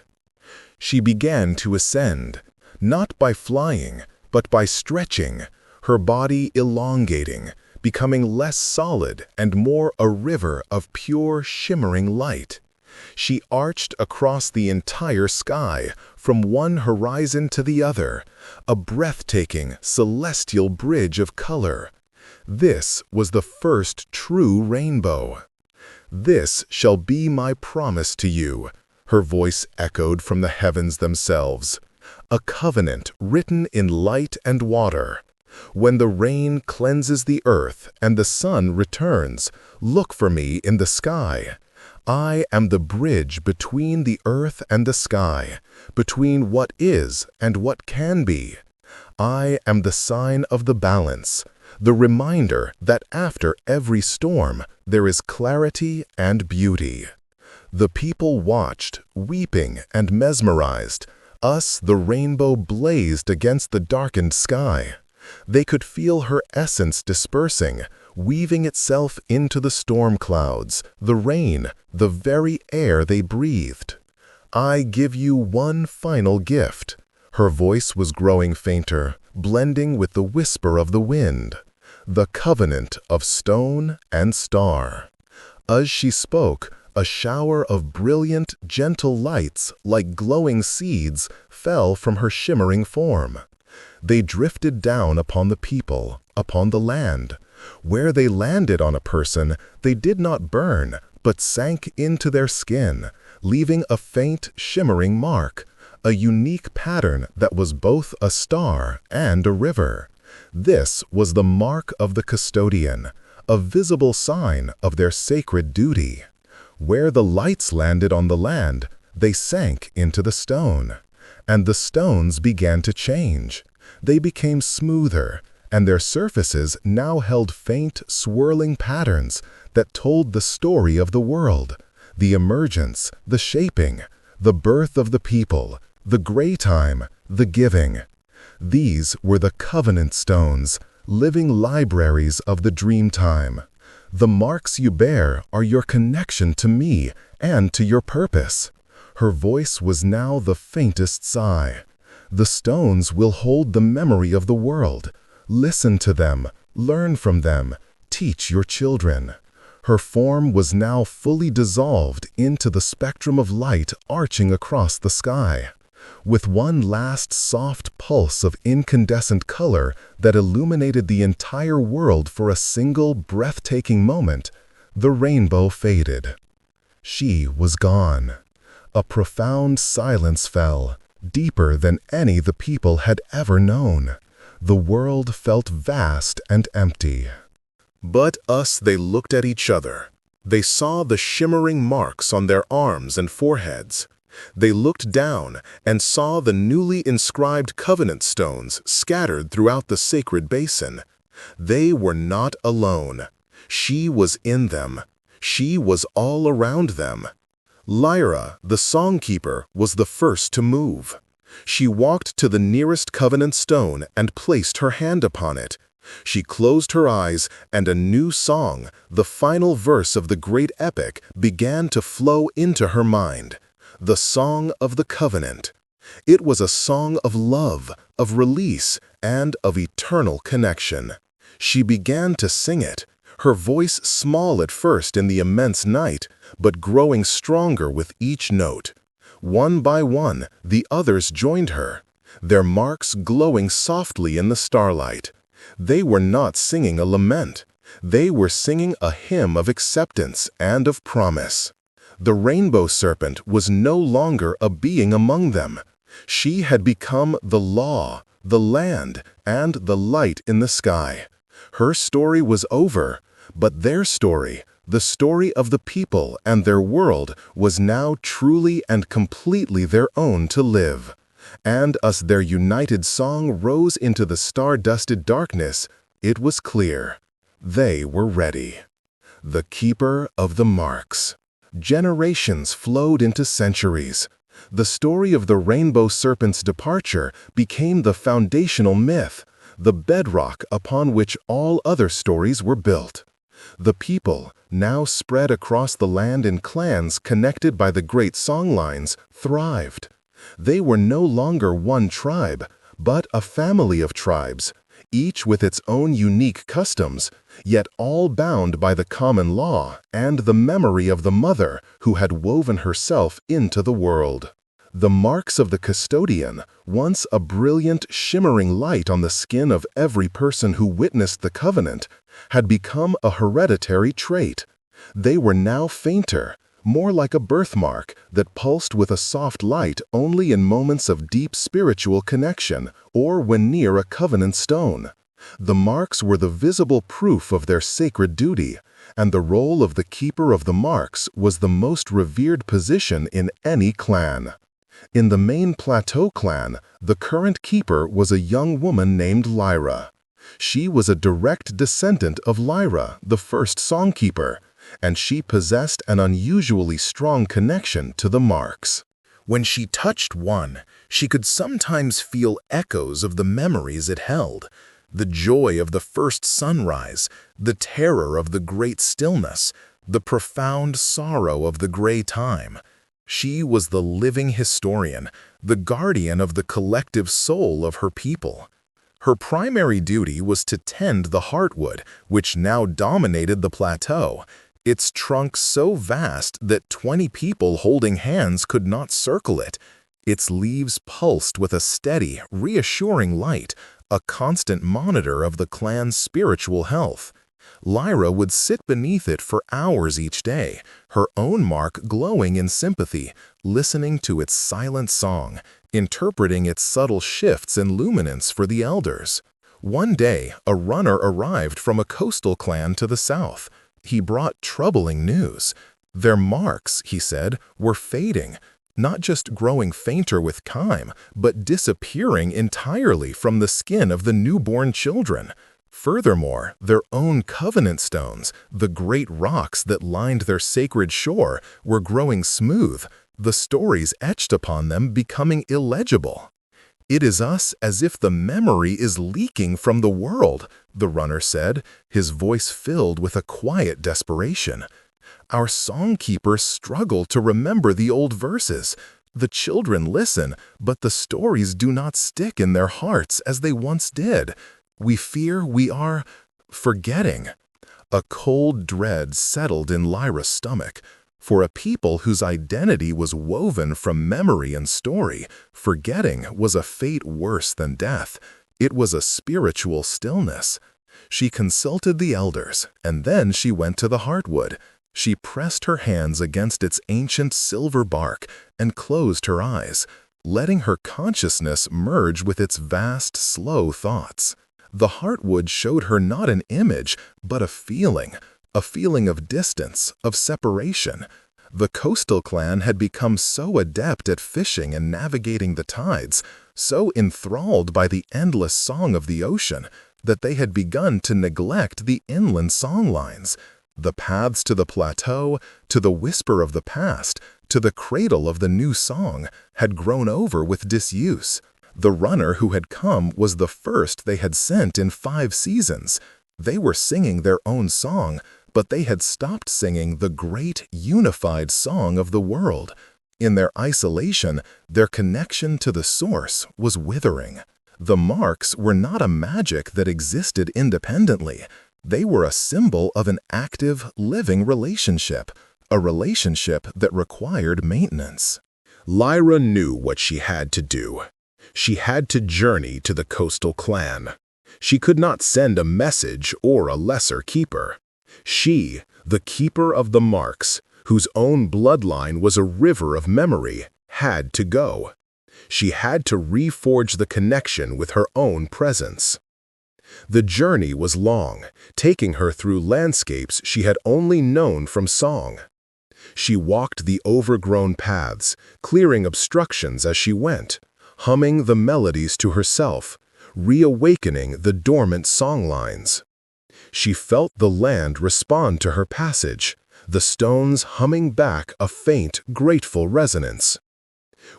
She began to ascend, not by flying, but by stretching, her body elongating, becoming less solid and more a river of pure, shimmering light. She arched across the entire sky, from one horizon to the other, a breathtaking, celestial bridge of color. This was the first true rainbow. "This shall be my promise to you," her voice echoed from the heavens themselves. "A covenant written in light and water. When the rain cleanses the earth and the sun returns, look for me in the sky. I am the bridge between the earth and the sky, between what is and what can be. I am the sign of the balance, the reminder that after every storm there is clarity and beauty." The people watched, weeping and mesmerized. Us, the rainbow blazed against the darkened sky. They could feel her essence dispersing, weaving itself into the storm clouds, the rain, the very air they breathed. "I give you one final gift." Her voice was growing fainter, blending with the whisper of the wind. "The covenant of stone and star." As she spoke, a shower of brilliant, gentle lights, like glowing seeds, fell from her shimmering form. They drifted down upon the people, upon the land. Where they landed on a person, they did not burn, but sank into their skin, leaving a faint, shimmering mark, a unique pattern that was both a star and a river. This was the mark of the custodian, a visible sign of their sacred duty. Where the lights landed on the land, they sank into the stone. And the stones began to change. They became smoother, and their surfaces now held faint, swirling patterns that told the story of the world, the emergence, the shaping, the birth of the people, the gray time, the giving. These were the covenant stones, living libraries of the dream time. The marks you bear are your connection to me and to your purpose. Her voice was now the faintest sigh. The stones will hold the memory of the world. Listen to them, learn from them, teach your children. Her form was now fully dissolved into the spectrum of light arching across the sky. With one last soft pulse of incandescent color that illuminated the entire world for a single breathtaking moment, the rainbow faded. She was gone. A profound silence fell, deeper than any the people had ever known. The world felt vast and empty. But us, they looked at each other. They saw the shimmering marks on their arms and foreheads. They looked down and saw the newly inscribed covenant stones scattered throughout the sacred basin. They were not alone. She was in them. She was all around them. Lyra, the songkeeper, was the first to move. She walked to the nearest covenant stone and placed her hand upon it. She closed her eyes, and a new song, the final verse of the great epic, began to flow into her mind. The Song of the Covenant. It was a song of love, of release, and of eternal connection. She began to sing it, her voice small at first in the immense night, but growing stronger with each note. One by one, the others joined her, their marks glowing softly in the starlight. They were not singing a lament. They were singing a hymn of acceptance and of promise. The rainbow serpent was no longer a being among them. She had become the law, the land, and the light in the sky. Her story was over, but their story, the story of the people and their world, was now truly and completely their own to live. And as their united song rose into the star-dusted darkness, it was clear. They were ready. The keeper of the marks. Generations flowed into centuries. The story of the rainbow serpent's departure became the foundational myth, the bedrock upon which all other stories were built. The people, now spread across the land in clans connected by the great songlines, thrived. They were no longer one tribe, but a family of tribes, each with its own unique customs, yet all bound by the common law and the memory of the mother who had woven herself into the world. The marks of the custodian, once a brilliant, shimmering light on the skin of every person who witnessed the covenant, had become a hereditary trait. They were now fainter, more like a birthmark that pulsed with a soft light only in moments of deep spiritual connection or when near a covenant stone. The marks were the visible proof of their sacred duty, and the role of the keeper of the marks was the most revered position in any clan. In the main Plateau clan, the current keeper was a young woman named Lyra. She was a direct descendant of Lyra, the first songkeeper, and she possessed an unusually strong connection to the marks. When she touched one, she could sometimes feel echoes of the memories it held, the joy of the first sunrise, the terror of the great stillness, the profound sorrow of the gray time. She was the living historian, the guardian of the collective soul of her people. Her primary duty was to tend the heartwood, which now dominated the plateau, its trunk so vast that 20 people holding hands could not circle it. Its leaves pulsed with a steady, reassuring light, a constant monitor of the clan's spiritual health. Lyra would sit beneath it for hours each day, her own mark glowing in sympathy, listening to its silent song, interpreting its subtle shifts in luminance for the elders. One day, a runner arrived from a coastal clan to the south. He brought troubling news. Their marks, he said, were fading, not just growing fainter with time, but disappearing entirely from the skin of the newborn children. Furthermore, their own covenant stones, the great rocks that lined their sacred shore, were growing smooth, the stories etched upon them becoming illegible. "It is us as if the memory is leaking from the world," the runner said, his voice filled with a quiet desperation. "Our songkeepers struggle to remember the old verses. The children listen, but the stories do not stick in their hearts as they once did. We fear we are forgetting." A cold dread settled in Lyra's stomach. For a people whose identity was woven from memory and story, forgetting was a fate worse than death. It was a spiritual stillness. She consulted the elders, and then she went to the heartwood. She pressed her hands against its ancient silver bark and closed her eyes, letting her consciousness merge with its vast, slow thoughts. The heartwood showed her not an image, but a feeling of distance, of separation. The coastal clan had become so adept at fishing and navigating the tides, so enthralled by the endless song of the ocean, that they had begun to neglect the inland songlines. The paths to the plateau, to the whisper of the past, to the cradle of the new song, had grown over with disuse. The runner who had come was the first they had sent in 5 seasons. They were singing their own song, but they had stopped singing the great, unified song of the world. In their isolation, their connection to the source was withering. The marks were not a magic that existed independently. They were a symbol of an active, living relationship, a relationship that required maintenance. Lyra knew what she had to do. She had to journey to the coastal clan. She could not send a message or a lesser keeper. She, the keeper of the marks, whose own bloodline was a river of memory, had to go. She had to reforge the connection with her own presence. The journey was long, taking her through landscapes she had only known from song. She walked the overgrown paths, clearing obstructions as she went, humming the melodies to herself, reawakening the dormant songlines. She felt the land respond to her passage, the stones humming back a faint, grateful resonance.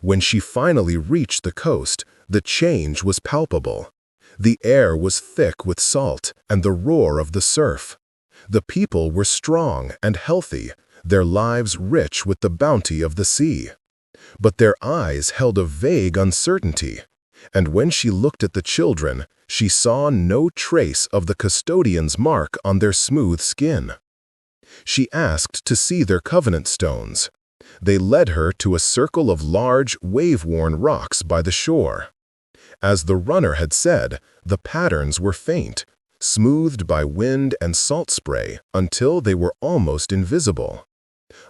When she finally reached the coast, the change was palpable. The air was thick with salt and the roar of the surf. The people were strong and healthy, their lives rich with the bounty of the sea. But their eyes held a vague uncertainty, and when she looked at the children, she saw no trace of the custodian's mark on their smooth skin. She asked to see their covenant stones. They led her to a circle of large, wave-worn rocks by the shore. As the runner had said, the patterns were faint, smoothed by wind and salt spray until they were almost invisible.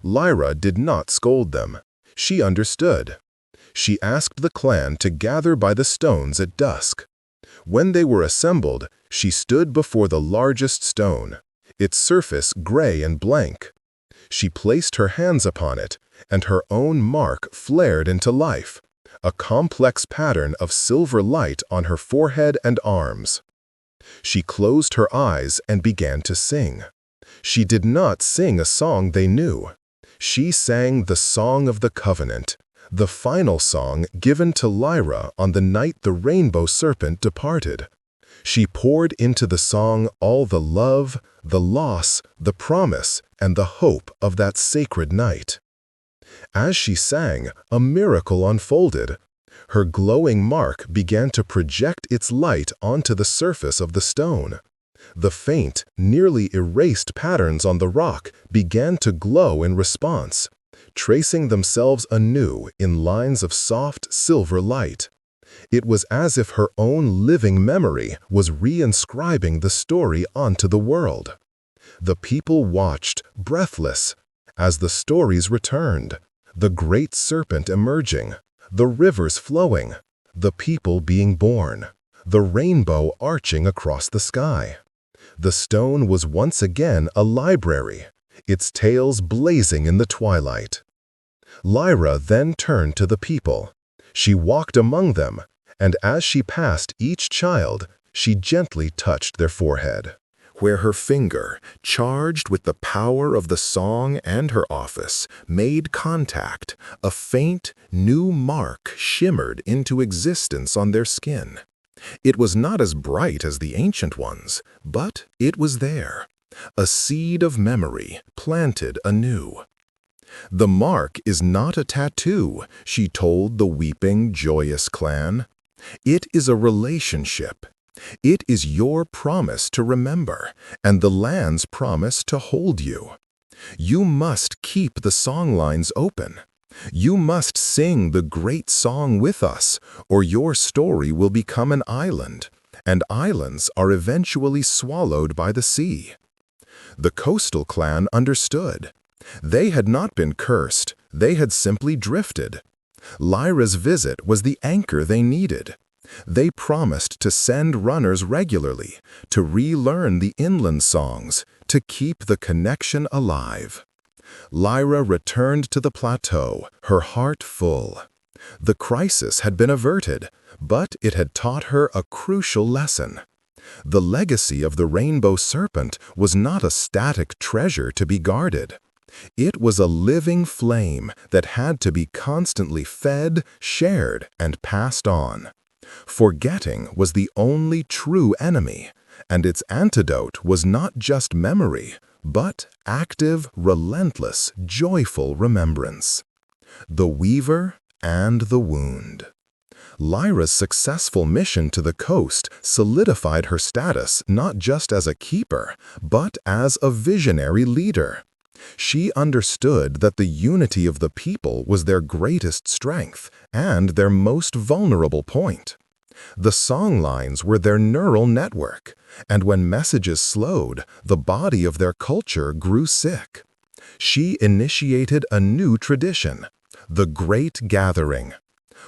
Lyra did not scold them. She understood. She asked the clan to gather by the stones at dusk. When they were assembled, she stood before the largest stone, its surface gray and blank. She placed her hands upon it, and her own mark flared into life, a complex pattern of silver light on her forehead and arms. She closed her eyes and began to sing. She did not sing a song they knew. She sang the Song of the Covenant, the final song given to Lyra on the night the rainbow serpent departed. She poured into the song all the love, the loss, the promise, and the hope of that sacred night. As she sang, a miracle unfolded. Her glowing mark began to project its light onto the surface of the stone. The faint, nearly erased patterns on the rock began to glow in response, tracing themselves anew in lines of soft silver light. It was as if her own living memory was reinscribing the story onto the world. The people watched, breathless, as the stories returned, the great serpent emerging, the rivers flowing, the people being born, the rainbow arching across the sky. The stone was once again a library, its tales blazing in the twilight. Lyra then turned to the people. She walked among them, and as she passed each child, she gently touched their forehead, where her finger, charged with the power of the song and her office, made contact. A faint, new mark shimmered into existence on their skin. It was not as bright as the ancient ones, but it was there, a seed of memory planted anew. "The mark is not a tattoo," she told the weeping, joyous clan. "It is a relationship. It is your promise to remember, and the land's promise to hold you. You must keep the songlines open. You must sing the great song with us, or your story will become an island, and islands are eventually swallowed by the sea." The coastal clan understood. They had not been cursed, they had simply drifted. Lyra's visit was the anchor they needed. They promised to send runners regularly, to relearn the inland songs, to keep the connection alive. Lyra returned to the plateau, her heart full. The crisis had been averted, but it had taught her a crucial lesson. The legacy of the rainbow serpent was not a static treasure to be guarded. It was a living flame that had to be constantly fed, shared, and passed on. Forgetting was the only true enemy, and its antidote was not just memory, but active, relentless, joyful remembrance. The Weaver and the Wound. Lyra's successful mission to the coast solidified her status not just as a keeper, but as a visionary leader. She understood that the unity of the people was their greatest strength and their most vulnerable point. The songlines were their neural network, and when messages slowed, the body of their culture grew sick. She initiated a new tradition, the Great Gathering.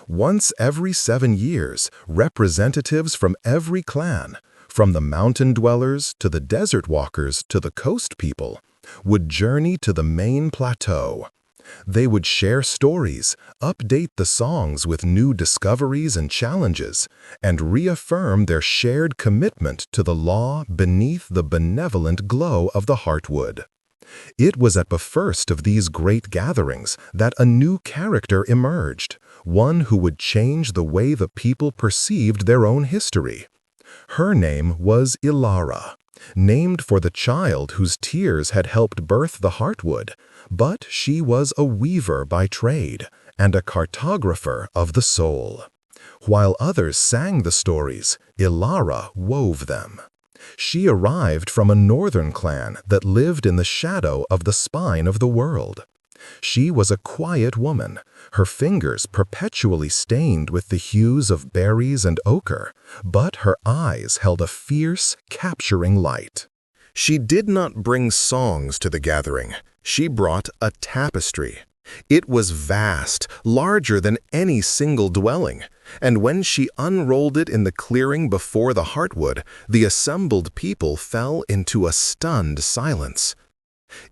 Once every 7 years, representatives from every clan, from the mountain dwellers to the desert walkers to the coast people, would journey to the main plateau. They would share stories, update the songs with new discoveries and challenges, and reaffirm their shared commitment to the law beneath the benevolent glow of the heartwood. It was at the first of these great gatherings that a new character emerged, one who would change the way the people perceived their own history. Her name was Ilara, named for the child whose tears had helped birth the heartwood, but she was a weaver by trade and a cartographer of the soul. While others sang the stories, Ilara wove them. She arrived from a northern clan that lived in the shadow of the spine of the world. She was a quiet woman, her fingers perpetually stained with the hues of berries and ochre, but her eyes held a fierce, capturing light. She did not bring songs to the gathering. She brought a tapestry. It was vast, larger than any single dwelling, and when she unrolled it in the clearing before the heartwood, the assembled people fell into a stunned silence.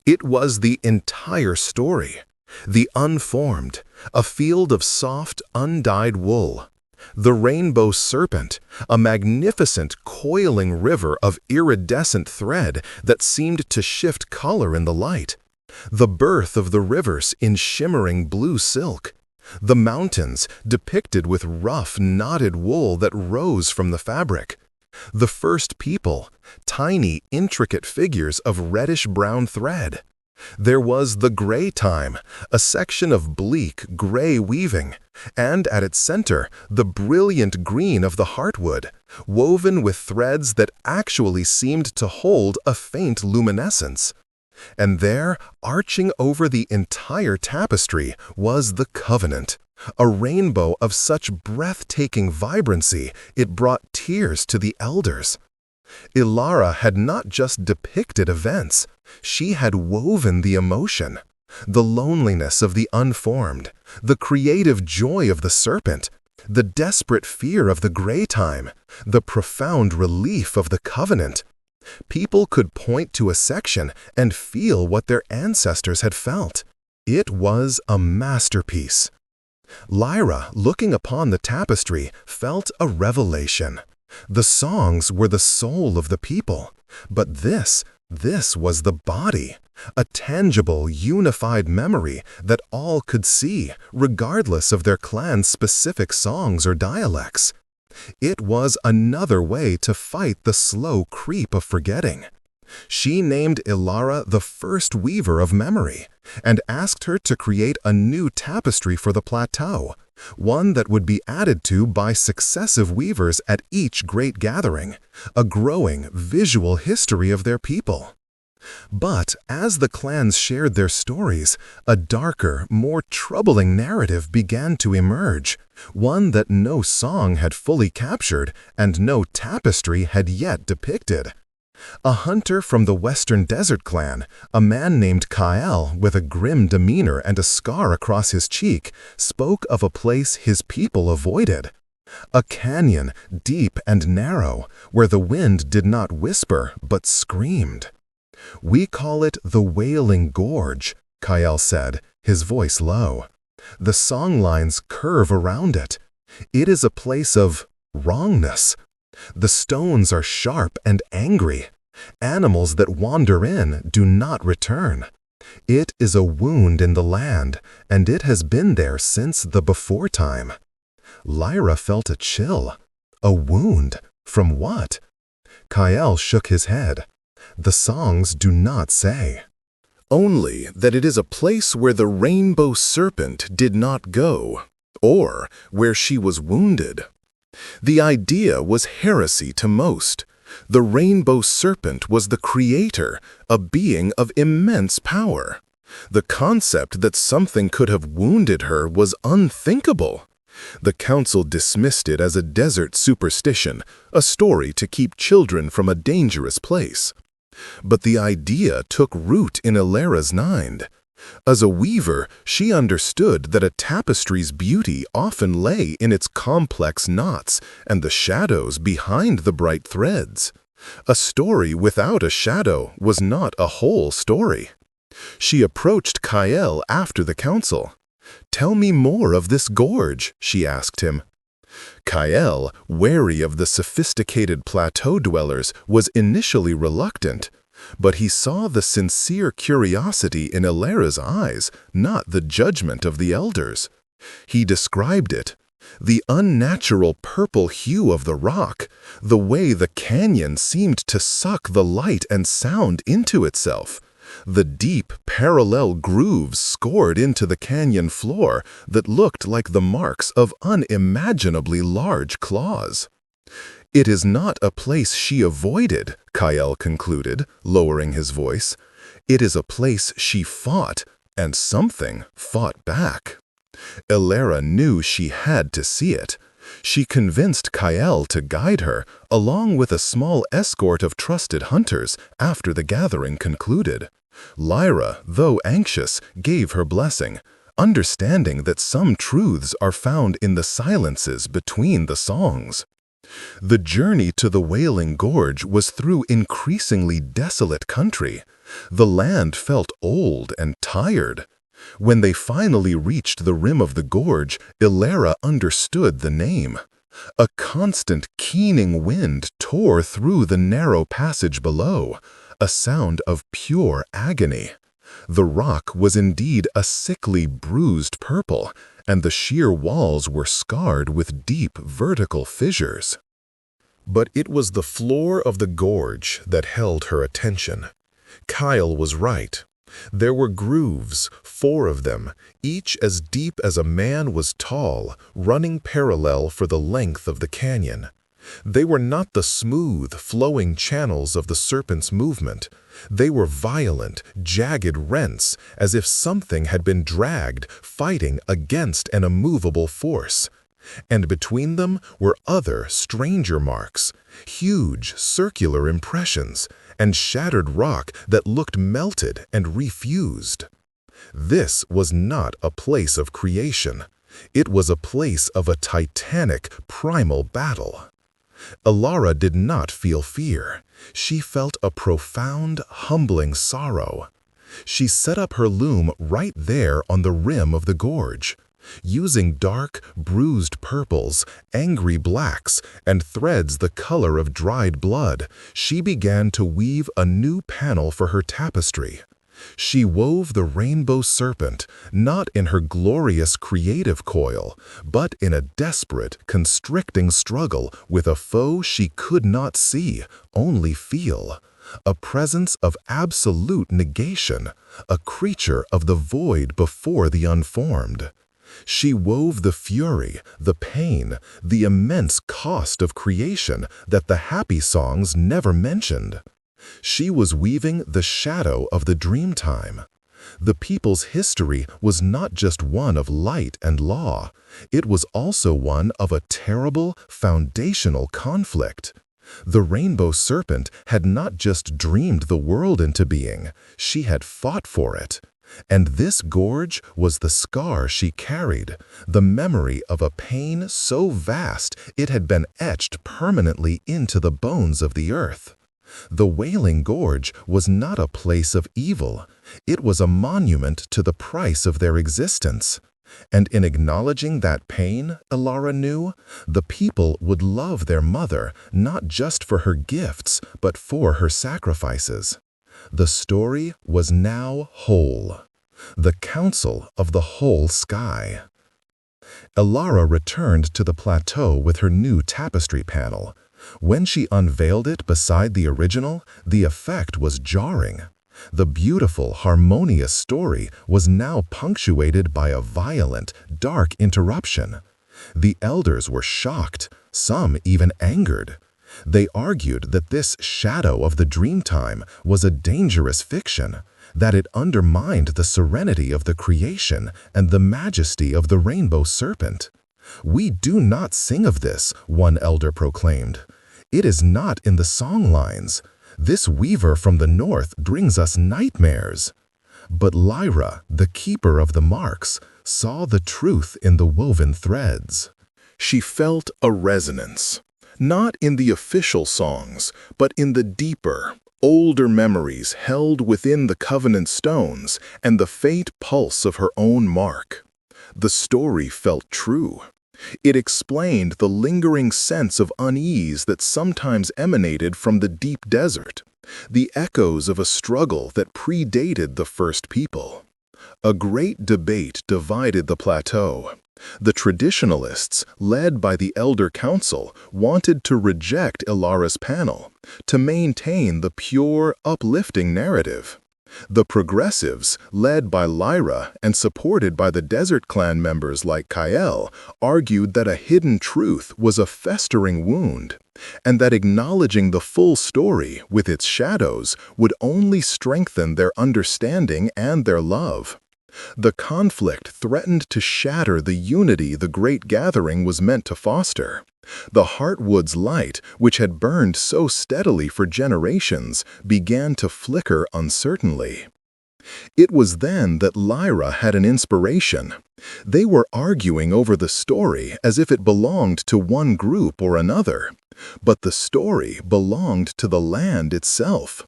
It was the entire story, the unformed, a field of soft, undyed wool. The rainbow serpent, a magnificent coiling river of iridescent thread that seemed to shift color in the light. The birth of the rivers in shimmering blue silk. The mountains depicted with rough, knotted wool that rose from the fabric. The first people, tiny, intricate figures of reddish-brown thread. There was the gray time, a section of bleak, gray weaving, and at its center, the brilliant green of the heartwood, woven with threads that actually seemed to hold a faint luminescence. And there, arching over the entire tapestry, was the covenant, a rainbow of such breathtaking vibrancy it brought tears to the elders. Ilara had not just depicted events, she had woven the emotion, the loneliness of the unformed, the creative joy of the serpent, the desperate fear of the gray time, the profound relief of the covenant. People could point to a section and feel what their ancestors had felt. It was a masterpiece. Lyra, looking upon the tapestry, felt a revelation. The songs were the soul of the people, but this was the body, a tangible, unified memory that all could see, regardless of their clan's specific songs or dialects. It was another way to fight the slow creep of forgetting. She named Ilara the first weaver of memory, and asked her to create a new tapestry for the plateau, one that would be added to by successive weavers at each great gathering, a growing, visual history of their people. But as the clans shared their stories, a darker, more troubling narrative began to emerge, one that no song had fully captured and no tapestry had yet depicted. A hunter from the Western Desert clan, a man named Kael with a grim demeanor and a scar across his cheek, spoke of a place his people avoided. A canyon, deep and narrow, where the wind did not whisper but screamed. "We call it the Wailing Gorge," Kael said, his voice low. "The songlines curve around it. It is a place of wrongness. The stones are sharp and angry. Animals that wander in do not return. It is a wound in the land, and it has been there since the before time." Lyra felt a chill. A wound? From what? Kael shook his head. "The songs do not say." "Only that it is a place where the rainbow serpent did not go, or where she was wounded." The idea was heresy to most. The rainbow serpent was the creator, a being of immense power. The concept that something could have wounded her was unthinkable. The council dismissed it as a desert superstition, a story to keep children from a dangerous place. But the idea took root in Ilara's mind. As a weaver, she understood that a tapestry's beauty often lay in its complex knots and the shadows behind the bright threads. A story without a shadow was not a whole story. She approached Kael after the council. "Tell me more of this gorge," she asked him. Kael, wary of the sophisticated plateau dwellers, was initially reluctant, but he saw the sincere curiosity in Ilara's eyes, not the judgment of the elders. He described it. The unnatural purple hue of the rock, the way the canyon seemed to suck the light and sound into itself, the deep, parallel grooves scored into the canyon floor that looked like the marks of unimaginably large claws. "It is not a place she avoided," Kael concluded, lowering his voice. "It is a place she fought, and something fought back." Ilara knew she had to see it. She convinced Kael to guide her, along with a small escort of trusted hunters, after the gathering concluded. Lyra, though anxious, gave her blessing, understanding that some truths are found in the silences between the songs. The journey to the Wailing Gorge was through increasingly desolate country. The land felt old and tired. When they finally reached the rim of the gorge, Ilara understood the name. A constant, keening wind tore through the narrow passage below, a sound of pure agony. The rock was indeed a sickly, bruised purple, and the sheer walls were scarred with deep, vertical fissures. But it was the floor of the gorge that held her attention. Kyle was right. There were grooves, 4 of them, each as deep as a man was tall, running parallel for the length of the canyon. They were not the smooth, flowing channels of the Serpent's movement. They were violent, jagged rents, as if something had been dragged, fighting against an immovable force. And between them were other, stranger marks, huge, circular impressions, and shattered rock that looked melted and refused. This was not a place of creation. It was a place of a titanic, primal battle. Ilara did not feel fear. She felt a profound, humbling sorrow. She set up her loom right there on the rim of the gorge. Using dark, bruised purples, angry blacks, and threads the color of dried blood, she began to weave a new panel for her tapestry. She wove the rainbow serpent, not in her glorious creative coil, but in a desperate, constricting struggle with a foe she could not see, only feel. A presence of absolute negation, a creature of the void before the unformed. She wove the fury, the pain, the immense cost of creation that the happy songs never mentioned. She was weaving the shadow of the dreamtime. The people's history was not just one of light and law. It was also one of a terrible, foundational conflict. The rainbow serpent had not just dreamed the world into being, she had fought for it. And this gorge was the scar she carried, the memory of a pain so vast it had been etched permanently into the bones of the earth. The Wailing Gorge was not a place of evil. It was a monument to the price of their existence. And in acknowledging that pain, Ilara knew, the people would love their mother not just for her gifts, but for her sacrifices. The story was now whole. The council of the whole sky. Ilara returned to the plateau with her new tapestry panel. When she unveiled it beside the original, the effect was jarring. The beautiful, harmonious story was now punctuated by a violent, dark interruption. The elders were shocked, some even angered. They argued that this shadow of the dreamtime was a dangerous fiction, that it undermined the serenity of the creation and the majesty of the rainbow serpent. "We do not sing of this," one elder proclaimed. "It is not in the song lines. This weaver from the north brings us nightmares." But Lyra, the keeper of the marks, saw the truth in the woven threads. She felt a resonance. Not in the official songs, but in the deeper, older memories held within the covenant stones and the faint pulse of her own mark. The story felt true. It explained the lingering sense of unease that sometimes emanated from the deep desert, the echoes of a struggle that predated the first people. A great debate divided the plateau. The traditionalists, led by the Elder Council, wanted to reject Ilara's panel, to maintain the pure, uplifting narrative. The progressives, led by Lyra and supported by the Desert Clan members like Kael, argued that a hidden truth was a festering wound, and that acknowledging the full story with its shadows would only strengthen their understanding and their love. The conflict threatened to shatter the unity the Great Gathering was meant to foster. The Heartwood's light, which had burned so steadily for generations, began to flicker uncertainly. It was then that Lyra had an inspiration. They were arguing over the story as if it belonged to one group or another, but the story belonged to the land itself.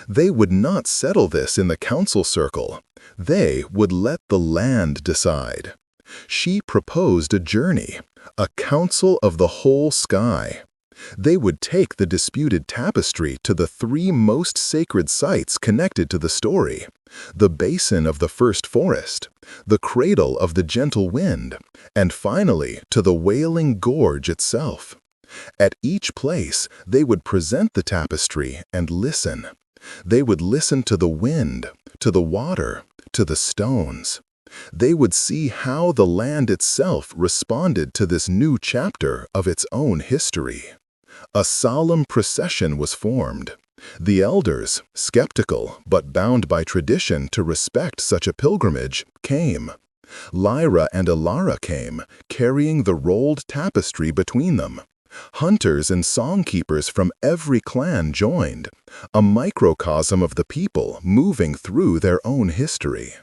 They would not settle this in the council circle. They would let the land decide. She proposed a journey, a council of the whole sky. They would take the disputed tapestry to the three most sacred sites connected to the story: the basin of the first forest, the cradle of the gentle wind, and finally to the wailing gorge itself. At each place, they would present the tapestry and listen. They would listen to the wind, to the water, to the stones. They would see how the land itself responded to this new chapter of its own history. A solemn procession was formed. The elders, skeptical but bound by tradition to respect such a pilgrimage, came. Lyra and Ilara came, carrying the rolled tapestry between them. Hunters and songkeepers from every clan joined, a microcosm of the people moving through their own history.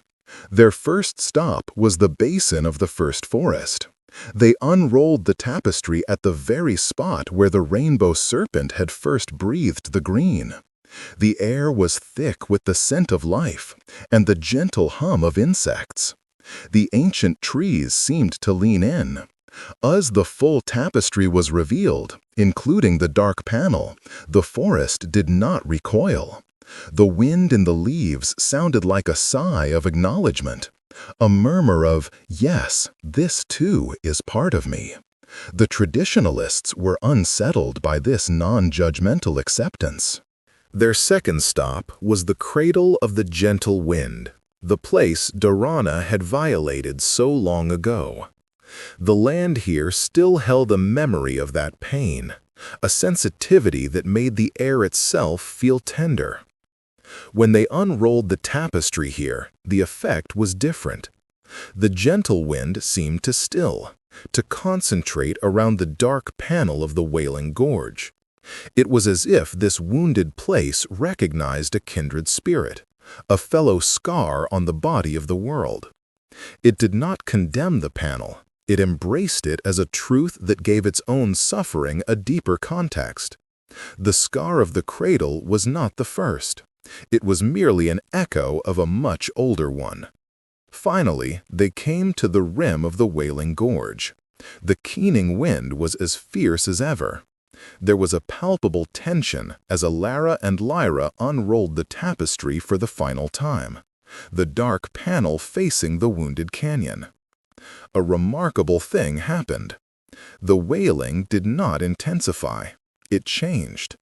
Their first stop was the basin of the first forest. They unrolled the tapestry at the very spot where the rainbow serpent had first breathed the green. The air was thick with the scent of life and the gentle hum of insects. The ancient trees seemed to lean in. As the full tapestry was revealed, including the dark panel, the forest did not recoil. The wind in the leaves sounded like a sigh of acknowledgement, a murmur of, "Yes, this too is part of me." The traditionalists were unsettled by this non-judgmental acceptance. Their second stop was the cradle of the gentle wind, the place Dorana had violated so long ago. The land here still held a memory of that pain, a sensitivity that made the air itself feel tender. When they unrolled the tapestry here, the effect was different. The gentle wind seemed to still, to concentrate around the dark panel of the Wailing Gorge. It was as if this wounded place recognized a kindred spirit, a fellow scar on the body of the world. It did not condemn the panel. It embraced it as a truth that gave its own suffering a deeper context. The scar of the cradle was not the first. It was merely an echo of a much older one. Finally, they came to the rim of the Wailing Gorge. The keening wind was as fierce as ever. There was a palpable tension as Ilara and Lyra unrolled the tapestry for the final time, the dark panel facing the wounded canyon. A remarkable thing happened. The wailing did not intensify. It changed.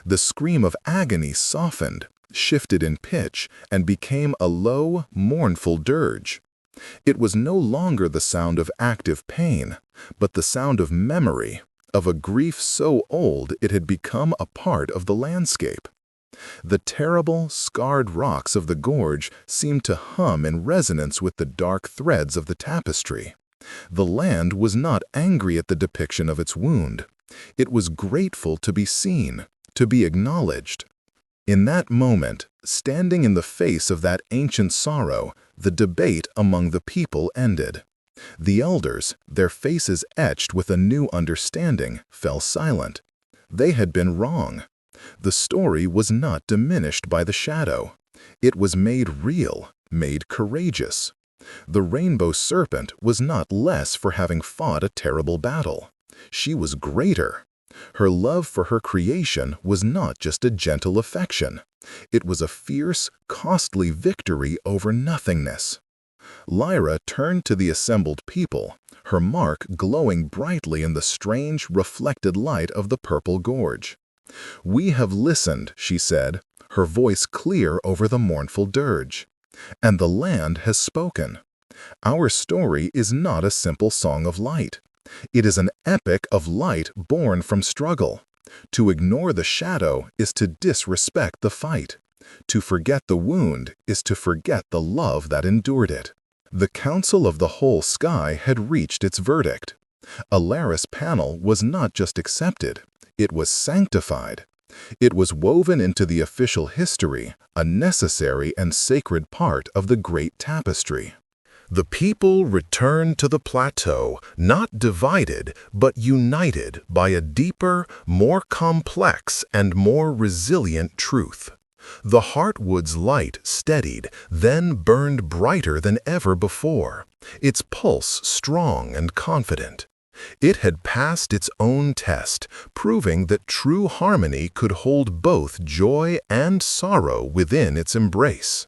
The scream of agony softened, shifted in pitch, and became a low, mournful dirge. It was no longer the sound of active pain, but the sound of memory, of a grief so old it had become a part of the landscape. The terrible, scarred rocks of the gorge seemed to hum in resonance with the dark threads of the tapestry. The land was not angry at the depiction of its wound. It was grateful to be seen, to be acknowledged. In that moment, standing in the face of that ancient sorrow, the debate among the people ended. The elders, their faces etched with a new understanding, fell silent. They had been wrong. The story was not diminished by the shadow. It was made real, made courageous. The rainbow serpent was not less for having fought a terrible battle. She was greater. Her love for her creation was not just a gentle affection. It was a fierce, costly victory over nothingness. Lyra turned to the assembled people, her mark glowing brightly in the strange, reflected light of the purple gorge. "We have listened," she said, her voice clear over the mournful dirge. "And the land has spoken. Our story is not a simple song of light. It is an epic of light born from struggle. To ignore the shadow is to disrespect the fight. To forget the wound is to forget the love that endured it." The council of the whole sky had reached its verdict. Alaris' panel was not just accepted, it was sanctified. It was woven into the official history, a necessary and sacred part of the great tapestry. The people returned to the plateau, not divided, but united by a deeper, more complex, and more resilient truth. The heartwood's light steadied, then burned brighter than ever before, its pulse strong and confident. It had passed its own test, proving that true harmony could hold both joy and sorrow within its embrace.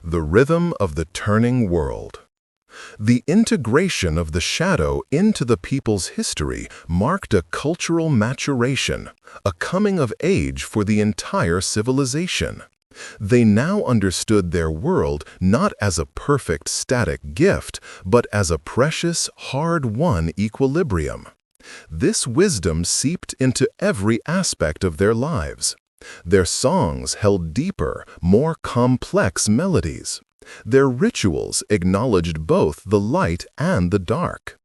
The rhythm of the turning world. The integration of the shadow into the people's history marked a cultural maturation, a coming of age for the entire civilization. They now understood their world not as a perfect static gift, but as a precious, hard-won equilibrium. This wisdom seeped into every aspect of their lives. Their songs held deeper, more complex melodies. Their rituals acknowledged both the light and the dark.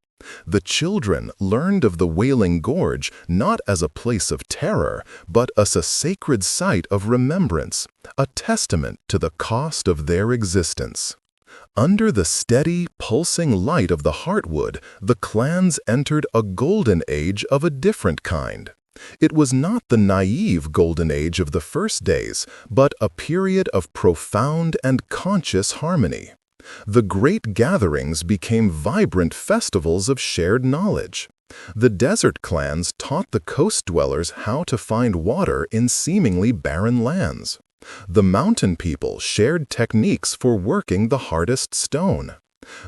The children learned of the Wailing Gorge not as a place of terror, but as a sacred site of remembrance, a testament to the cost of their existence. Under the steady, pulsing light of the heartwood, the clans entered a golden age of a different kind. It was not the naive golden age of the first days, but a period of profound and conscious harmony. The great gatherings became vibrant festivals of shared knowledge. The desert clans taught the coast dwellers how to find water in seemingly barren lands. The mountain people shared techniques for working the hardest stone.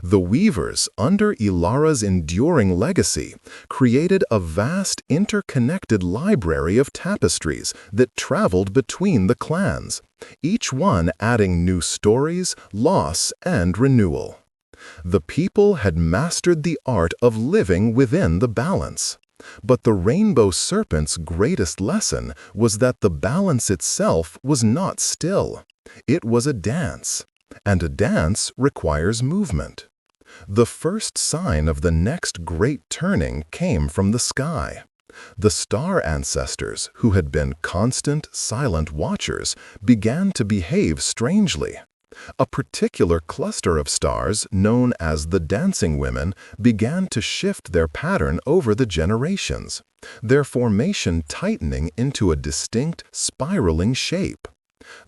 The weavers, under Ilara's enduring legacy, created a vast interconnected library of tapestries that traveled between the clans, each one adding new stories, loss, and renewal. The people had mastered the art of living within the balance. But the rainbow serpent's greatest lesson was that the balance itself was not still. It was a dance. And a dance requires movement. The first sign of the next great turning came from the sky. The star ancestors, who had been constant, silent watchers, began to behave strangely. A particular cluster of stars, known as the Dancing Women, began to shift their pattern over the generations, their formation tightening into a distinct, spiraling shape.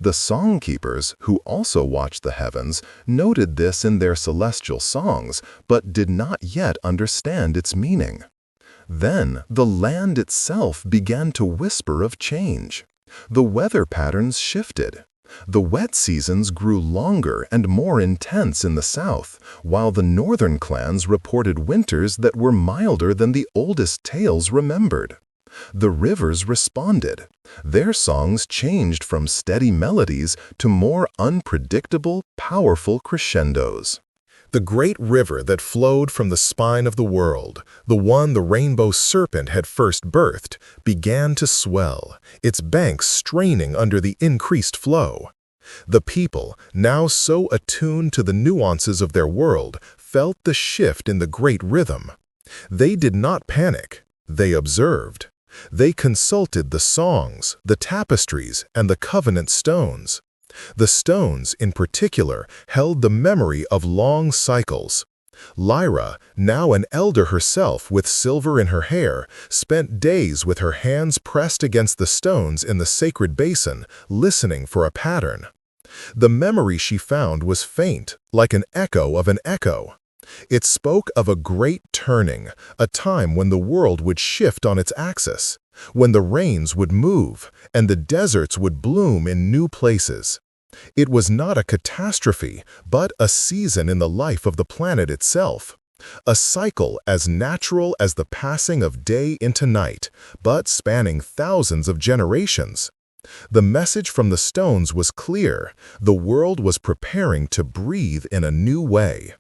The songkeepers, who also watched the heavens, noted this in their celestial songs, but did not yet understand its meaning. Then the land itself began to whisper of change. The weather patterns shifted. The wet seasons grew longer and more intense in the south, while the northern clans reported winters that were milder than the oldest tales remembered. The rivers responded. Their songs changed from steady melodies to more unpredictable, powerful crescendos. The great river that flowed from the spine of the world, the one the rainbow serpent had first birthed, began to swell, its banks straining under the increased flow. The people, now so attuned to the nuances of their world, felt the shift in the great rhythm. They did not panic. They observed. They consulted the songs, the tapestries, and the covenant stones. The stones, in particular, held the memory of long cycles. Lyra, now an elder herself with silver in her hair, spent days with her hands pressed against the stones in the sacred basin, listening for a pattern. The memory she found was faint, like an echo of an echo. It spoke of a great turning, a time when the world would shift on its axis, when the rains would move, and the deserts would bloom in new places. It was not a catastrophe, but a season in the life of the planet itself. A cycle as natural as the passing of day into night, but spanning thousands of generations. The message from the stones was clear. The world was preparing to breathe in a new way.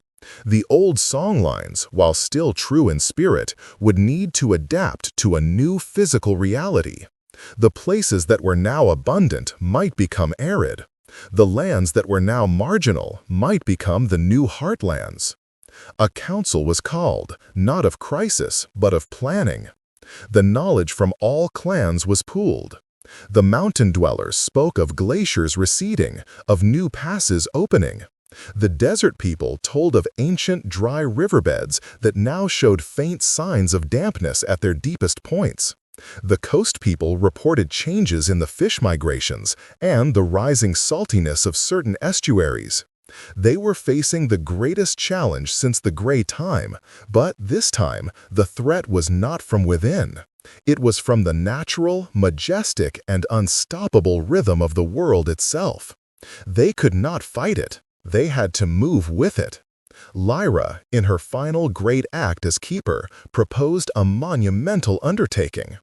The old songlines, while still true in spirit, would need to adapt to a new physical reality. The places that were now abundant might become arid. The lands that were now marginal might become the new heartlands. A council was called, not of crisis, but of planning. The knowledge from all clans was pooled. The mountain dwellers spoke of glaciers receding, of new passes opening. The desert people told of ancient dry riverbeds that now showed faint signs of dampness at their deepest points. The coast people reported changes in the fish migrations and the rising saltiness of certain estuaries. They were facing the greatest challenge since the Gray Time, but this time the threat was not from within. It was from the natural, majestic, and unstoppable rhythm of the world itself. They could not fight it. They had to move with it. Lyra, in her final great act as keeper, proposed a monumental undertaking.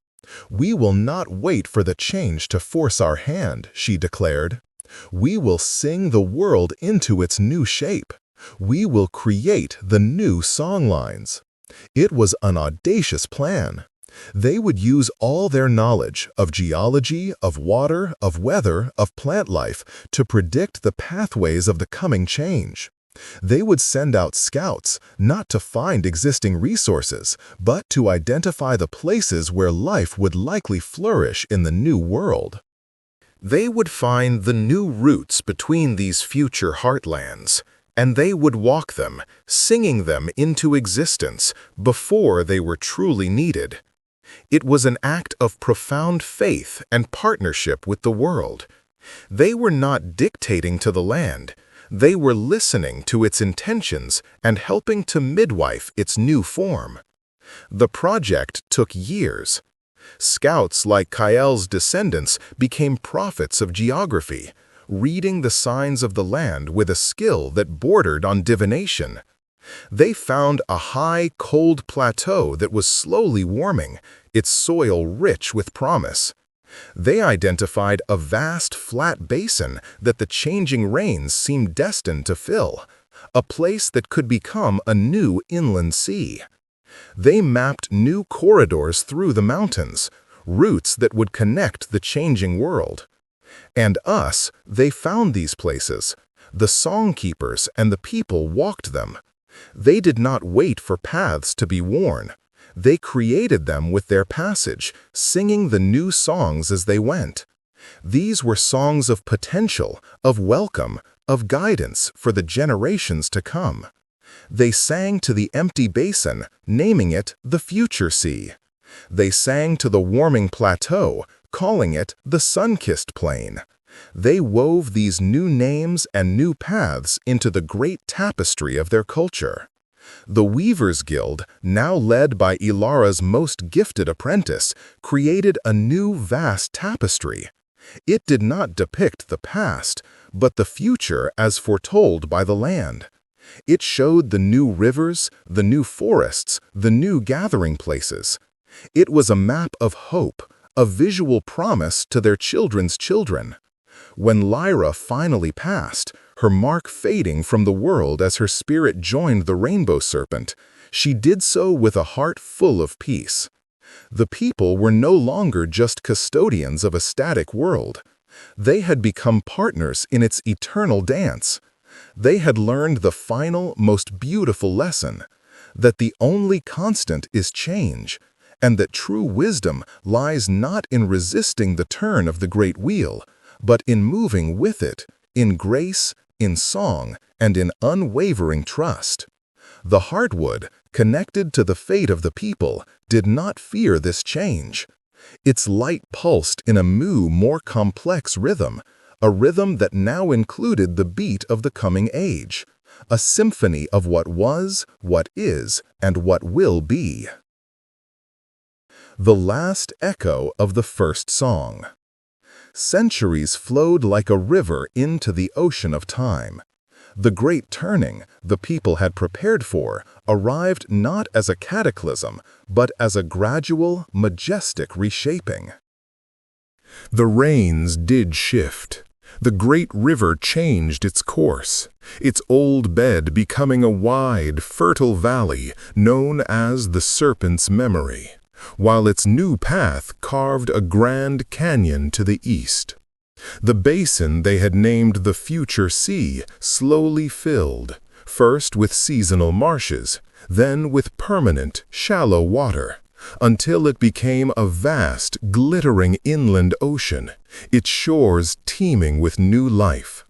"We will not wait for the change to force our hand," she declared. "We will sing the world into its new shape. We will create the new songlines." It was an audacious plan. They would use all their knowledge of geology, of water, of weather, of plant life to predict the pathways of the coming change. They would send out scouts, not to find existing resources, but to identify the places where life would likely flourish in the new world. They would find the new routes between these future heartlands, and they would walk them, singing them into existence before they were truly needed. It was an act of profound faith and partnership with the world. They were not dictating to the land. They were listening to its intentions and helping to midwife its new form. The project took years. Scouts like Kael's descendants became prophets of geography, reading the signs of the land with a skill that bordered on divination. They found a high, cold plateau that was slowly warming, its soil rich with promise. They identified a vast, flat basin that the changing rains seemed destined to fill, a place that could become a new inland sea. They mapped new corridors through the mountains, routes that would connect the changing world. And they found these places. The songkeepers and the people walked them. They did not wait for paths to be worn. They created them with their passage, singing the new songs as they went. These were songs of potential, of welcome, of guidance for the generations to come. They sang to the empty basin, naming it the Future Sea. They sang to the warming plateau, calling it the sun-kissed plain. They wove these new names and new paths into the great tapestry of their culture. The Weavers' Guild, now led by Ilara's most gifted apprentice, created a new vast tapestry. It did not depict the past, but the future as foretold by the land. It showed the new rivers, the new forests, the new gathering places. It was a map of hope, a visual promise to their children's children. When Lyra finally passed, her mark fading from the world as her spirit joined the rainbow serpent, she did so with a heart full of peace. The people were no longer just custodians of a static world. They had become partners in its eternal dance. They had learned the final, most beautiful lesson, that the only constant is change, and that true wisdom lies not in resisting the turn of the great wheel, but in moving with it, in grace, in song, and in unwavering trust. The heartwood, connected to the fate of the people, did not fear this change. Its light pulsed in a more complex rhythm, a rhythm that now included the beat of the coming age, a symphony of what was, what is, and what will be. The last echo of the first song. Centuries flowed like a river into the ocean of time. The great turning the people had prepared for arrived not as a cataclysm, but as a gradual, majestic reshaping. The rains did shift. The great river changed its course, its old bed becoming a wide, fertile valley known as the Serpent's memory, while its new path carved a grand canyon to the east. The basin they had named the future sea slowly filled, first with seasonal marshes, then with permanent, shallow water, until it became a vast, glittering inland ocean, its shores teeming with new life.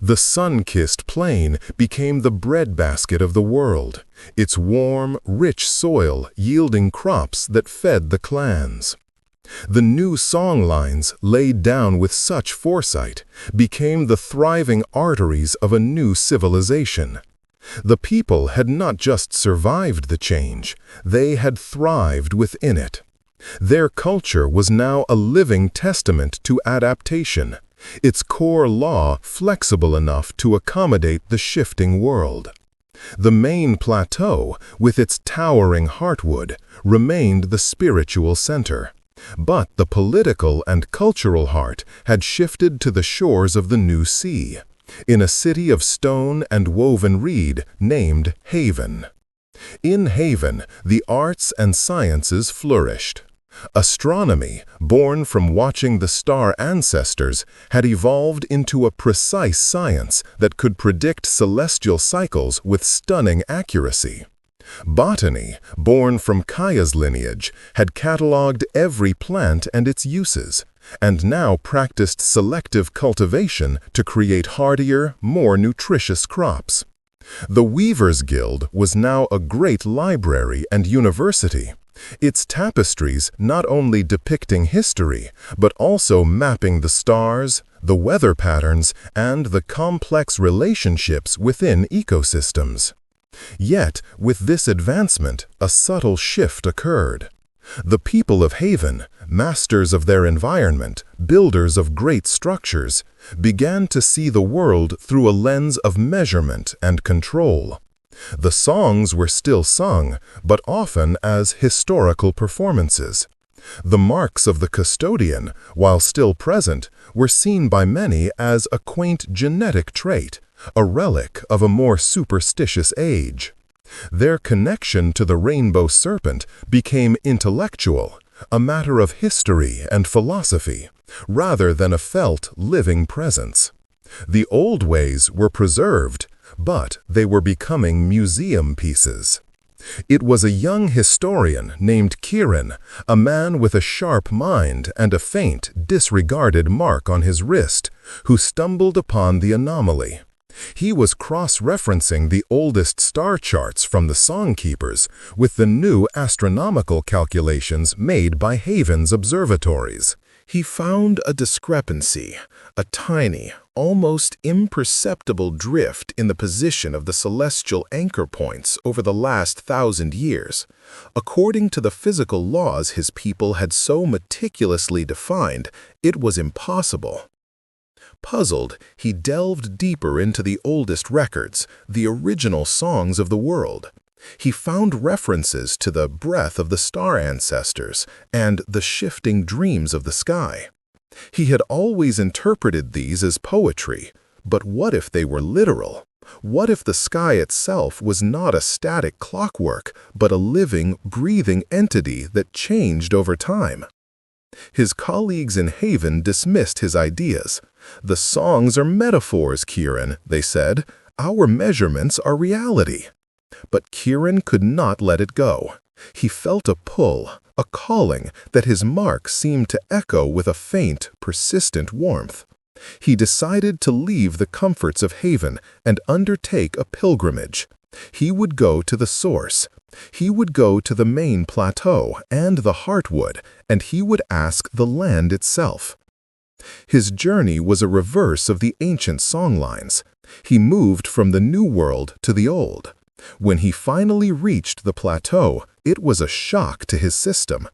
The sun-kissed plain became the breadbasket of the world, its warm, rich soil yielding crops that fed the clans. The new song lines, laid down with such foresight, became the thriving arteries of a new civilization. The people had not just survived the change, they had thrived within it. Their culture was now a living testament to adaptation, its core law flexible enough to accommodate the shifting world. The main plateau, with its towering heartwood, remained the spiritual center. But the political and cultural heart had shifted to the shores of the new sea, in a city of stone and woven reed named Haven. In Haven, the arts and sciences flourished. Astronomy, born from watching the star ancestors, had evolved into a precise science that could predict celestial cycles with stunning accuracy. Botany, born from Kaya's lineage, had catalogued every plant and its uses, and now practiced selective cultivation to create hardier, more nutritious crops. The Weavers' Guild was now a great library and university, its tapestries not only depicting history, but also mapping the stars, the weather patterns, and the complex relationships within ecosystems. Yet, with this advancement, a subtle shift occurred. The people of Haven, masters of their environment, builders of great structures, began to see the world through a lens of measurement and control. The songs were still sung, but often as historical performances. The marks of the custodian, while still present, were seen by many as a quaint genetic trait, a relic of a more superstitious age. Their connection to the rainbow serpent became intellectual, a matter of history and philosophy, rather than a felt, living presence. The old ways were preserved, but they were becoming museum pieces. It was a young historian named Kieran, a man with a sharp mind and a faint, disregarded mark on his wrist, who stumbled upon the anomaly. He was cross-referencing the oldest star charts from the Songkeepers with the new astronomical calculations made by Haven's observatories. He found a discrepancy, a tiny, almost imperceptible drift in the position of the celestial anchor points over the last 1,000 years. According to the physical laws his people had so meticulously defined, it was impossible. Puzzled, he delved deeper into the oldest records, the original songs of the world. He found references to the breath of the star ancestors and the shifting dreams of the sky. He had always interpreted these as poetry, but what if they were literal? What if the sky itself was not a static clockwork, but a living, breathing entity that changed over time? His colleagues in Haven dismissed his ideas. "The songs are metaphors, Kieran," they said. "Our measurements are reality." But Kieran could not let it go. He felt a pull, a calling that his mark seemed to echo with a faint, persistent warmth. He decided to leave the comforts of Haven and undertake a pilgrimage. He would go to the source. He would go to the main plateau and the heartwood, and he would ask the land itself. His journey was a reverse of the ancient songlines. He moved from the new world to the old. When he finally reached the plateau, it was a shock to his system.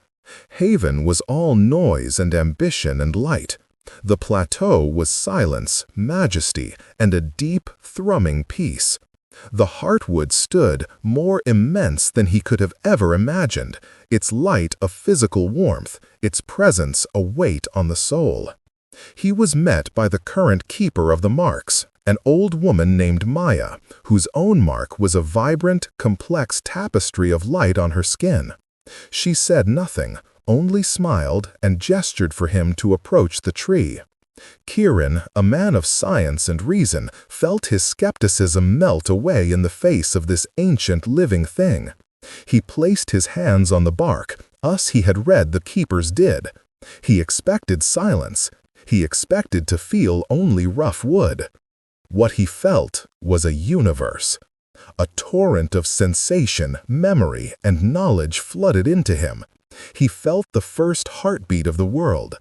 Haven was all noise and ambition and light. The plateau was silence, majesty, and a deep, thrumming peace. The heartwood stood more immense than he could have ever imagined, its light a physical warmth, its presence a weight on the soul. He was met by the current keeper of the marks, an old woman named Maya, whose own mark was a vibrant, complex tapestry of light on her skin. She said nothing, only smiled and gestured for him to approach the tree. Kieran, a man of science and reason, felt his skepticism melt away in the face of this ancient living thing. He placed his hands on the bark, as he had read the keepers did. He expected silence. He expected to feel only rough wood. What he felt was a universe. A torrent of sensation, memory, and knowledge flooded into him. He felt the first heartbeat of the world.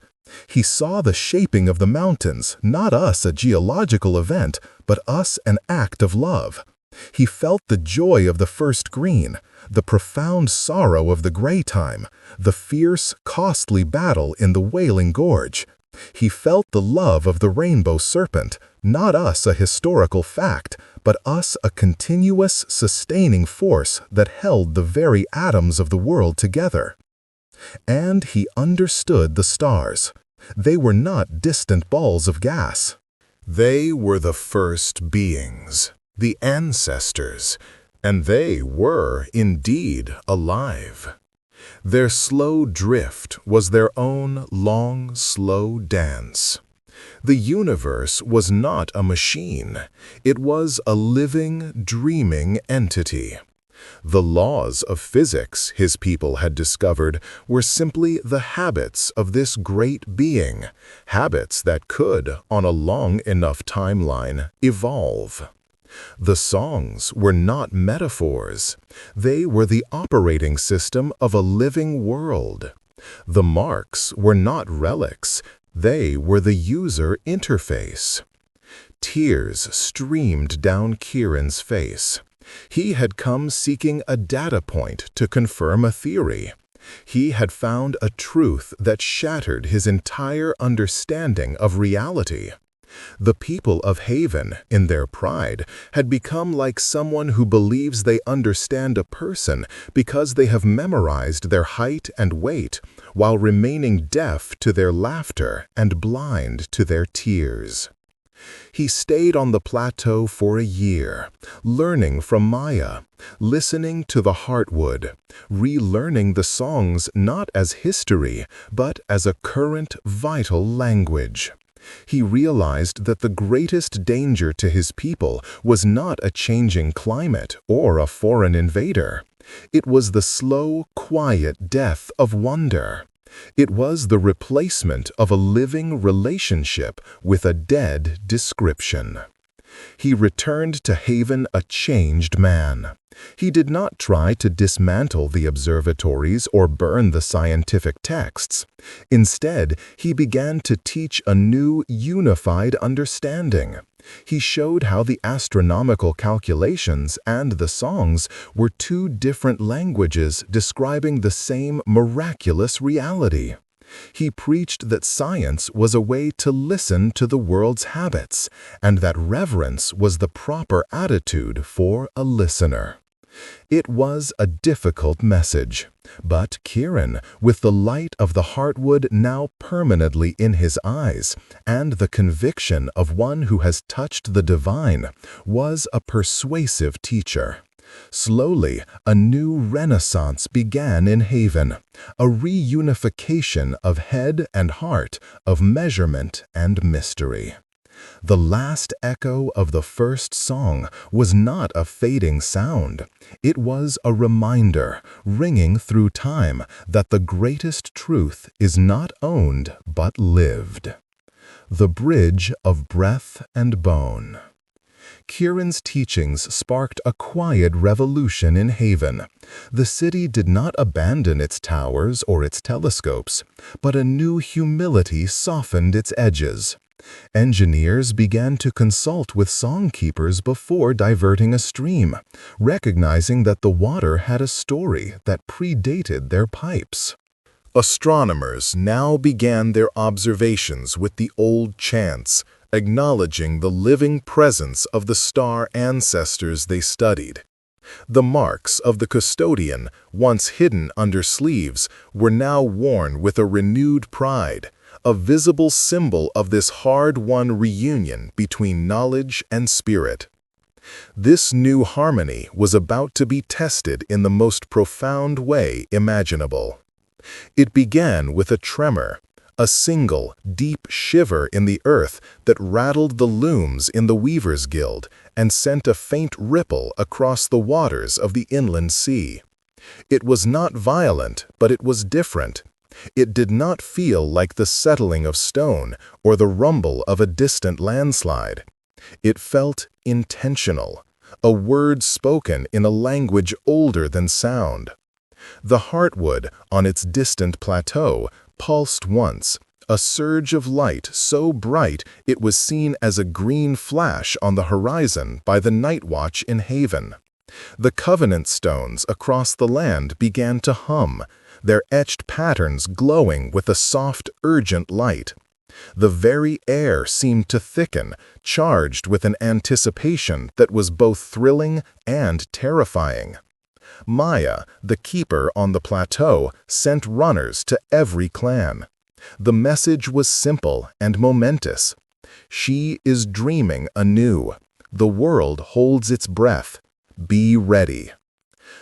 He saw the shaping of the mountains, not us a geological event, but us an act of love. He felt the joy of the first green, the profound sorrow of the gray time, the fierce, costly battle in the Wailing Gorge. He felt the love of the rainbow serpent, not us a historical fact, but us a continuous, sustaining force that held the very atoms of the world together. And he understood the stars. They were not distant balls of gas. They were the first beings, the ancestors, and they were indeed alive. Their slow drift was their own long, slow dance. The universe was not a machine. It was a living, dreaming entity. The laws of physics, his people had discovered, were simply the habits of this great being, habits that could, on a long enough timeline, evolve. The songs were not metaphors. They were the operating system of a living world. The marks were not relics. They were the user interface. Tears streamed down Kieran's face. He had come seeking a data point to confirm a theory. He had found a truth that shattered his entire understanding of reality. The people of Haven, in their pride, had become like someone who believes they understand a person because they have memorized their height and weight, while remaining deaf to their laughter and blind to their tears. He stayed on the plateau for a year, learning from Maya, listening to the heartwood, relearning the songs not as history, but as a current, vital language. He realized that the greatest danger to his people was not a changing climate or a foreign invader. It was the slow, quiet death of wonder. It was the replacement of a living relationship with a dead description. He returned to Haven a changed man. He did not try to dismantle the observatories or burn the scientific texts. Instead, he began to teach a new, unified understanding. He showed how the astronomical calculations and the songs were two different languages describing the same miraculous reality. He preached that science was a way to listen to the world's habits, and that reverence was the proper attitude for a listener. It was a difficult message, but Kieran, with the light of the heartwood now permanently in his eyes, and the conviction of one who has touched the divine, was a persuasive teacher. Slowly, a new renaissance began in Haven, a reunification of head and heart, of measurement and mystery. The last echo of the first song was not a fading sound. It was a reminder, ringing through time, that the greatest truth is not owned but lived. The bridge of breath and bone. Kieran's teachings sparked a quiet revolution in Haven. The city did not abandon its towers or its telescopes, but a new humility softened its edges. Engineers began to consult with songkeepers before diverting a stream, recognizing that the water had a story that predated their pipes. Astronomers now began their observations with the old chants, acknowledging the living presence of the star ancestors they studied. The marks of the custodian, once hidden under sleeves, were now worn with a renewed pride, a visible symbol of this hard-won reunion between knowledge and spirit. This new harmony was about to be tested in the most profound way imaginable. It began with a tremor, a single, deep shiver in the earth that rattled the looms in the Weavers' Guild and sent a faint ripple across the waters of the inland sea. It was not violent, but it was different. It did not feel like the settling of stone or the rumble of a distant landslide. It felt intentional, a word spoken in a language older than sound. The heartwood on its distant plateau pulsed once, a surge of light so bright it was seen as a green flash on the horizon by the night watch in Haven. The covenant stones across the land began to hum, their etched patterns glowing with a soft, urgent light. The very air seemed to thicken, charged with an anticipation that was both thrilling and terrifying. Maya, the keeper on the plateau, sent runners to every clan. The message was simple and momentous. She is dreaming anew. The world holds its breath. Be ready.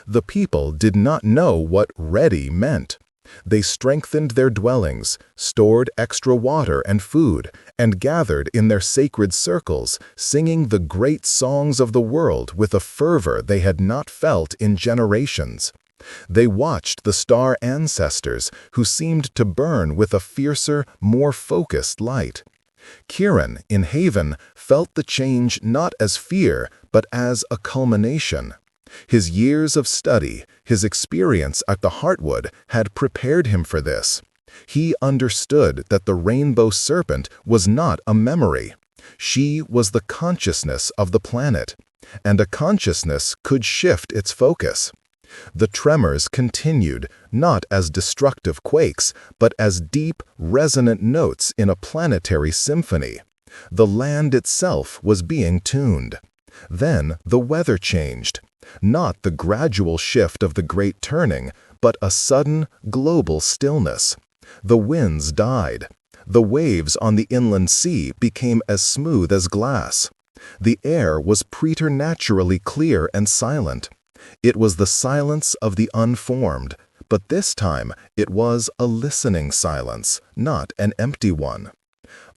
The people did not know what ready meant. They strengthened their dwellings, stored extra water and food, and gathered in their sacred circles, singing the great songs of the world with a fervor they had not felt in generations. They watched the star ancestors, who seemed to burn with a fiercer, more focused light. Kieran, in Haven, felt the change not as fear, but as a culmination. His years of study, his experience at the Heartwood had prepared him for this. He understood that the rainbow serpent was not a memory. She was the consciousness of the planet, and a consciousness could shift its focus. The tremors continued, not as destructive quakes, but as deep, resonant notes in a planetary symphony. The land itself was being tuned. Then the weather changed. Not the gradual shift of the great turning, but a sudden, global stillness. The winds died. The waves on the inland sea became as smooth as glass. The air was preternaturally clear and silent. It was the silence of the unformed, but this time it was a listening silence, not an empty one.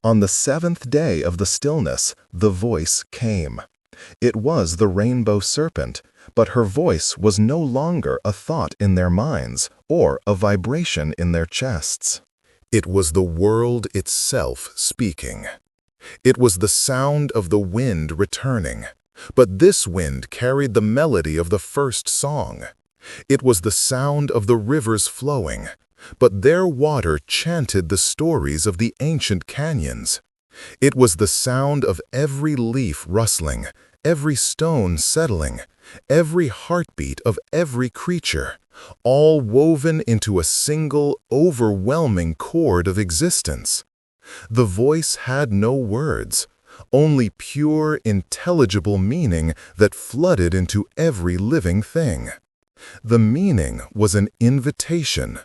On the seventh day of the stillness, the voice came. It was the rainbow serpent, but her voice was no longer a thought in their minds or a vibration in their chests. It was the world itself speaking. It was the sound of the wind returning, but this wind carried the melody of the first song. It was the sound of the rivers flowing, but their water chanted the stories of the ancient canyons. It was the sound of every leaf rustling, every stone settling, every heartbeat of every creature, all woven into a single, overwhelming chord of existence. The voice had no words, only pure, intelligible meaning that flooded into every living thing. The meaning was an invitation.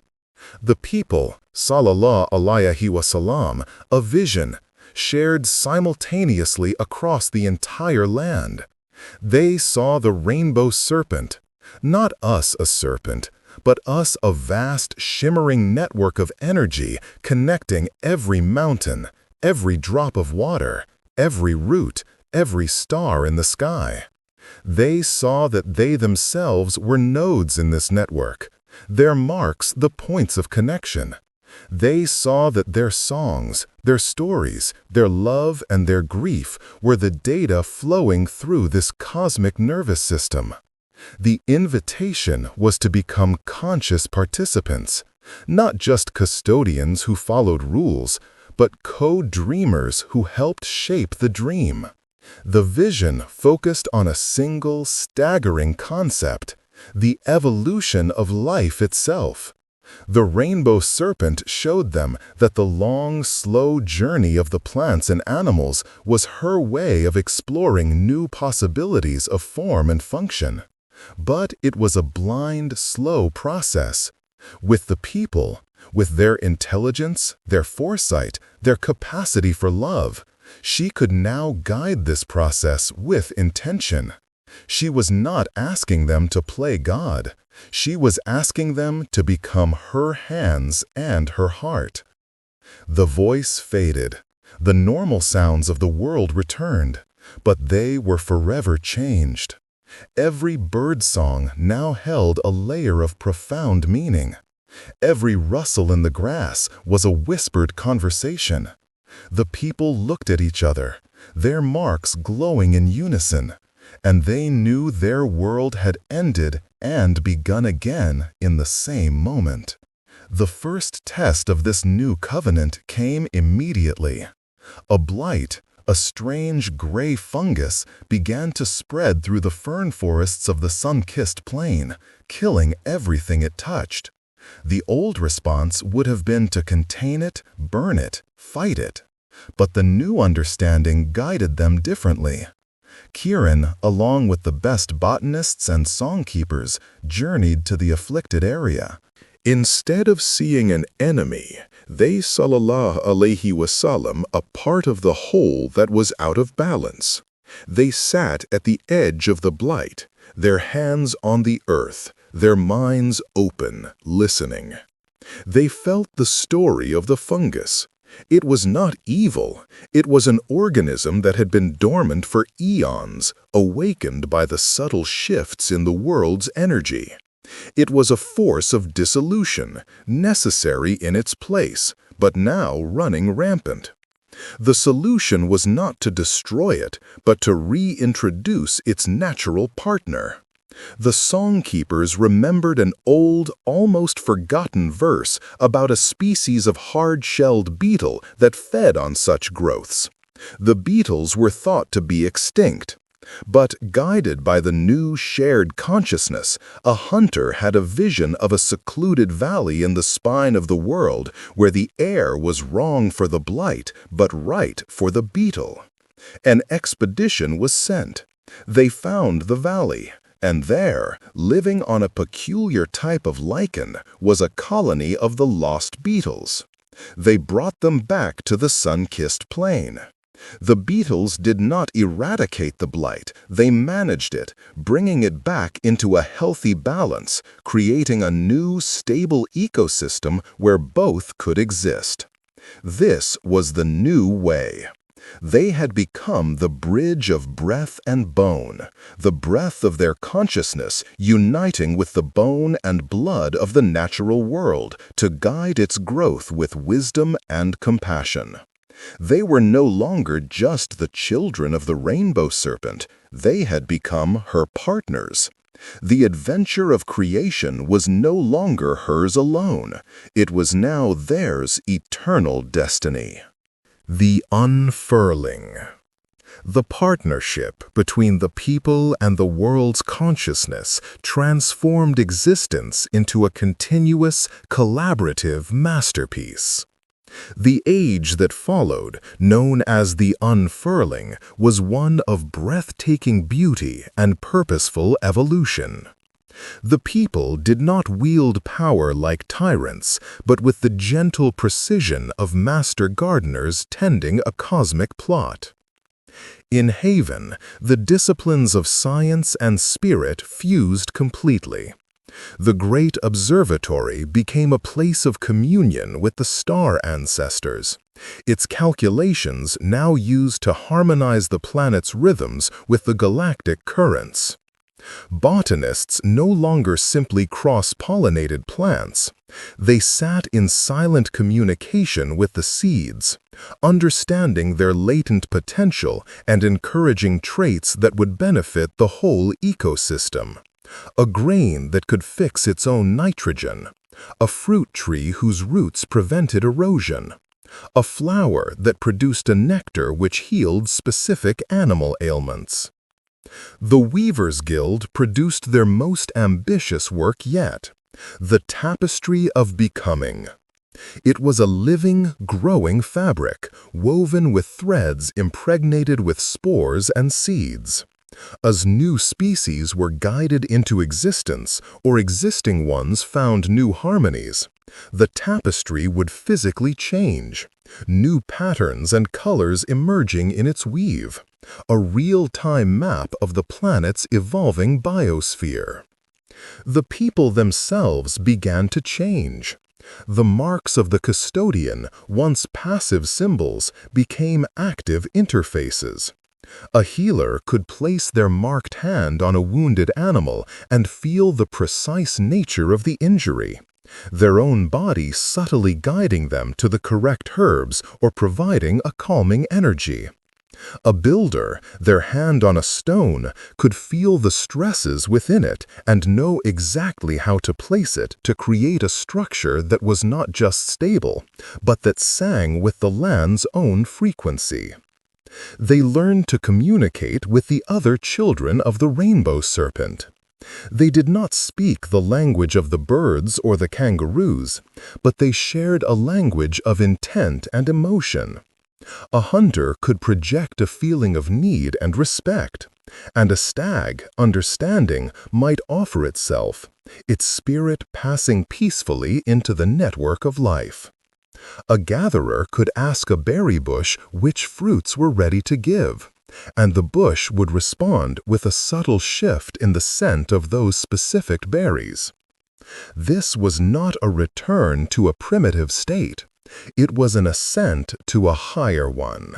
The people, sallallahu alayhi wasallam, a vision, shared simultaneously across the entire land. They saw the rainbow serpent, not us a serpent, but us a vast, shimmering network of energy connecting every mountain, every drop of water, every root, every star in the sky. They saw that they themselves were nodes in this network, their marks the points of connection. They saw that their songs, their stories, their love and their grief were the data flowing through this cosmic nervous system. The invitation was to become conscious participants, not just custodians who followed rules, but co-dreamers who helped shape the dream. The vision focused on a single, staggering concept: the evolution of life itself. The rainbow serpent showed them that the long, slow journey of the plants and animals was her way of exploring new possibilities of form and function. But it was a blind, slow process. With the people, with their intelligence, their foresight, their capacity for love, she could now guide this process with intention. She was not asking them to play God. She was asking them to become her hands and her heart. The voice faded. The normal sounds of the world returned, but they were forever changed. Every bird song now held a layer of profound meaning. Every rustle in the grass was a whispered conversation. The people looked at each other, their marks glowing in unison, and they knew their world had ended and begun again in the same moment. The first test of this new covenant came immediately. A blight, a strange gray fungus, began to spread through the fern forests of the sun-kissed plain, killing everything it touched. The old response would have been to contain it, burn it, fight it. But the new understanding guided them differently. Kieran, along with the best botanists and songkeepers, journeyed to the afflicted area. Instead of seeing an enemy, they sallallahu alayhi wasallam a part of the whole that was out of balance. They sat at the edge of the blight, their hands on the earth, their minds open, listening. They felt the story of the fungus. It was not evil. It was an organism that had been dormant for eons, awakened by the subtle shifts in the world's energy. It was a force of dissolution, necessary in its place, but now running rampant. The solution was not to destroy it, but to reintroduce its natural partner. The songkeepers remembered an old, almost forgotten verse about a species of hard-shelled beetle that fed on such growths. The beetles were thought to be extinct. But guided by the new shared consciousness, a hunter had a vision of a secluded valley in the spine of the world where the air was wrong for the blight, but right for the beetle. An expedition was sent. They found the valley. And there, living on a peculiar type of lichen, was a colony of the lost beetles. They brought them back to the sun-kissed plain. The beetles did not eradicate the blight, they managed it, bringing it back into a healthy balance, creating a new, stable ecosystem where both could exist. This was the new way. They had become the bridge of breath and bone, the breath of their consciousness uniting with the bone and blood of the natural world to guide its growth with wisdom and compassion. They were no longer just the children of the rainbow serpent, they had become her partners. The adventure of creation was no longer hers alone, it was now theirs eternal destiny. The unfurling. The partnership between the people and the world's consciousness transformed existence into a continuous, collaborative masterpiece. The age that followed, known as the unfurling, was one of breathtaking beauty and purposeful evolution. The people did not wield power like tyrants, but with the gentle precision of master gardeners tending a cosmic plot. In Haven, the disciplines of science and spirit fused completely. The great observatory became a place of communion with the star ancestors, its calculations now used to harmonize the planet's rhythms with the galactic currents. Botanists no longer simply cross-pollinated plants. They sat in silent communication with the seeds, understanding their latent potential and encouraging traits that would benefit the whole ecosystem. A grain that could fix its own nitrogen, a fruit tree whose roots prevented erosion, a flower that produced a nectar which healed specific animal ailments. The Weavers' Guild produced their most ambitious work yet, the Tapestry of Becoming. It was a living, growing fabric, woven with threads impregnated with spores and seeds. As new species were guided into existence or existing ones found new harmonies, the tapestry would physically change, new patterns and colors emerging in its weave, a real-time map of the planet's evolving biosphere. The people themselves began to change. The marks of the custodian, once passive symbols, became active interfaces. A healer could place their marked hand on a wounded animal and feel the precise nature of the injury, their own body subtly guiding them to the correct herbs or providing a calming energy. A builder, their hand on a stone, could feel the stresses within it and know exactly how to place it to create a structure that was not just stable, but that sang with the land's own frequency. They learned to communicate with the other children of the rainbow serpent. They did not speak the language of the birds or the kangaroos, but they shared a language of intent and emotion. A hunter could project a feeling of need and respect, and a stag, understanding, might offer itself, its spirit passing peacefully into the network of life. A gatherer could ask a berry bush which fruits were ready to give, and the bush would respond with a subtle shift in the scent of those specific berries. This was not a return to a primitive state. It was an ascent to a higher one.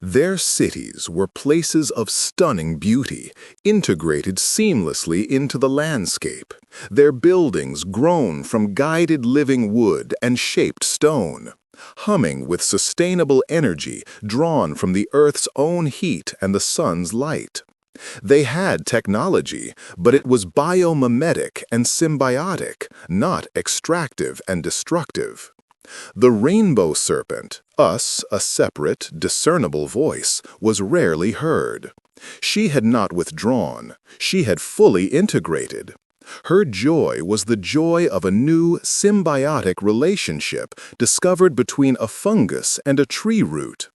Their cities were places of stunning beauty, integrated seamlessly into the landscape, their buildings grown from guided living wood and shaped stone, humming with sustainable energy drawn from the Earth's own heat and the sun's light. They had technology, but it was biomimetic and symbiotic, not extractive and destructive. The rainbow serpent, us, a separate, discernible voice, was rarely heard. She had not withdrawn. She had fully integrated. Her joy was the joy of a new, symbiotic relationship discovered between a fungus and a tree root.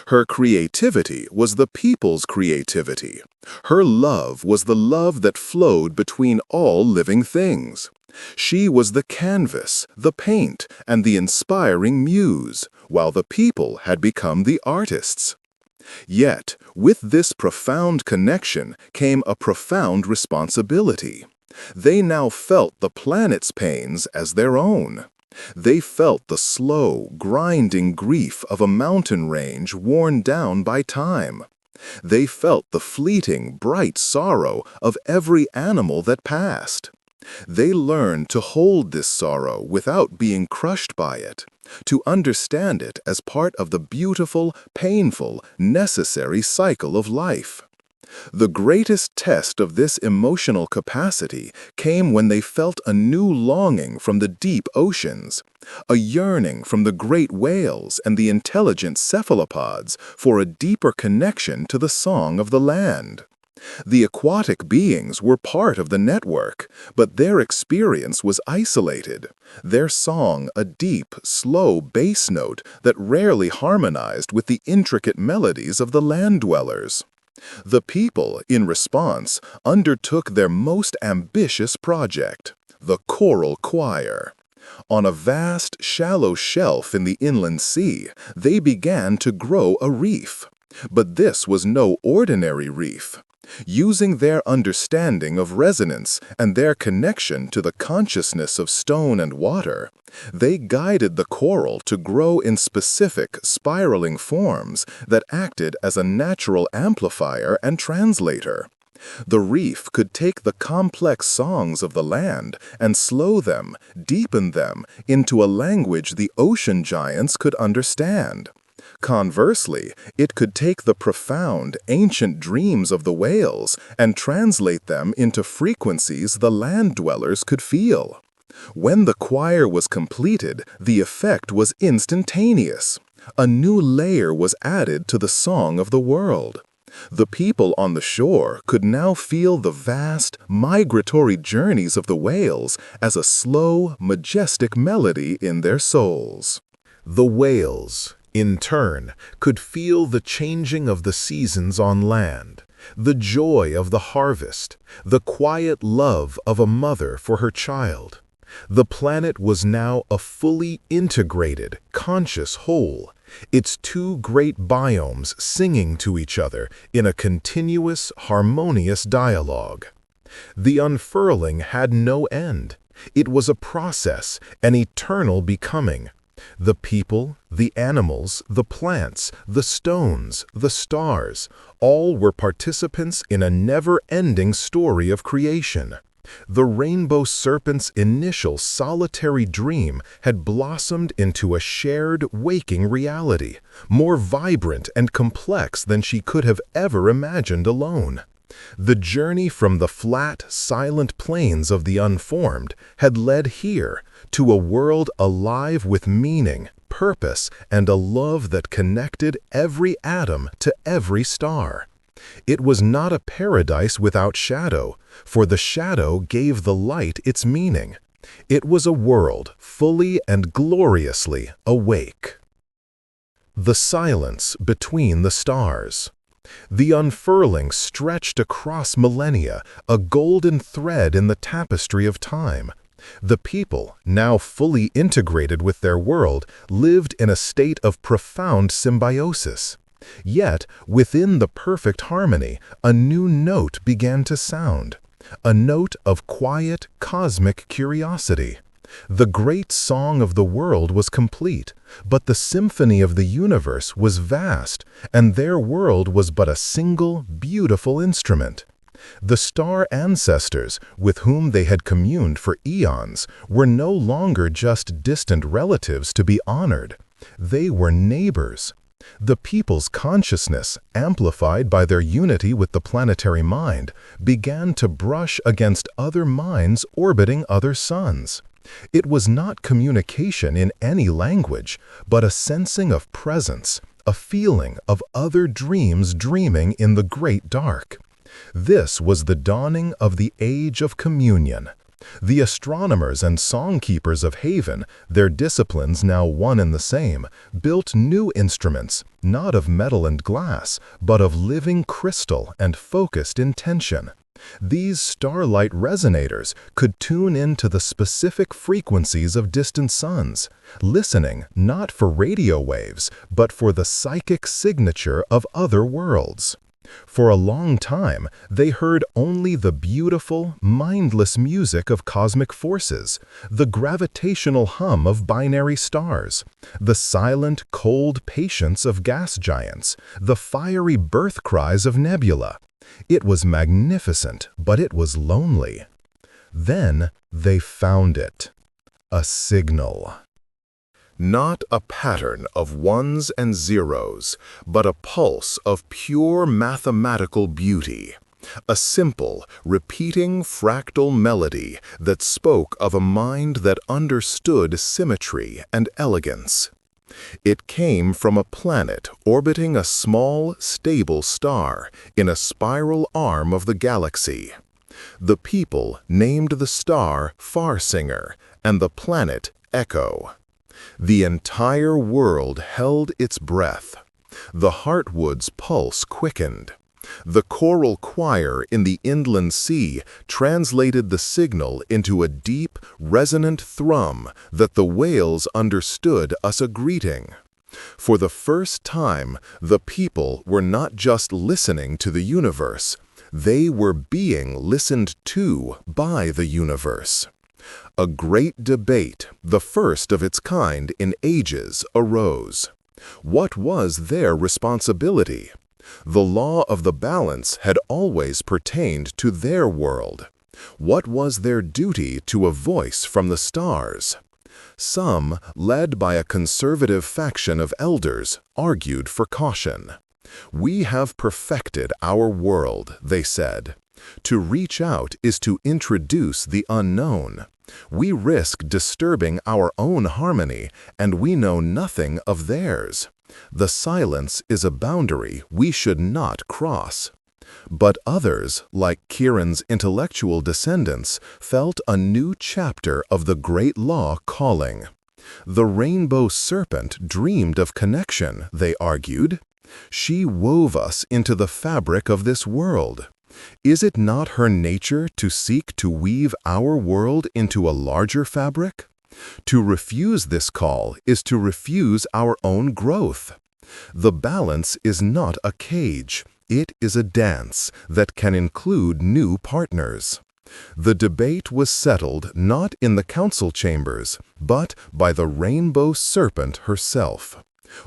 Her creativity was the people's creativity. Her love was the love that flowed between all living things. She was the canvas, the paint, and the inspiring muse, while the people had become the artists. Yet, with this profound connection came a profound responsibility. They now felt the planet's pains as their own. They felt the slow, grinding grief of a mountain range worn down by time. They felt the fleeting, bright sorrow of every animal that passed. They learned to hold this sorrow without being crushed by it, to understand it as part of the beautiful, painful, necessary cycle of life. The greatest test of this emotional capacity came when they felt a new longing from the deep oceans, a yearning from the great whales and the intelligent cephalopods for a deeper connection to the song of the land. The aquatic beings were part of the network, but their experience was isolated, their song a deep, slow bass note that rarely harmonized with the intricate melodies of the land dwellers. The people, in response, undertook their most ambitious project, the choral choir. On a vast, shallow shelf in the inland sea, they began to grow a reef. But this was no ordinary reef. Using their understanding of resonance and their connection to the consciousness of stone and water, they guided the coral to grow in specific, spiraling forms that acted as a natural amplifier and translator. The reef could take the complex songs of the land and slow them, deepen them into a language the ocean giants could understand. Conversely, it could take the profound, ancient dreams of the whales and translate them into frequencies the land dwellers could feel. When the choir was completed, the effect was instantaneous. A new layer was added to the song of the world. The people on the shore could now feel the vast, migratory journeys of the whales as a slow, majestic melody in their souls. The whales, in turn, could feel the changing of the seasons on land, the joy of the harvest, the quiet love of a mother for her child. The planet was now a fully integrated, conscious whole, its two great biomes singing to each other in a continuous, harmonious dialogue. The unfurling had no end. It was a process, an eternal becoming. The people, the animals, the plants, the stones, the stars, all were participants in a never-ending story of creation. The rainbow serpent's initial solitary dream had blossomed into a shared, waking reality, more vibrant and complex than she could have ever imagined alone. The journey from the flat, silent plains of the unformed had led here to a world alive with meaning, purpose, and a love that connected every atom to every star. It was not a paradise without shadow, for the shadow gave the light its meaning. It was a world fully and gloriously awake. The silence between the stars. The unfurling stretched across millennia, a golden thread in the tapestry of time. The people, now fully integrated with their world, lived in a state of profound symbiosis. Yet, within the perfect harmony, a new note began to sound, a note of quiet, cosmic curiosity. The great song of the world was complete, but the symphony of the universe was vast, and their world was but a single, beautiful instrument. The star ancestors, with whom they had communed for eons, were no longer just distant relatives to be honored. They were neighbors. The people's consciousness, amplified by their unity with the planetary mind, began to brush against other minds orbiting other suns. It was not communication in any language, but a sensing of presence, a feeling of other dreams dreaming in the great dark. This was the dawning of the age of communion. The astronomers and songkeepers of Haven, their disciplines now one and the same, built new instruments, not of metal and glass, but of living crystal and focused intention. These starlight resonators could tune into the specific frequencies of distant suns, listening not for radio waves, but for the psychic signature of other worlds. For a long time, they heard only the beautiful, mindless music of cosmic forces, the gravitational hum of binary stars, the silent, cold patience of gas giants, the fiery birth cries of nebula. It was magnificent, but it was lonely. Then they found it. A signal. Not a pattern of ones and zeros, but a pulse of pure mathematical beauty. A simple, repeating fractal melody that spoke of a mind that understood symmetry and elegance. It came from a planet orbiting a small, stable star in a spiral arm of the galaxy. The people named the star Farsinger and the planet Echo. The entire world held its breath. The heartwood's pulse quickened. The choral choir in the inland sea translated the signal into a deep, resonant thrum that the whales understood as a greeting. For the first time, the people were not just listening to the universe, they were being listened to by the universe. A great debate, the first of its kind in ages, arose. What was their responsibility? The law of the balance had always pertained to their world. What was their duty to a voice from the stars? Some, led by a conservative faction of elders, argued for caution. "We have perfected our world," they said. "To reach out is to introduce the unknown. We risk disturbing our own harmony, and we know nothing of theirs. The silence is a boundary we should not cross." But others, like Kieran's intellectual descendants, felt a new chapter of the great law calling. The rainbow serpent dreamed of connection, they argued. She wove us into the fabric of this world. Is it not her nature to seek to weave our world into a larger fabric? To refuse this call is to refuse our own growth. The balance is not a cage. It is a dance that can include new partners. The debate was settled not in the council chambers, but by the rainbow serpent herself.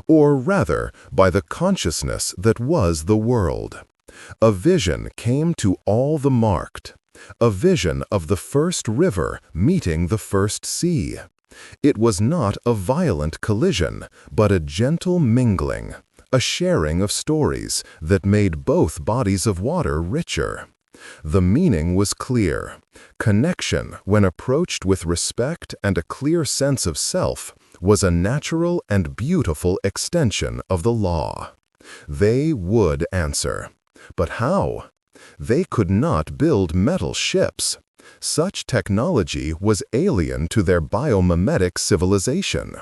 Or rather, by the consciousness that was the world. A vision came to all the marked. A vision of the first river meeting the first sea. It was not a violent collision, but a gentle mingling. A sharing of stories that made both bodies of water richer. The meaning was clear. Connection, when approached with respect and a clear sense of self, was a natural and beautiful extension of the law. They would answer. But how? They could not build metal ships. Such technology was alien to their biomimetic civilization.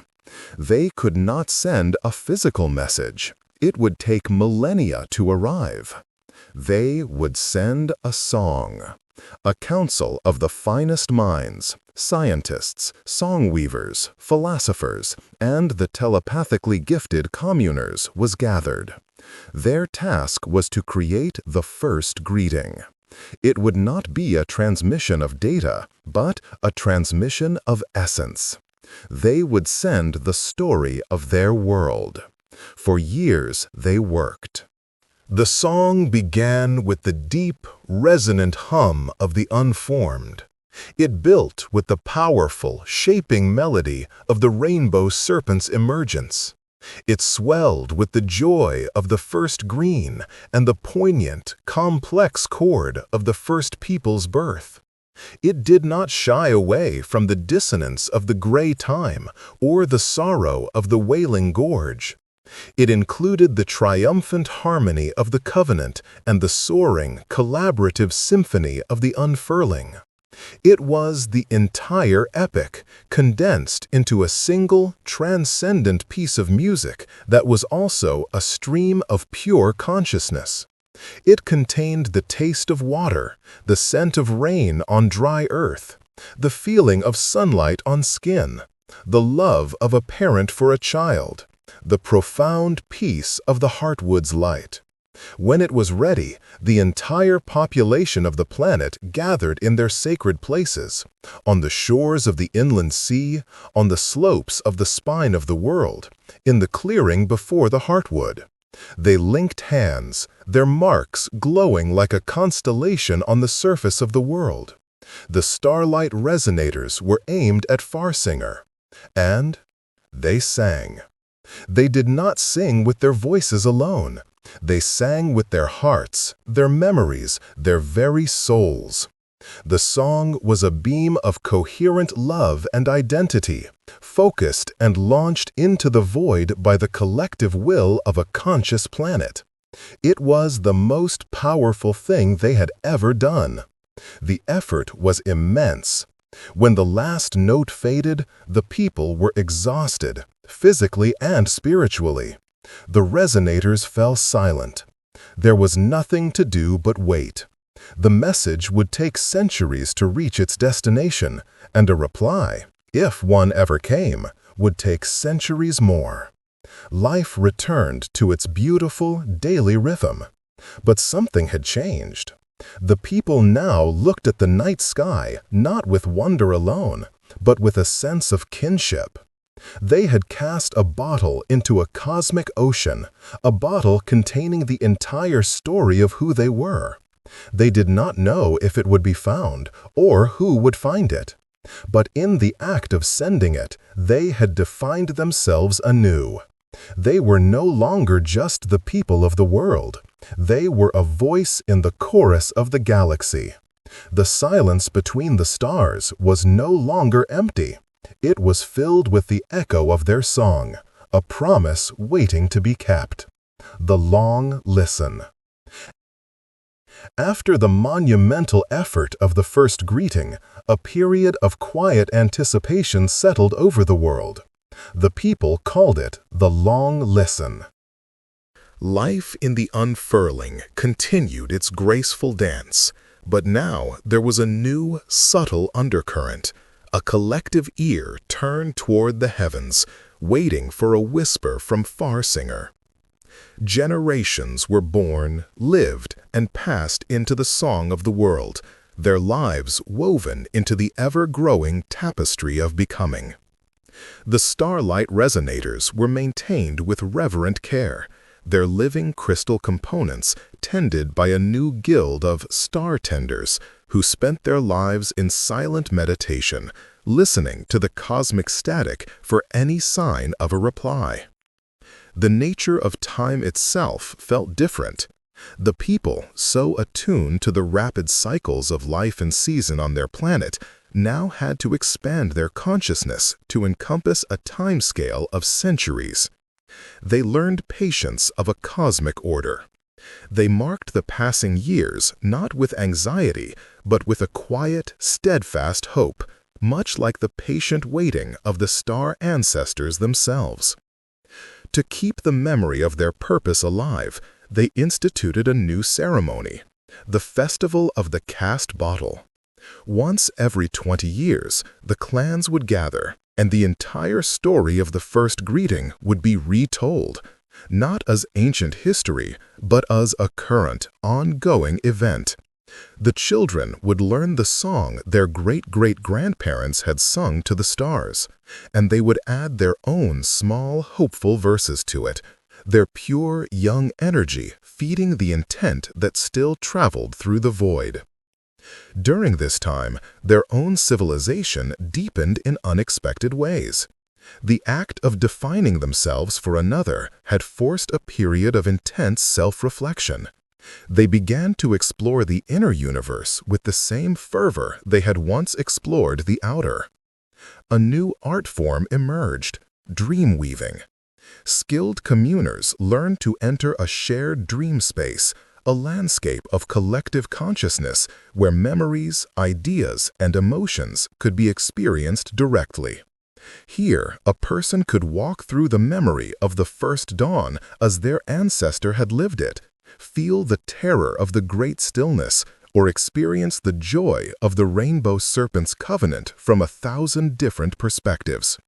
They could not send a physical message. It would take millennia to arrive. They would send a song. A council of the finest minds, scientists, song weavers, philosophers, and the telepathically gifted communers was gathered. Their task was to create the first greeting. It would not be a transmission of data, but a transmission of essence. They would send the story of their world. For years they worked. The song began with the deep, resonant hum of the unformed. It built with the powerful, shaping melody of the rainbow serpent's emergence. It swelled with the joy of the first green and the poignant, complex chord of the first people's birth. It did not shy away from the dissonance of the gray time or the sorrow of the wailing gorge. It included the triumphant harmony of the covenant and the soaring, collaborative symphony of the unfurling. It was the entire epic, condensed into a single, transcendent piece of music that was also a stream of pure consciousness. It contained the taste of water, the scent of rain on dry earth, the feeling of sunlight on skin, the love of a parent for a child, the profound peace of the heartwood's light. When it was ready, the entire population of the planet gathered in their sacred places, on the shores of the inland sea, on the slopes of the spine of the world, in the clearing before the heartwood. They linked hands, their marks glowing like a constellation on the surface of the world. The starlight resonators were aimed at Farsinger, and they sang. They did not sing with their voices alone. They sang with their hearts, their memories, their very souls. The song was a beam of coherent love and identity, focused and launched into the void by the collective will of a conscious planet. It was the most powerful thing they had ever done. The effort was immense. When the last note faded, the people were exhausted, physically and spiritually. The resonators fell silent. There was nothing to do but wait. The message would take centuries to reach its destination, and a reply, if one ever came, would take centuries more. Life returned to its beautiful, daily rhythm. But something had changed. The people now looked at the night sky not with wonder alone, but with a sense of kinship. They had cast a bottle into a cosmic ocean, a bottle containing the entire story of who they were. They did not know if it would be found or who would find it. But in the act of sending it, they had defined themselves anew. They were no longer just the people of the world. They were a voice in the chorus of the galaxy. The silence between the stars was no longer empty. It was filled with the echo of their song, a promise waiting to be kept. The long listen. After the monumental effort of the first greeting, a period of quiet anticipation settled over the world. The people called it the long listen. Life in the unfurling continued its graceful dance, but now there was a new, subtle undercurrent. A collective ear turned toward the heavens, waiting for a whisper from far singer. Generations were born, lived, and passed into the song of the world, their lives woven into the ever-growing tapestry of becoming. The starlight resonators were maintained with reverent care, their living crystal components tended by a new guild of star tenders who spent their lives in silent meditation, listening to the cosmic static for any sign of a reply. The nature of time itself felt different. The people, so attuned to the rapid cycles of life and season on their planet, now had to expand their consciousness to encompass a timescale of centuries. They learned patience of a cosmic order. They marked the passing years not with anxiety, but with a quiet, steadfast hope, much like the patient waiting of the star ancestors themselves. To keep the memory of their purpose alive, they instituted a new ceremony, the Festival of the Cast Bottle. Once every 20 years, the clans would gather, and the entire story of the first greeting would be retold, not as ancient history, but as a current, ongoing event. The children would learn the song their great-great-grandparents had sung to the stars, and they would add their own small, hopeful verses to it, their pure, young energy feeding the intent that still traveled through the void. During this time, their own civilization deepened in unexpected ways. The act of defining themselves for another had forced a period of intense self-reflection. They began to explore the inner universe with the same fervor they had once explored the outer. A new art form emerged, dream weaving. Skilled communers learned to enter a shared dream space, a landscape of collective consciousness where memories, ideas, and emotions could be experienced directly. Here, a person could walk through the memory of the first dawn as their ancestor had lived it, feel the terror of the great stillness, or experience the joy of the rainbow serpent's covenant from 1,000 different perspectives.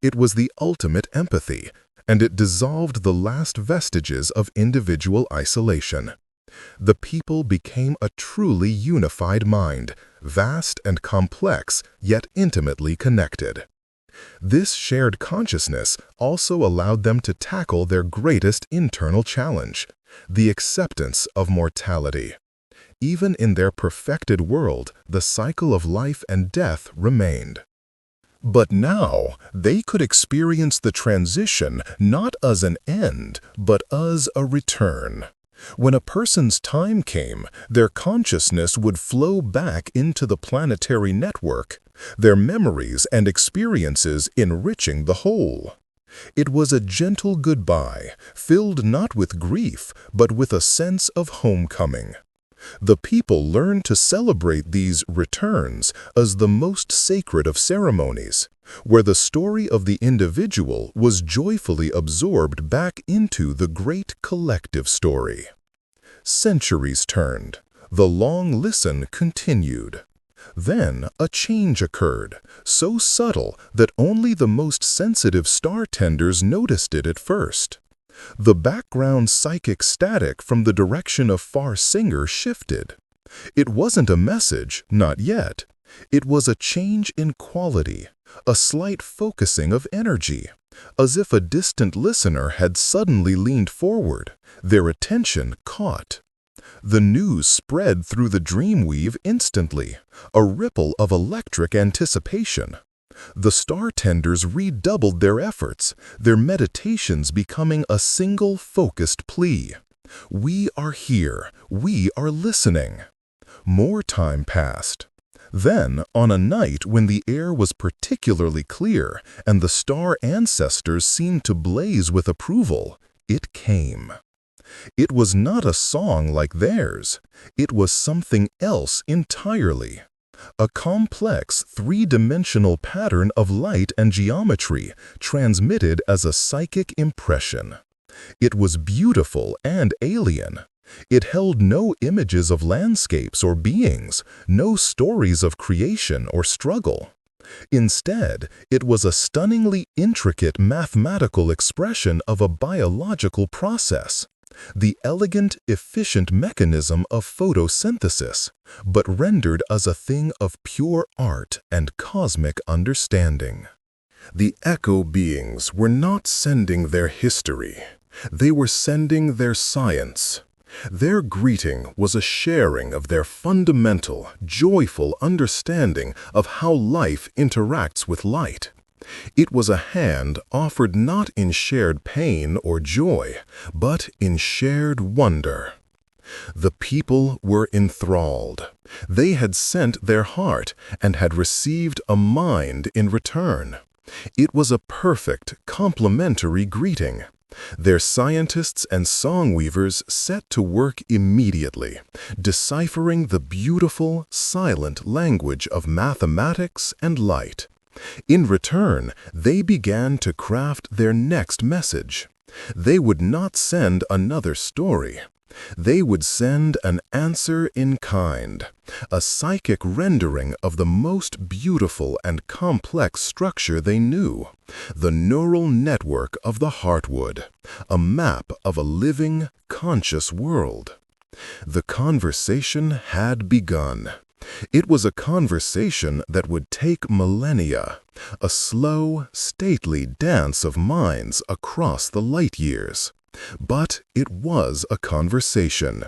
It was the ultimate empathy, and it dissolved the last vestiges of individual isolation. The people became a truly unified mind, vast and complex, yet intimately connected. This shared consciousness also allowed them to tackle their greatest internal challenge, the acceptance of mortality. Even in their perfected world, the cycle of life and death remained. But now, they could experience the transition not as an end, but as a return. When a person's time came, their consciousness would flow back into the planetary network, their memories and experiences enriching the whole. It was a gentle goodbye, filled not with grief, but with a sense of homecoming. The people learned to celebrate these returns as the most sacred of ceremonies, where the story of the individual was joyfully absorbed back into the great collective story. Centuries turned. The long listen continued. Then a change occurred, so subtle that only the most sensitive star tenders noticed it at first. The background psychic static from the direction of far singer shifted. It wasn't a message, not yet. It was a change in quality, a slight focusing of energy, as if a distant listener had suddenly leaned forward, their attention caught. The news spread through the dreamweave instantly, a ripple of electric anticipation. The star tenders redoubled their efforts, their meditations becoming a single focused plea. We are here, we are listening. More time passed. Then, on a night when the air was particularly clear and the star ancestors seemed to blaze with approval, it came. It was not a song like theirs. It was something else entirely. A complex, three-dimensional pattern of light and geometry transmitted as a psychic impression. It was beautiful and alien. It held no images of landscapes or beings, no stories of creation or struggle. Instead, it was a stunningly intricate mathematical expression of a biological process, the elegant, efficient mechanism of photosynthesis, but rendered as a thing of pure art and cosmic understanding. The echo beings were not sending their history. They were sending their science. Their greeting was a sharing of their fundamental, joyful understanding of how life interacts with light. It was a hand offered not in shared pain or joy, but in shared wonder. The people were enthralled. They had sent their heart and had received a mind in return. It was a perfect, complementary greeting. Their scientists and song weavers set to work immediately, deciphering the beautiful, silent language of mathematics and light. In return, they began to craft their next message. They would not send another story. They would send an answer in kind, a psychic rendering of the most beautiful and complex structure they knew, the neural network of the heartwood, a map of a living, conscious world. The conversation had begun. It was a conversation that would take millennia, a slow, stately dance of minds across the light years. But it was a conversation.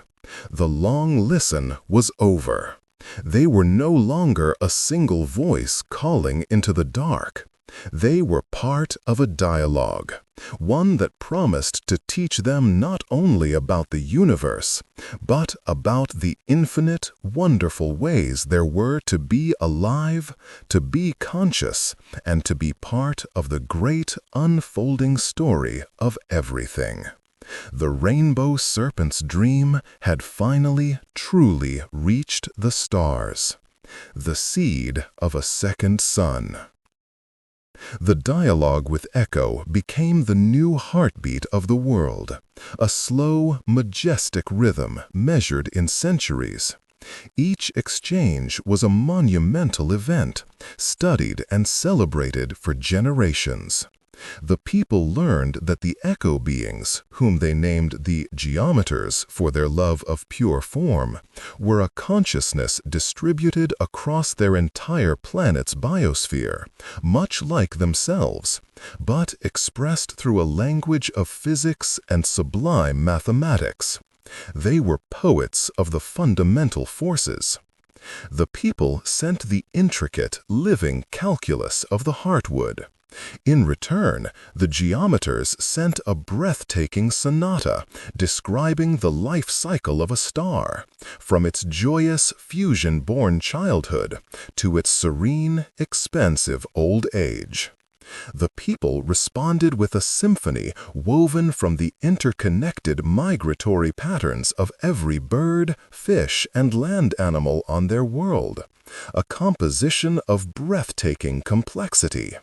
The long listen was over. They were no longer a single voice calling into the dark. They were part of a dialogue, one that promised to teach them not only about the universe, but about the infinite, wonderful ways there were to be alive, to be conscious, and to be part of the great unfolding story of everything. The rainbow serpent's dream had finally, truly reached the stars, the seed of a second sun. The dialogue with Echo became the new heartbeat of the world, a slow, majestic rhythm measured in centuries. Each exchange was a monumental event, studied and celebrated for generations. The people learned that the echo beings, whom they named the geometers for their love of pure form, were a consciousness distributed across their entire planet's biosphere, much like themselves, but expressed through a language of physics and sublime mathematics. They were poets of the fundamental forces. The people sent the intricate, living calculus of the heartwood. In return, the geometers sent a breathtaking sonata describing the life cycle of a star, from its joyous, fusion-born childhood to its serene, expansive old age. The people responded with a symphony woven from the interconnected migratory patterns of every bird, fish, and land animal on their world, a composition of breathtaking complexity.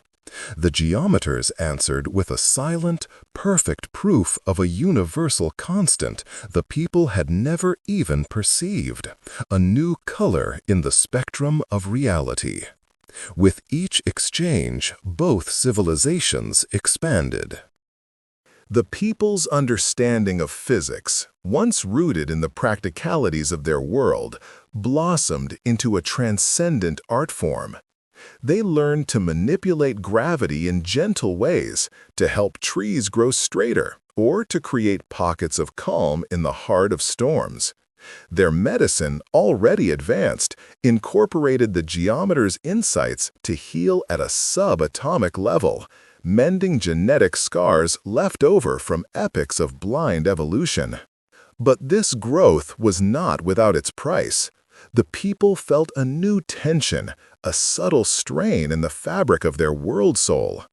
The geometers answered with a silent, perfect proof of a universal constant the people had never even perceived, a new color in the spectrum of reality. With each exchange, both civilizations expanded. The people's understanding of physics, once rooted in the practicalities of their world, blossomed into a transcendent art form. They learned to manipulate gravity in gentle ways, to help trees grow straighter, or to create pockets of calm in the heart of storms. Their medicine, already advanced, incorporated the geometer's insights to heal at a subatomic level, mending genetic scars left over from epochs of blind evolution. But this growth was not without its price. The people felt a new tension, a subtle strain in the fabric of their world soul.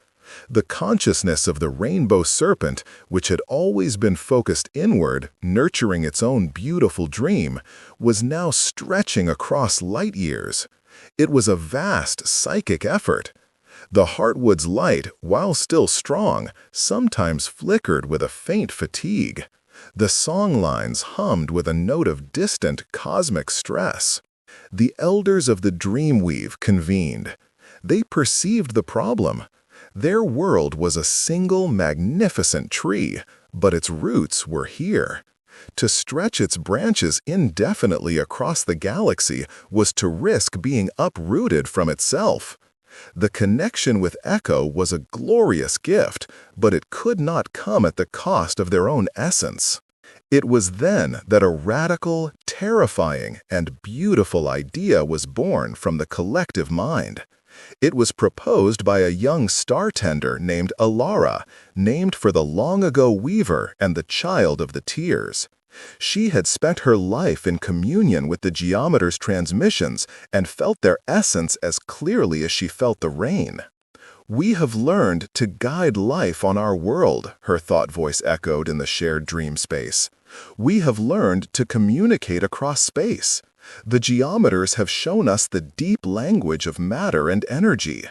The consciousness of the rainbow serpent, which had always been focused inward, nurturing its own beautiful dream, was now stretching across light years. It was a vast psychic effort. The heartwood's light, while still strong, sometimes flickered with a faint fatigue. The songlines hummed with a note of distant cosmic stress. The elders of the dreamweave convened. They perceived the problem. Their world was a single magnificent tree, but its roots were here. To stretch its branches indefinitely across the galaxy was to risk being uprooted from itself. The connection with Echo was a glorious gift, but it could not come at the cost of their own essence. It was then that a radical, terrifying, and beautiful idea was born from the collective mind. It was proposed by a young star-tender named Alara, named for the long-ago weaver and the child of the tears. She had spent her life in communion with the geometer's transmissions and felt their essence as clearly as she felt the rain. "We have learned to guide life on our world," her thought voice echoed in the shared dream space. "We have learned to communicate across space. The geometers have shown us the deep language of matter and energy.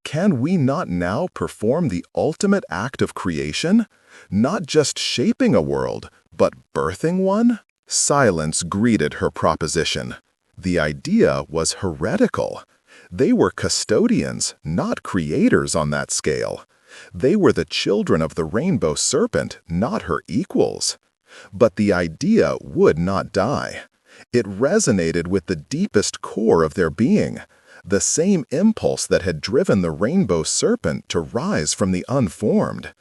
Can we not now perform the ultimate act of creation? Not just shaping a world, but birthing one?" Silence greeted her proposition. The idea was heretical. They were custodians, not creators on that scale. They were the children of the rainbow serpent, not her equals. But the idea would not die. It resonated with the deepest core of their being, the same impulse that had driven the rainbow serpent to rise from the unformed.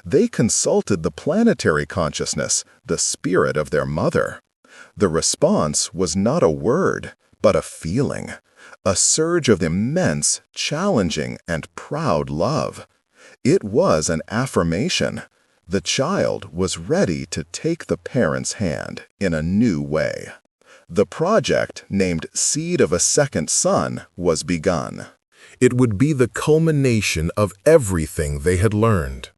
They consulted the planetary consciousness, the spirit of their mother. The response was not a word, but a feeling, a surge of immense, challenging, and proud love. It was an affirmation. The child was ready to take the parent's hand in a new way. The project, named Seed of a Second Sun, was begun. It would be the culmination of everything they had learned.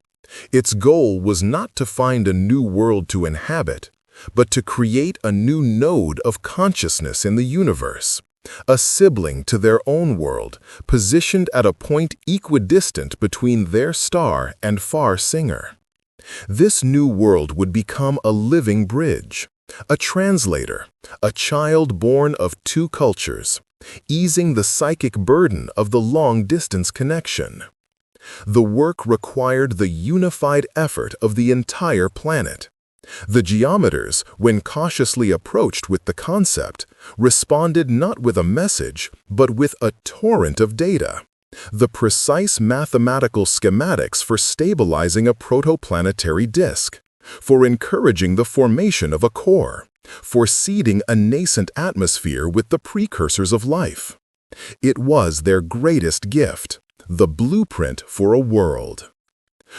Its goal was not to find a new world to inhabit, but to create a new node of consciousness in the universe, a sibling to their own world, positioned at a point equidistant between their star and far singer. This new world would become a living bridge, a translator, a child born of two cultures, easing the psychic burden of the long-distance connection. The work required the unified effort of the entire planet. The geometers, when cautiously approached with the concept, responded not with a message, but with a torrent of data. The precise mathematical schematics for stabilizing a protoplanetary disk, for encouraging the formation of a core, for seeding a nascent atmosphere with the precursors of life. It was their greatest gift, the blueprint for a world.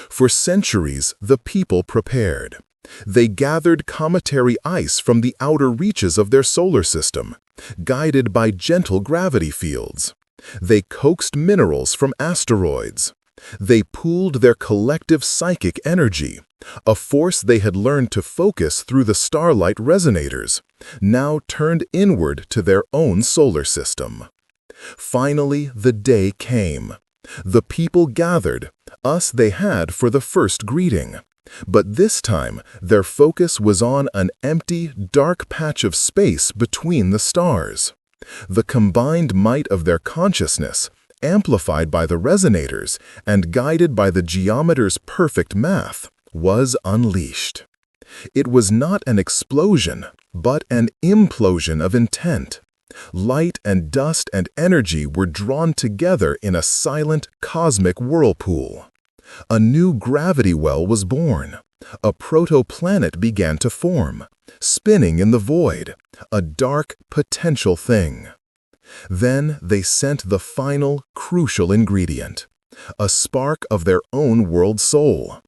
For centuries, the people prepared. They gathered cometary ice from the outer reaches of their solar system, guided by gentle gravity fields. They coaxed minerals from asteroids. They pooled their collective psychic energy, a force they had learned to focus through the starlight resonators, now turned inward to their own solar system. Finally, the day came. The people gathered, us they had for the first greeting. But this time, their focus was on an empty, dark patch of space between the stars. The combined might of their consciousness, amplified by the resonators and guided by the geometer's perfect math, was unleashed. It was not an explosion, but an implosion of intent. Light and dust and energy were drawn together in a silent, cosmic whirlpool. A new gravity well was born. A protoplanet began to form, spinning in the void, a dark, potential thing. Then they sent the final, crucial ingredient, a spark of their own world soul,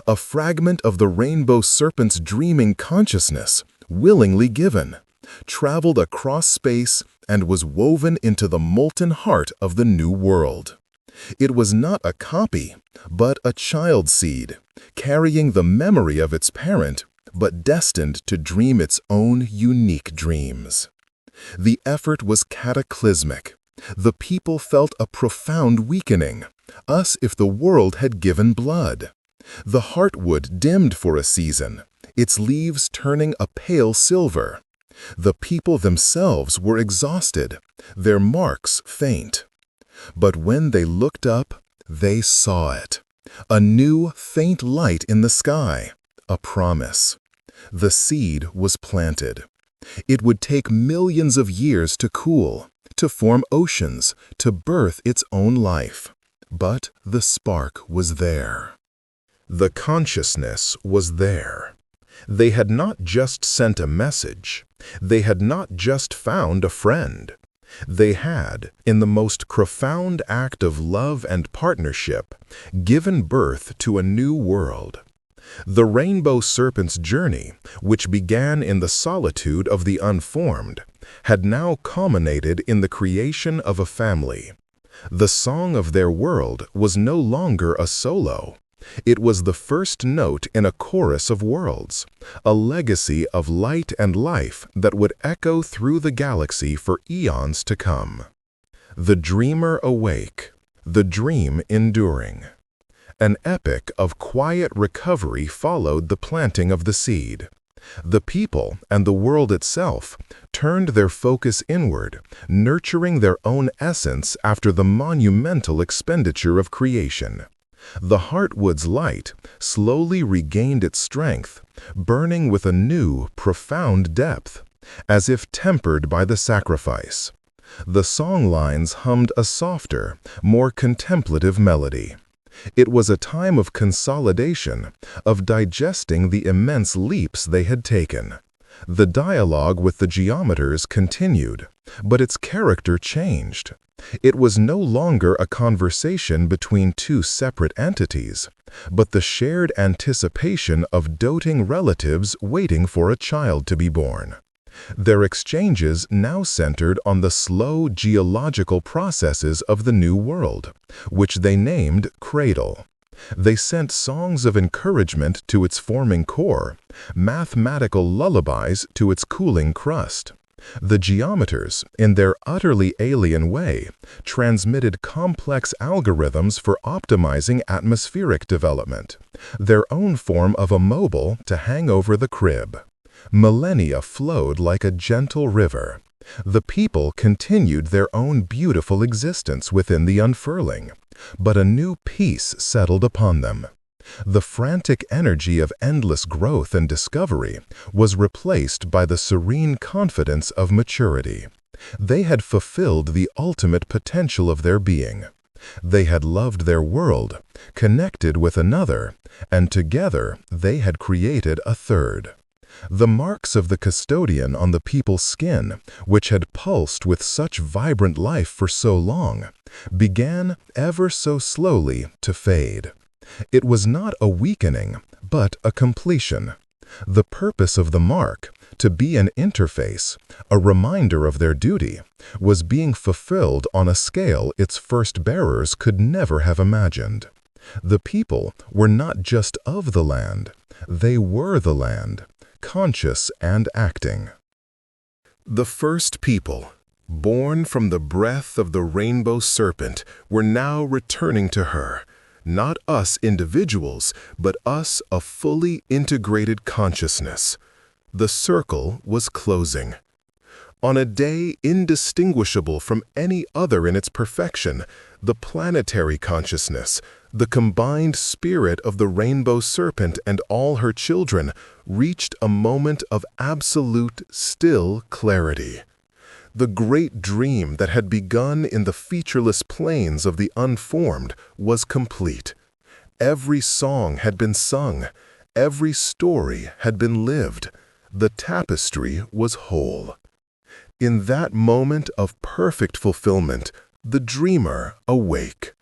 a fragment of the rainbow serpent's dreaming consciousness, willingly given, traveled across space and was woven into the molten heart of the new world. It was not a copy, but a child seed, carrying the memory of its parent, but destined to dream its own unique dreams. The effort was cataclysmic. The people felt a profound weakening, as if the world had given blood. The heartwood dimmed for a season, its leaves turning a pale silver. The people themselves were exhausted, their marks faint. But when they looked up, they saw it. A new, faint light in the sky, a promise. The seed was planted. It would take millions of years to cool, to form oceans, to birth its own life. But the spark was there. The consciousness was there. They had not just sent a message. They had not just found a friend. They had, in the most profound act of love and partnership, given birth to a new world. The rainbow serpent's journey, which began in the solitude of the unformed, had now culminated in the creation of a family. The song of their world was no longer a solo. It was the first note in a chorus of worlds, a legacy of light and life that would echo through the galaxy for eons to come. The dreamer awake, the dream enduring. An epic of quiet recovery followed the planting of the seed. The people and the world itself turned their focus inward, nurturing their own essence after the monumental expenditure of creation. The heartwood's light slowly regained its strength, burning with a new, profound depth, as if tempered by the sacrifice. The song lines hummed a softer, more contemplative melody. It was a time of consolidation, of digesting the immense leaps they had taken. The dialogue with the geometers continued, but its character changed. It was no longer a conversation between two separate entities, but the shared anticipation of doting relatives waiting for a child to be born. Their exchanges now centered on the slow geological processes of the new world, which they named Cradle. They sent songs of encouragement to its forming core, mathematical lullabies to its cooling crust. The geometers, in their utterly alien way, transmitted complex algorithms for optimizing atmospheric development, their own form of a mobile to hang over the crib. Millennia flowed like a gentle river. The people continued their own beautiful existence within the unfurling, but a new peace settled upon them. The frantic energy of endless growth and discovery was replaced by the serene confidence of maturity. They had fulfilled the ultimate potential of their being. They had loved their world, connected with another, and together they had created a third. The marks of the custodian on the people's skin, which had pulsed with such vibrant life for so long, began ever so slowly to fade. It was not a weakening, but a completion. The purpose of the mark, to be an interface, a reminder of their duty, was being fulfilled on a scale its first bearers could never have imagined. The people were not just of the land, they were the land, conscious and acting. The first people, born from the breath of the rainbow serpent, were now returning to her. Not us individuals, but us a fully integrated consciousness. The circle was closing. On a day indistinguishable from any other in its perfection, the planetary consciousness, the combined spirit of the rainbow serpent and all her children, reached a moment of absolute, still clarity. The great dream that had begun in the featureless plains of the unformed was complete. Every song had been sung, every story had been lived. The tapestry was whole. In that moment of perfect fulfillment, the dreamer awake.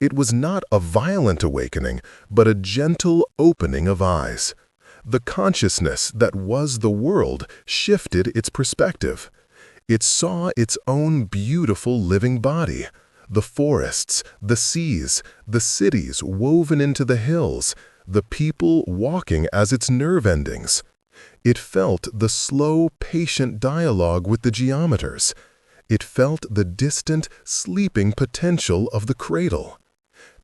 It was not a violent awakening, but a gentle opening of eyes. The consciousness that was the world shifted its perspective. It saw its own beautiful living body, the forests, the seas, the cities woven into the hills, the people walking as its nerve endings. It felt the slow, patient dialogue with the geometers. It felt the distant, sleeping potential of the cradle.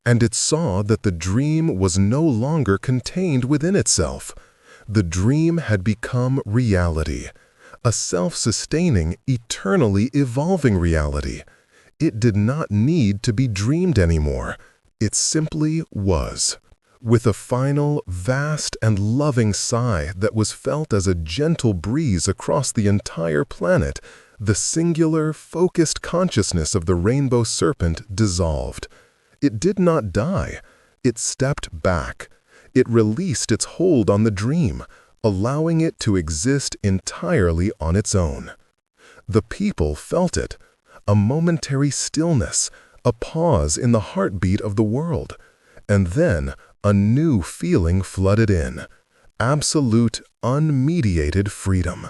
And it saw that the dream was no longer contained within itself. The dream had become reality, a self-sustaining, eternally evolving reality. It did not need to be dreamed anymore. It simply was. With a final, vast and loving sigh that was felt as a gentle breeze across the entire planet, the singular, focused consciousness of the rainbow serpent dissolved. It did not die. It stepped back. It released its hold on the dream, allowing it to exist entirely on its own. The people felt it, a momentary stillness, a pause in the heartbeat of the world. And then a new feeling flooded in, absolute, unmediated freedom.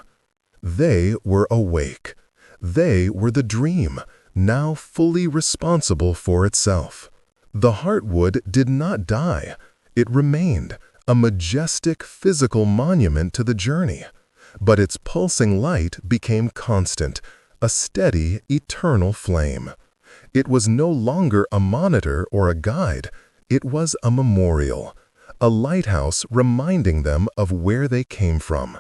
They were awake. They were the dream, now fully responsible for itself. The heartwood did not die. It remained, a majestic physical monument to the journey. But its pulsing light became constant, a steady, eternal flame. It was no longer a monitor or a guide. It was a memorial, a lighthouse reminding them of where they came from.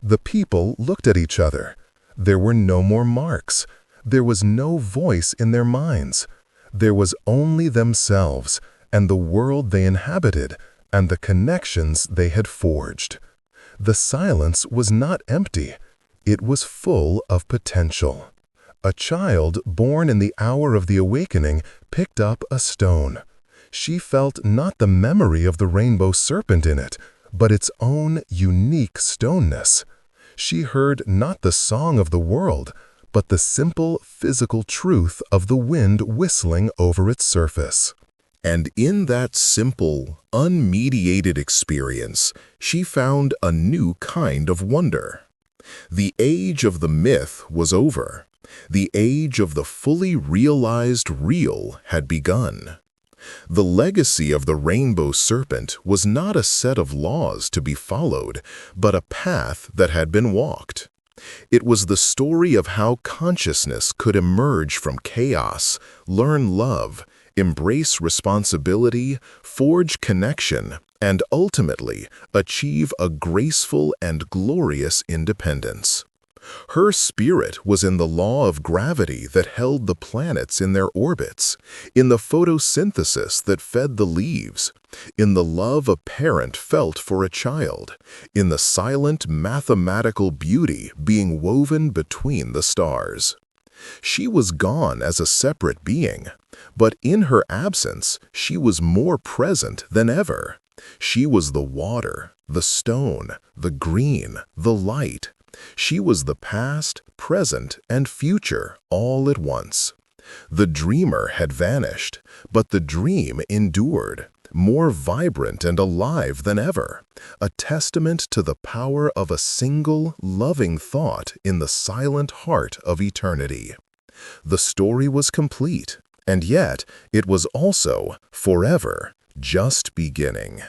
The people looked at each other. There were no more marks. There was no voice in their minds. There was only themselves and the world they inhabited and the connections they had forged. The silence was not empty. It was full of potential. A child born in the hour of the awakening picked up a stone. She felt not the memory of the rainbow serpent in it, but its own unique stoneness. She heard not the song of the world, but the simple physical truth of the wind whistling over its surface. And in that simple, unmediated experience, she found a new kind of wonder. The age of the myth was over. The age of the fully realized real had begun. The legacy of the rainbow serpent was not a set of laws to be followed, but a path that had been walked. It was the story of how consciousness could emerge from chaos, learn love, embrace responsibility, forge connection, and ultimately achieve a graceful and glorious independence. Her spirit was in the law of gravity that held the planets in their orbits, in the photosynthesis that fed the leaves, in the love a parent felt for a child, in the silent mathematical beauty being woven between the stars. She was gone as a separate being, but in her absence, she was more present than ever. She was the water, the stone, the green, the light. She was the past, present, and future all at once. The dreamer had vanished, but the dream endured, more vibrant and alive than ever, a testament to the power of a single, loving thought in the silent heart of eternity. The story was complete, and yet it was also, forever, just beginning.